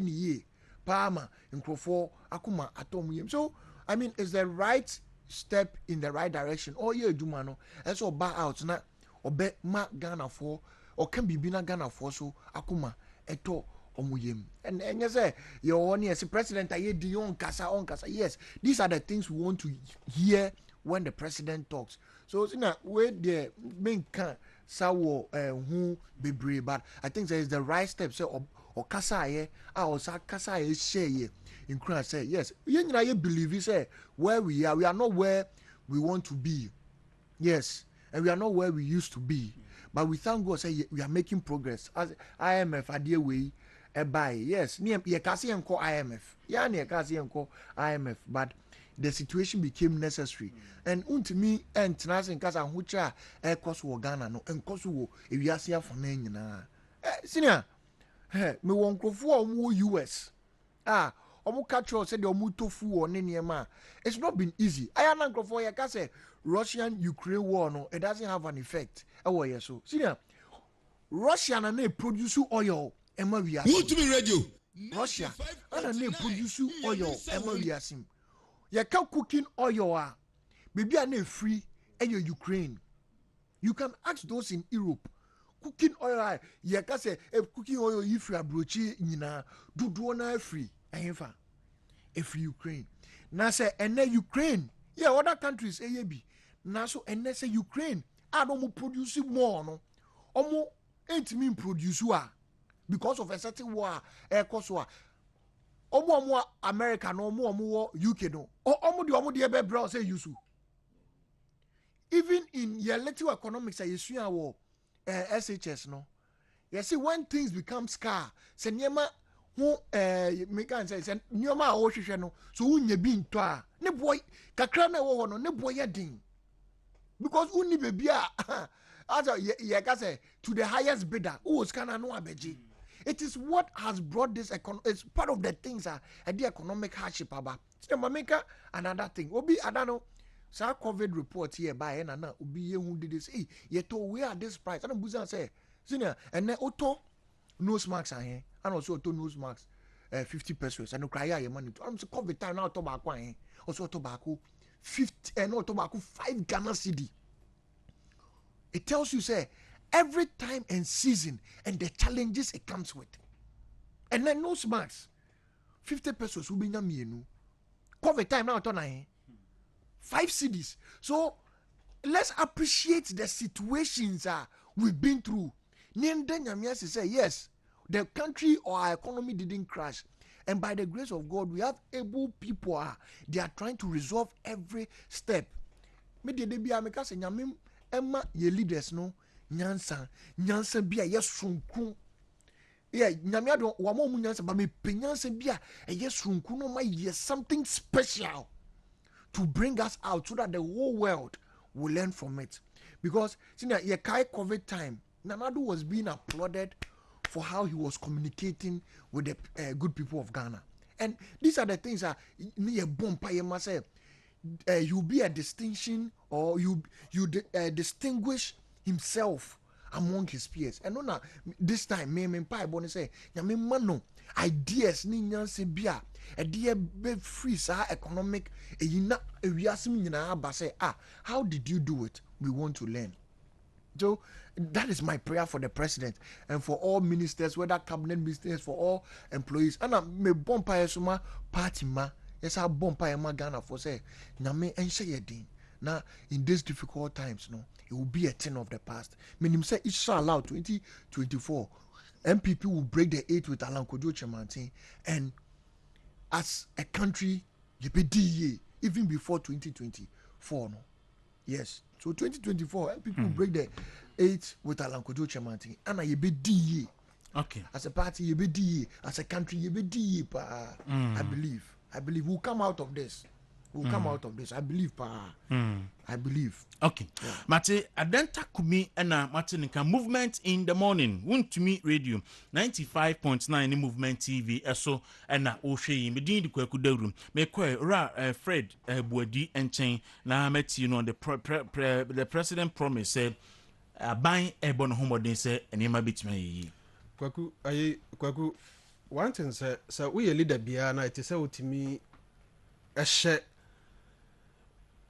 ni ye paama nkofo akuma atom yem. So I mean it's the right step in the right direction all ye aduma no so ba out na obe ma Ghana for or can be na Ghana for so akuma eto omuyem and you say your own yes president aye di on kasa yes these are the things we want to hear when the president talks so na we the main can sawo who bebre but I think there is the right step so or kasa aye or kasa aye share in Christ say yes you believe say where we are not where we want to be yes and we are not where we used to be but we thank God say we are making progress as IMF adie way buy yes ye kasi enko IMF ya ne kasi enko IMF but the situation became necessary and untimi entnas in kasa hucha cost wo Ghana no enkoso wo ewiase afo na nyina senior me won krofo omo US omo catch us say the omo tofu on niema it's not been easy ayana krofo ye ka say Russian Ukraine war no it doesn't have an effect so senior Russia na produce oil ema wi asim wontumi radio Russia na produce oil ema wi asim ye ka cooking oil baby na free Ukraine you can ask those in Europe cooking oil ye ka say cooking oil if you abrochi nyina dodo na free ehfa free Ukraine na say ene Ukraine yeah other countries bi na so ene say Ukraine don't produce more no omo ain't mean produce because of a certain war cause war omo America no omo UK no omo de be bra say use even in your little economics you see our SHS no you see when things become scarce say niema who make an say niema wo hwehwe no so unye bi nto a ne boy kakra na wo no ne boy yedin because uni baby as you can say to the highest bidder who was kana no abeji it is what has brought this it's part of the things the economic hardship aba so mameka another thing obi adano sa COVID report here by na obi ye hu did say ye to we are this price and buza say senior and then auto nose marks are and also auto nose marks 50 pesos and cry your money to so COVID time now tobacco also tobacco 50 and no tobacco 5 Ghana cedi. It tells you say every time and season and the challenges it comes with. And then no smarts 50 pesos will be nyamienu. COVID time now turn 5 cedis. So let's appreciate the situations we've been through. Niende nyamia say yes, the country or our economy didn't crash. And by the grace of God, we have able people. They are trying to resolve every step. Me de be ameka se nyame emma ye leaders no nyansa bia ye sunku. Yeah, nyame ado wa mo nyansa ba me penyansa bia ye sunku no ma ye something special to bring us out so that the whole world will learn from it. Because see ye kai COVID time, Nanado was being applauded for how he was communicating with the good people of Ghana. And these are the things that you'll be a distinction or you distinguish himself among his peers. And no, this time, me say, mano ideas ni nyanse bia e de be free sa economic how did you do it? We want to learn. So that is my prayer for the president and for all ministers, whether cabinet ministers, for all employees. And me bompa suma party ma yes I bompa ma Ghana for say nyame enhye yedin. Now in these difficult times, no, it will be a thing of the past. Meaning say inshallah 2024 MPP will break the 8 with Alan Kojo Chemantin, and as a country you be DE even before 2024 no. Yes. So 2024, people break the 8 with Alan Kojo Chemantin, and you be DE. Okay. As a party, you be DE. As a country, you be DE. I believe we'll come out of this. Come out of this. I believe. I believe. Okay. Yeah. Mate, adenta kumi ena mate movement in the morning. Wontumi radio 95.9 movement TV. Eso ena oshe me din di Kwaku Dawuro. Me kwe ra Fred Buadi enchen na meti the president promise said ban ebon homodin say enema bitime yi. Kwaku one thing say we leader bia na it say otimi ehye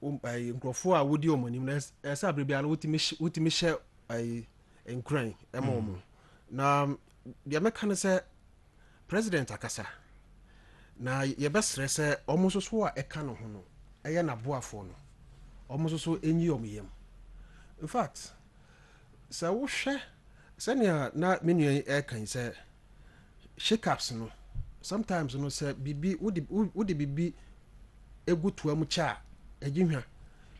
nkrofo a wodi omonim na esa abrebia na wotimi hye nkran ema omo na dia meka ne say president akasa na yɛbɛsrɛ sɛ ɔmo nso so a ɛka no ho no ɛyɛ n'aboafoɔ no ɔmo nso so ɛnyi ɔmo yam in fact sɛ wohwɛ sɛnea na me nua yi ɛkan sɛ shake-ups no sometimes no sɛ bibi wode bibi egu toa mu kyɛ a ɛgye hwa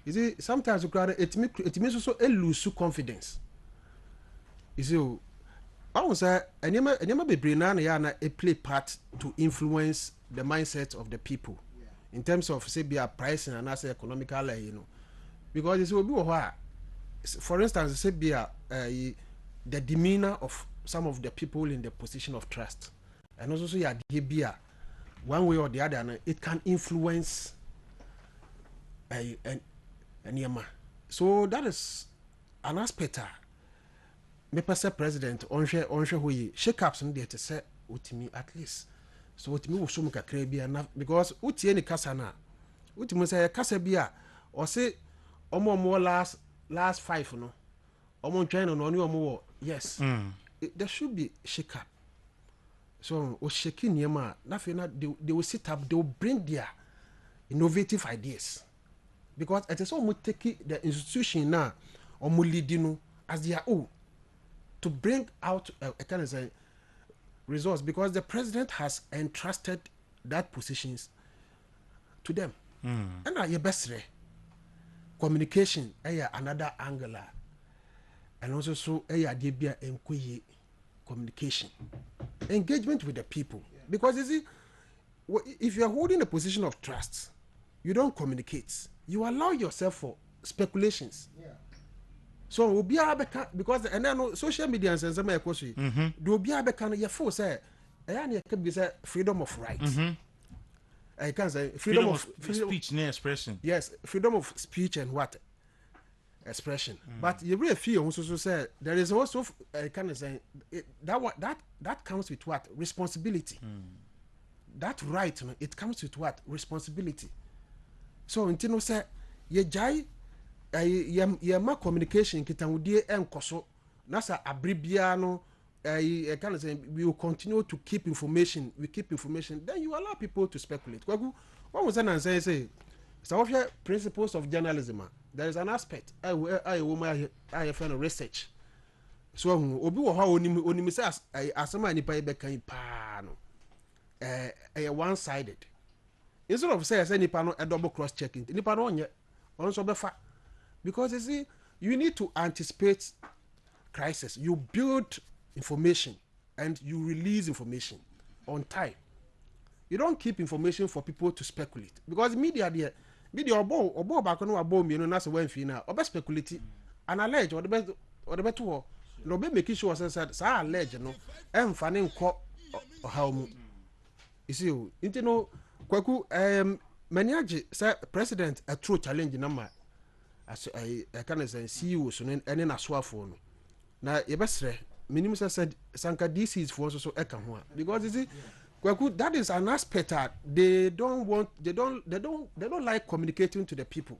you see sometimes ɛtumi nso so lose confidence you see I was nneɛma bebree na yɛ na play part to influence the mindset of the people in terms of say be a pricing and as economical you know because you see obi wɔ hɔ a for instance say be a the demeanor of some of the people in the position of trust and also so yɛ be a one way or the other and it can influence nneɛma so that is an aspect me pese president onhwe ho yi shake-ups no de te se otimi at least so otimi wo so mu kakra bi na because utie ni kasa na utimi se kasa bi a o se omo last 5 no omo ntwen no no omo yes there should be shake-up so o shake niema na fe na they will sit up, they will bring their innovative ideas because it is omo take the institution na omo lead no as their own to bring out a kind of results because the president has entrusted that positions to them. And now your best communication another angle and also so communication engagement with the people because you see if you are holding a position of trust you don't communicate, you allow yourself for speculations. So obi abeka because and then social media and some ekoshi do obi abeka no ye feel say na be say freedom of right. I can say freedom of speech and expression. Yes, freedom of speech and what expression. But you really feel also say there is also kind of say that comes with what responsibility. That right it comes with what responsibility. So until say ye jai ma communication kitangudie enkoso nasa abribia no kind of say we will continue to keep information, then you allow people to speculate. Kwaku, what was that say some of your principles of journalism there is an aspect I find research so obi wo ha onim say asema nipa e bekan pa no one sided instead of say nipa no double cross checking nipa no onye onso befa. Because you see, you need to anticipate crisis. You build information and you release information on time. You don't keep information for people to speculate. Because media obo back no abo me no na se wan fi na obe speculate and allege or the better no be making sure say allege no emfa ne nko how mu. You see, you know Kwaku maniage say president a true challenge number as I can say CEO so ene na soafo no na yebesre minimum said sanka DC is for so eka ho because you see Kwaku, that is an aspect that they don't like communicating to the people.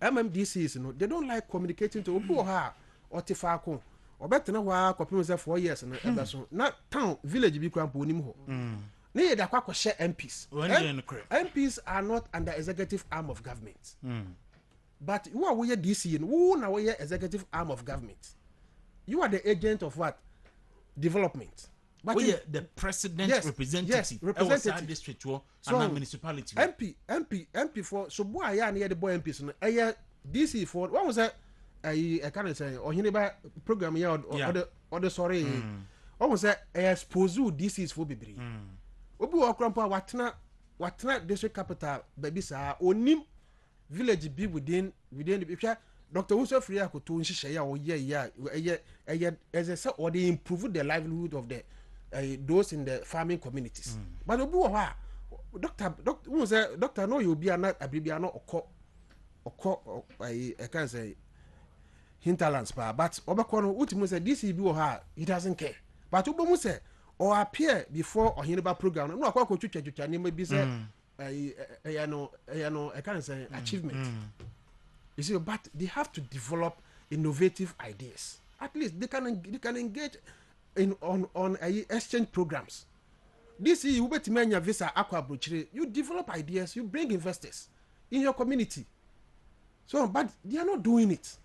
MMDCs they don't like communicating to people ha otifako obetena wa kopim say 4 years na ebeso na town village bi kwampo onim ho na ye da kwakọ share MPs. MPs are not under executive arm of government. But who are we DC and who now we executive arm of government? You are the agent of what? Development. But the president representative. Representative. District and municipality. MP for so boy I near the boy MPs no DC for what was that I can't say or hineba program here or the sorry. What was that expose DCs for bibri. Obi wa krampa watna district capital baby sa onim village be within the Dr. Uso Free to nhihye ya oye as I said or they improve the livelihood of the those in the farming communities. But obi wo ha doctor no you be na abribia no okọ I can say hinterlands pa but obekọ no ultimately say this be wo ha he doesn't care. But obomu say or appear before or hineba program no akọ twetwa ne maybe say I can't say achievement. You see, but they have to develop innovative ideas. At least they can engage on exchange programs. This year, you bet me visa aqua brochire. You develop ideas, you bring investors in your community. So, but they are not doing it.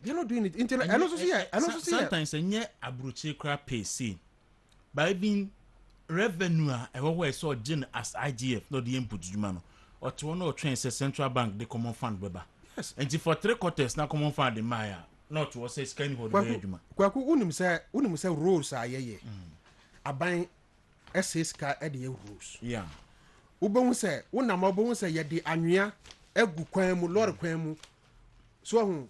They are not doing it. And also see, sometimes a nye abrochire crap pay see, but even revenue I saw Jane as IGF, not the input jumano, or to one or train say central bank the common fund beba. yes. And for 3 quarters now common fund the Maya, not to say scanning for the juma. Kwaku unim say rules are ye. Aban SS ka e de rules. Yeah. Ubon say unam obon say ye de anwea egu kwan mu lord kwan mu. So hu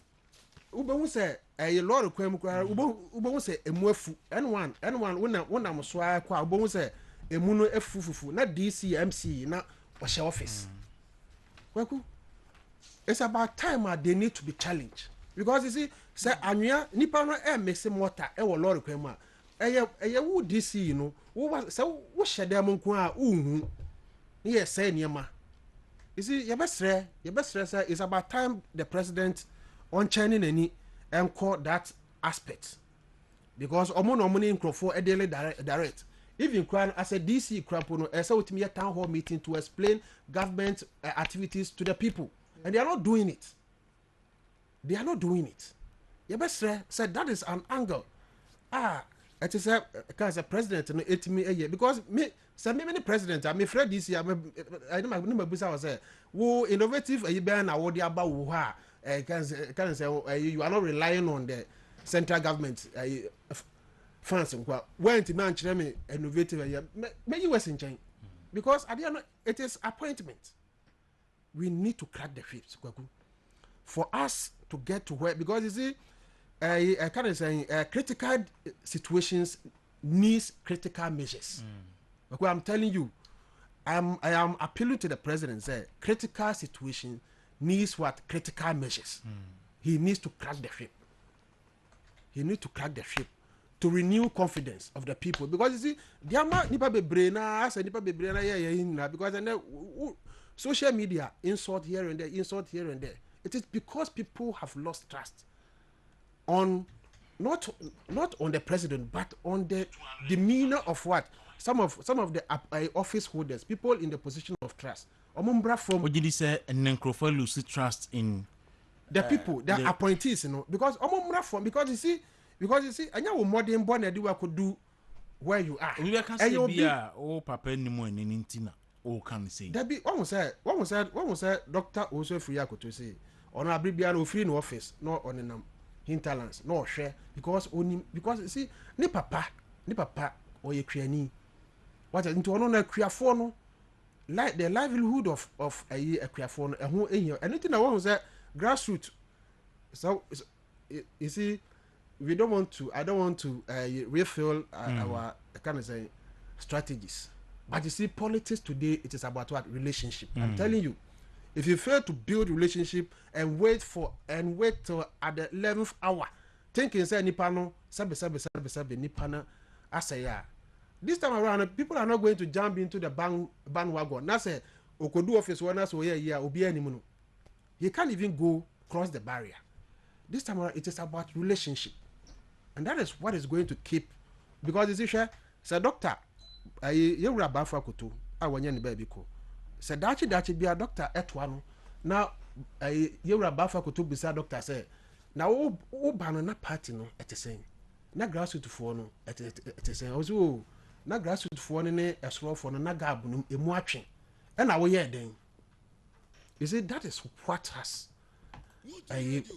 ubon say e lord kwan mu kwa ubon say emu afu n1 unam so akwa ubon say emu no afufufu na DCMC na washe office. Kwaku, it's about time they need to be challenged. Because you see, say anwea nipa no mix water e wo lord kwan mu a eye wo DC you know wo say wo shede am nko a uhu ye say niema. You see your best say it's about time the president on chaining any and call that aspect. Because omo money nkrofo e daily direct. Even crown as a DC crampo no say with me a town hall meeting to explain government activities to the people, and they are not doing it. They are not doing it. Your best say that is an angle. It is a president no 8 me a year because me say many president I'm afraid this year I know my busa was say wo innovative e be na wo dey about wo ha can say you are not relying on the central government funds when to man chere me innovative me you was in change because at the end it is appointment. We need to crack the whip for us to get to where, because you see I can't say critical situations needs critical measures. Because I'm telling you, I am appealing to the president. Say critical situation needs what? Critical measures. He needs to crack the whip. He needs to crack the whip to renew confidence of the people. Because you see, there are nipa bebre na as nipa bebre na yeah because and social media insult here and there. It is because people have lost trust on not on the president but on the demeanor of what some of the office holders, people in the position of trust. Omumbra from what did he say? And Nkrofo lose trust in the people, the appointees, you know, because omumbra from because you see, anya wo modern born edi we could do where you are. We can say be papa ni mo ni ntina o can say. There be one say Dr. Oso Free Akoto say on abribia no free no office no on nam hinterlands no share because you see ni papa or ye kriani what into ono na kriafo no like the livelihood of a kriafo no ehun ehia anything I want say grassroots. So you see I don't want to refill our kind of say strategies, but you see politics today it is about what? Relationship. I'm telling you, if you fail to build relationship and wait till at the 11th hour thinking say nipa no sabe nipa na asaya, this time around people are not going to jump into the bandwagon. Na say okodu office one so yeah obi animu no, he can't even go cross the barrier. This time around it is about relationship. And that is what is going to keep, because you see, say doctor, you were about for kutu, I want you baby ko. Say dachi be a doctor at one. Now, you were about for kutu beside doctor say, now oh banana party no at the same. Na grassroots for no at the same. Also, na grassroots for no a small for no nagabunum a watching. And I will hear then. You see, that is what has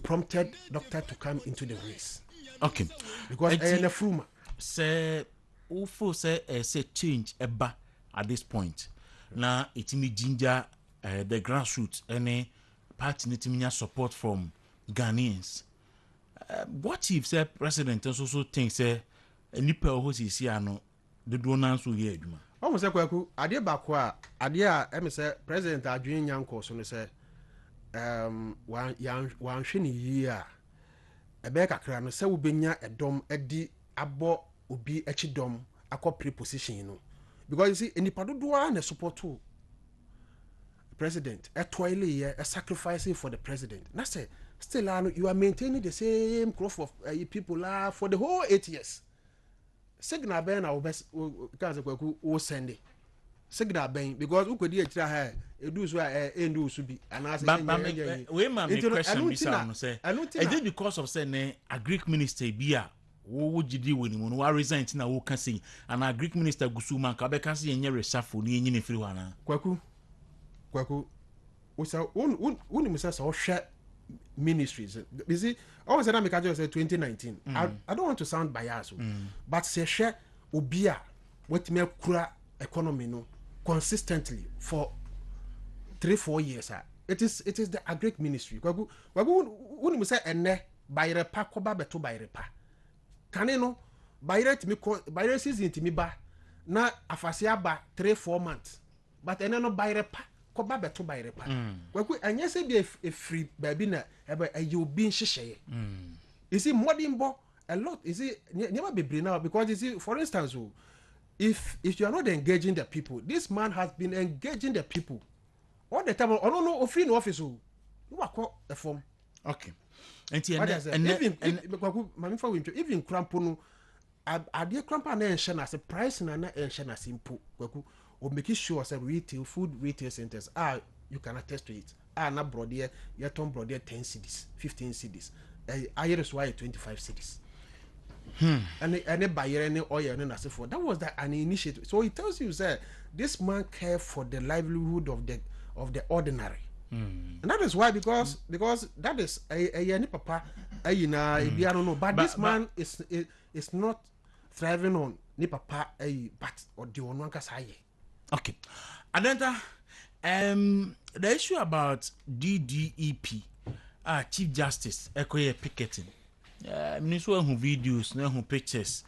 prompted doctor to come into the race. Okay, because I fuma say ufo say change eba at this point. Now it me ginger the grassroots any party need support from Ghanaians. What if say president also think say nipa who is here no the donors will hear adwuma. Almost say Kwaku ade ba ko a ade a em say president adwen nyanko so no say wan hwe ni yi a ebe kakra no se wo benya edom edi abo obi echi dom akọ preposition no, because you see enipa dodo na support to president a toile here a sacrificing for the president. Na say still you are maintaining the same crop of people for the whole 8 years. signal ben na obes can say Kwaku o send it signal ben because who could hear ha edu so endu so bi anase we ma me question bi say no say is it because of say a Greek minister bi a wo gidi woni mu no wa resign na wo ka say and a Greek minister gusuma ka be ka say enye reshuffle ni enyi ne firi wana Kwaku o say woni mu say so hwe ministries you see always say na make just say 2019 I don't want to sound biased but say hwe obi a wetime kura economy no consistently for 3-4 years it is the Greek ministry Kwaku woni mu say enne bayre pa ko ba beto bayre pa kane no bayre season timi ba na afase aba 3-4 months but enne no bayre pa ko ba beto bayre pa Kwaku anya se bi e free baby na ebe ayo bi nhyehyeye you see modern bo a lot you see never be brain now because you see for instance if you are not engaging the people, this man has been engaging the people all the time. I don't know free no office you are the form. Okay. And even crampono I dear crampa na enhye na price na enhye na simple Kwaku or making sure say food retail centers you can attest to it. Na brother you turn brother 10 cedis, 15 cedis. Iris why 25 cedis. And buyer any oil and as for that was an initiative. So it tells you that this man care for the livelihood of the ordinary. And that is why because that is a papa I don't know but this man is not thriving on ni papa but or the one kasaye. Okay. And then the issue about DDEP Chief Justice Ekoye picketing Ministerial who videos, no who pictures.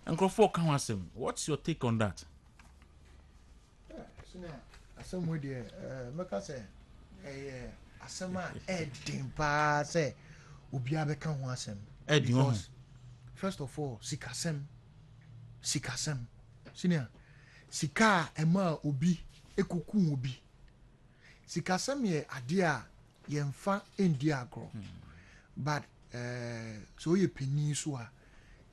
And Crawford can ask him, what's your take on that? Some way there, Maka say, Asama Edding Pa say, Ubiabe can want him. Because, first of all, Sikasem, Senior, Sika, Emma Ubi, Ekuku Ubi. Sikasem ye adia, yemfa India grow. But so ye penny so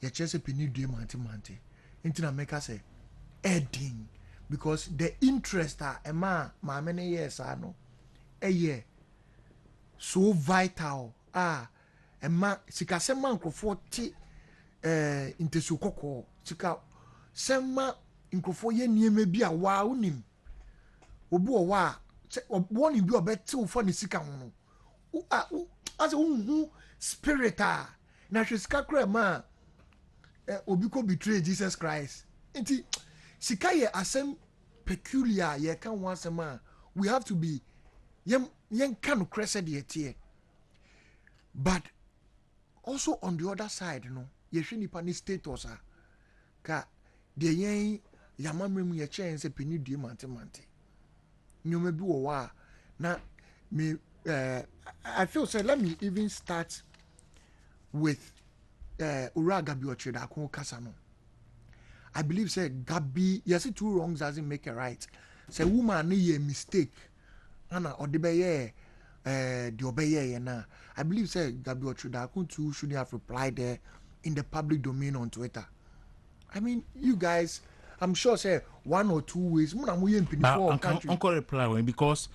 ye chese penny do manti intina make us say edding because the interest ma many years no so vital ma sika sema nkrofo ti intesu kokko sika sema nkrofo ye nieme bi a wa unim obi o wa woni bi obeti wo for ne sika ho no as who spirit na hwesika kra ma obi ko betray Jesus Christ nti sika ye asem peculiar ye kan one asem we have to be yen kan no krese de tie but also on the other side no ye hwe nipa ni status ka de yen yamamrem ye chen se peni die mante nyoma bi wo wa na me I feel so let me even start with Ura Gabi Ochida Kun Kasano. I believe say Gabi yes two wrongs doesn't make a right. Say woman ni a mistake. Anna or the obeye na. I believe say Gabi Ochida Kun too shouldn't have replied there in the public domain on Twitter. I mean you guys I'm sure say 1 or 2 ways. Uncle reply because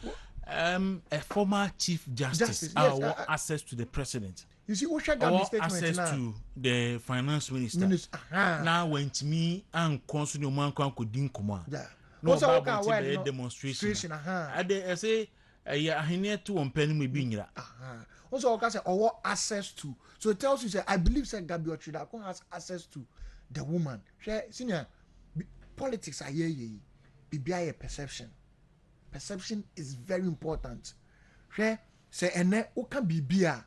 a former chief justice yes, access to the president. You see, what access to the finance minister. Now, when to me and consumer man could dinkuma. No about the demonstration. I say, I need to on penny me being also, or access to. So it tells you, say, I believe that Gabi Ochida has access to the woman. Senior politics are ye be a perception. Perception is very important. Say ene o kan bibia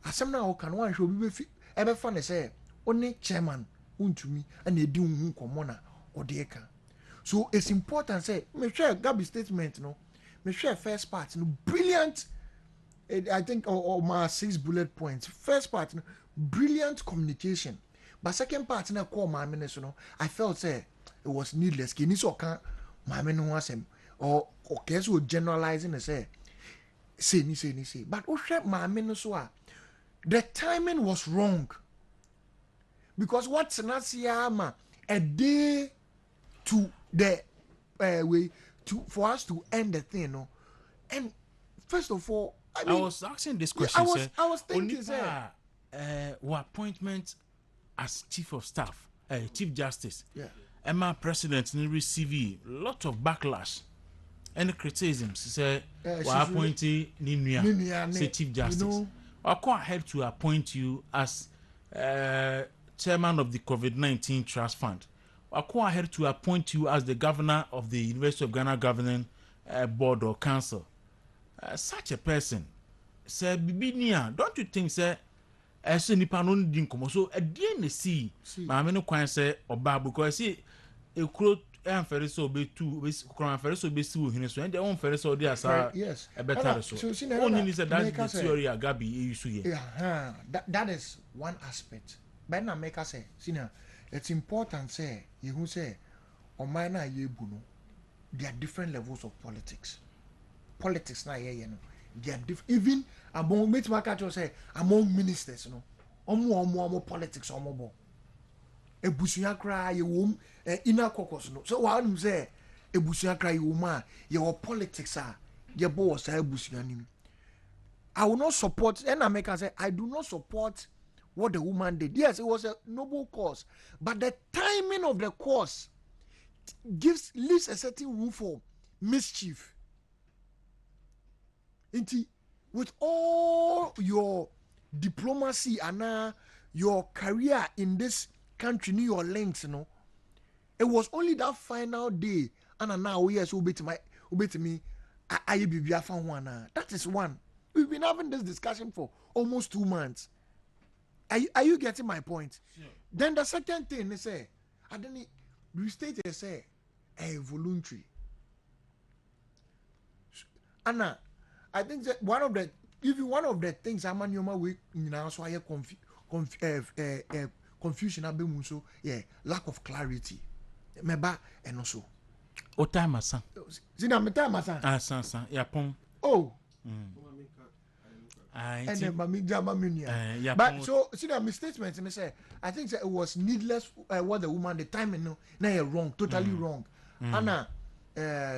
asem na o kan wan hwe obi be ebe fa ne say oni chairman untumi and edi hu komo na odeka. So it's important say me share Gabi statement no me share first part no brilliant I think or my 6 bullet points. First part no brilliant communication, but second part na call my minister no I felt say it was needless kini so kan my minister wasem or okay so generalizing and say but o hwe maame no so the timing was wrong because what's Nasiama a day to the way to for us to end the thing, no? And first of all, I was asking this question. I was thinking, appointment as chief of staff, chief justice. Yeah. Emma president receive a lot of backlash and criticisms. Say, appointee Ninuya, say chief justice. I quite help to appoint you as chairman of the COVID-19 Trust Fund. I quite help to appoint you as the governor of the University of Ghana Governing Board or Council. Such a person, say, Bibinia, don't you think, sir? As any panon dinkomo, so a DNC, my men can say, or Babu, because see, a crowd and ferris will be two, with crown ferris will be two in his and their own ferris or their yes, a better so. Only is that theory, Gabi, you see. Yeah, that is one aspect. But now make us say, Sina, it's important, say, you who say, or mine are ye buno, there are different levels of politics. Politics na you know they are different even among me to say among ministers, you know omo politics omo ebusuya kra ye wom inner caucus no so what you say ebusuya kra ye wom your politics are ye bo say ebusuya nim. I will not support, and I make I say I do not support what the woman did. Yes, it was a noble cause, but the timing of the cause leaves a certain room for mischief. With all your diplomacy and your career in this country, your links, you know, it was only that final day. And now, yes, ubet me, that is one. We've been having this discussion for almost 2 months. Are you getting my point? Sure. Then the second thing they say, I didn't restate it, say, voluntary. Anna, I think that one of the things I'm on your way now, so I have confusion. So yeah, lack of clarity. Meba and also. O time asa. Zina me time asa. San. Ya pon. Oh. And then mami jama minia. But so see that my statement me say I think that it was needless what the woman the timing no na wrong, totally wrong. Anna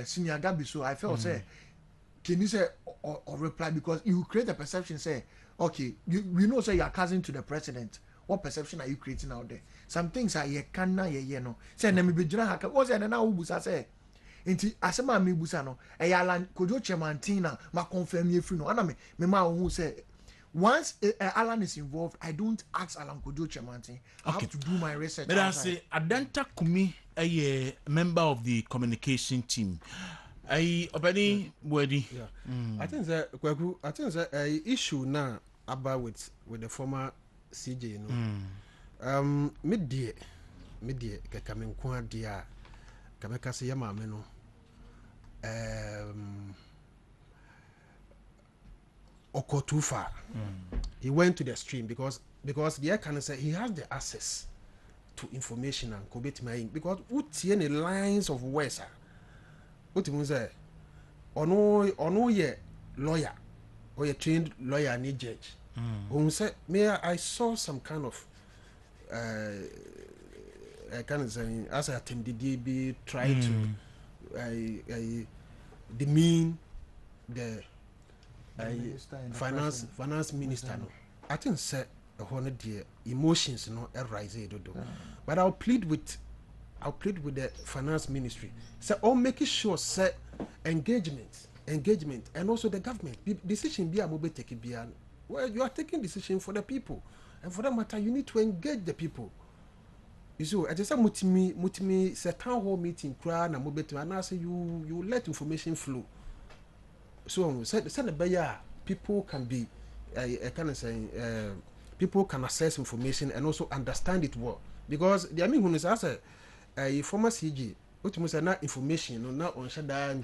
senior Gabi so I felt say can you say or reply because you create a perception say okay we know say you are cousin to the president. What perception are you creating out there? Some things are ye can ye no. Say na me be jina haka. What's that na ubusa say? Inti asema me busa no. E ya Alan Kojo Chemantina ma confirm ye free no. Ana me ma who say once Alan is involved, I don't ask Alan Kojo Chemantin. I have to do my research. But I say Adanta Kumi a member of the communication team. I already ready. I think that Kwaku, I think that issue now about with the former CJ, you know. Midday kakamen kwa dia kameka se yama meno. Oko too far. He went to the stream because the air can say he has the access to information and kobet my because utie any lines of words. What you say? Ono ye lawyer or a trained lawyer and judge. When say, Mayor, I saw some kind of I can't say as I attended DB try to demean the finance minister. No, I think say a hundred emotions no arise but I'll plead with the finance ministry. So all making sure say engagement and also the government decision be a mobile take it be well you are taking decision for the people and for that matter you need to engage the people. You see, I just say mutimi say town hall meeting crowd na mobile to and I say you let information flow. So say the better people can be I kind of saying people can access information and also understand it well because the I mean when it's as a former CG what you say not information no on shada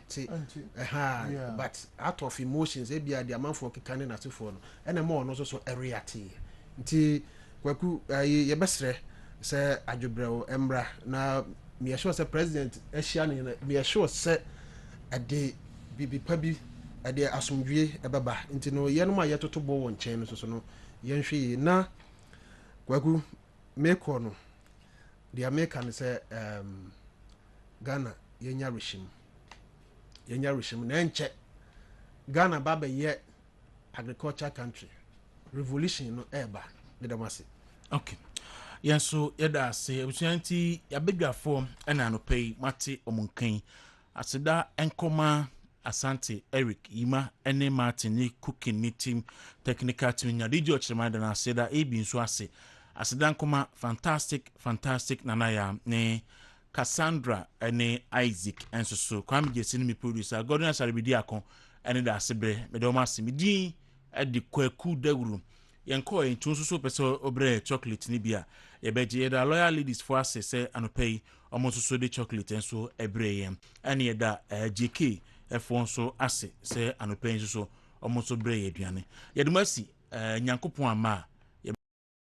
but out of emotions they be the amount for kikane na for and more no so area ti nti Kwaku ye besre say adwobrɛw embra na me sure say president ehia ne me sure say ade bibi pa bi ade asomdwie ebaba nti no ye no ma ye toto bo won chen no so no ye nhwe na Kwaku meko no the American say Ghana yenya regime na enche Ghana baba ye agriculture country revolution no eba de damase. Okay. Yeah, so yada say ebusanti yabedwafo na no pay mate omunkan aseda enkoma Asante Eric Yima ene Martin ni cooking ni team technical team nya DJ Ochemada na aseda ebi nso ase aseda enkoma fantastic nanaya ne Cassandra ene Isaac enso so kwame jesi ni mi producer Gordon Asaribidi akon ene da asebre me do ma se midin edi Kwaku Dawuro yenko en tun so pese obre chocolate ni bia ye beje da loyal ladies for ase se anopay omo so de chocolate enso ebre yem ene ye da JK efon so ase se anopay so omo so bre ye aduane ye dumasi nyankopon ama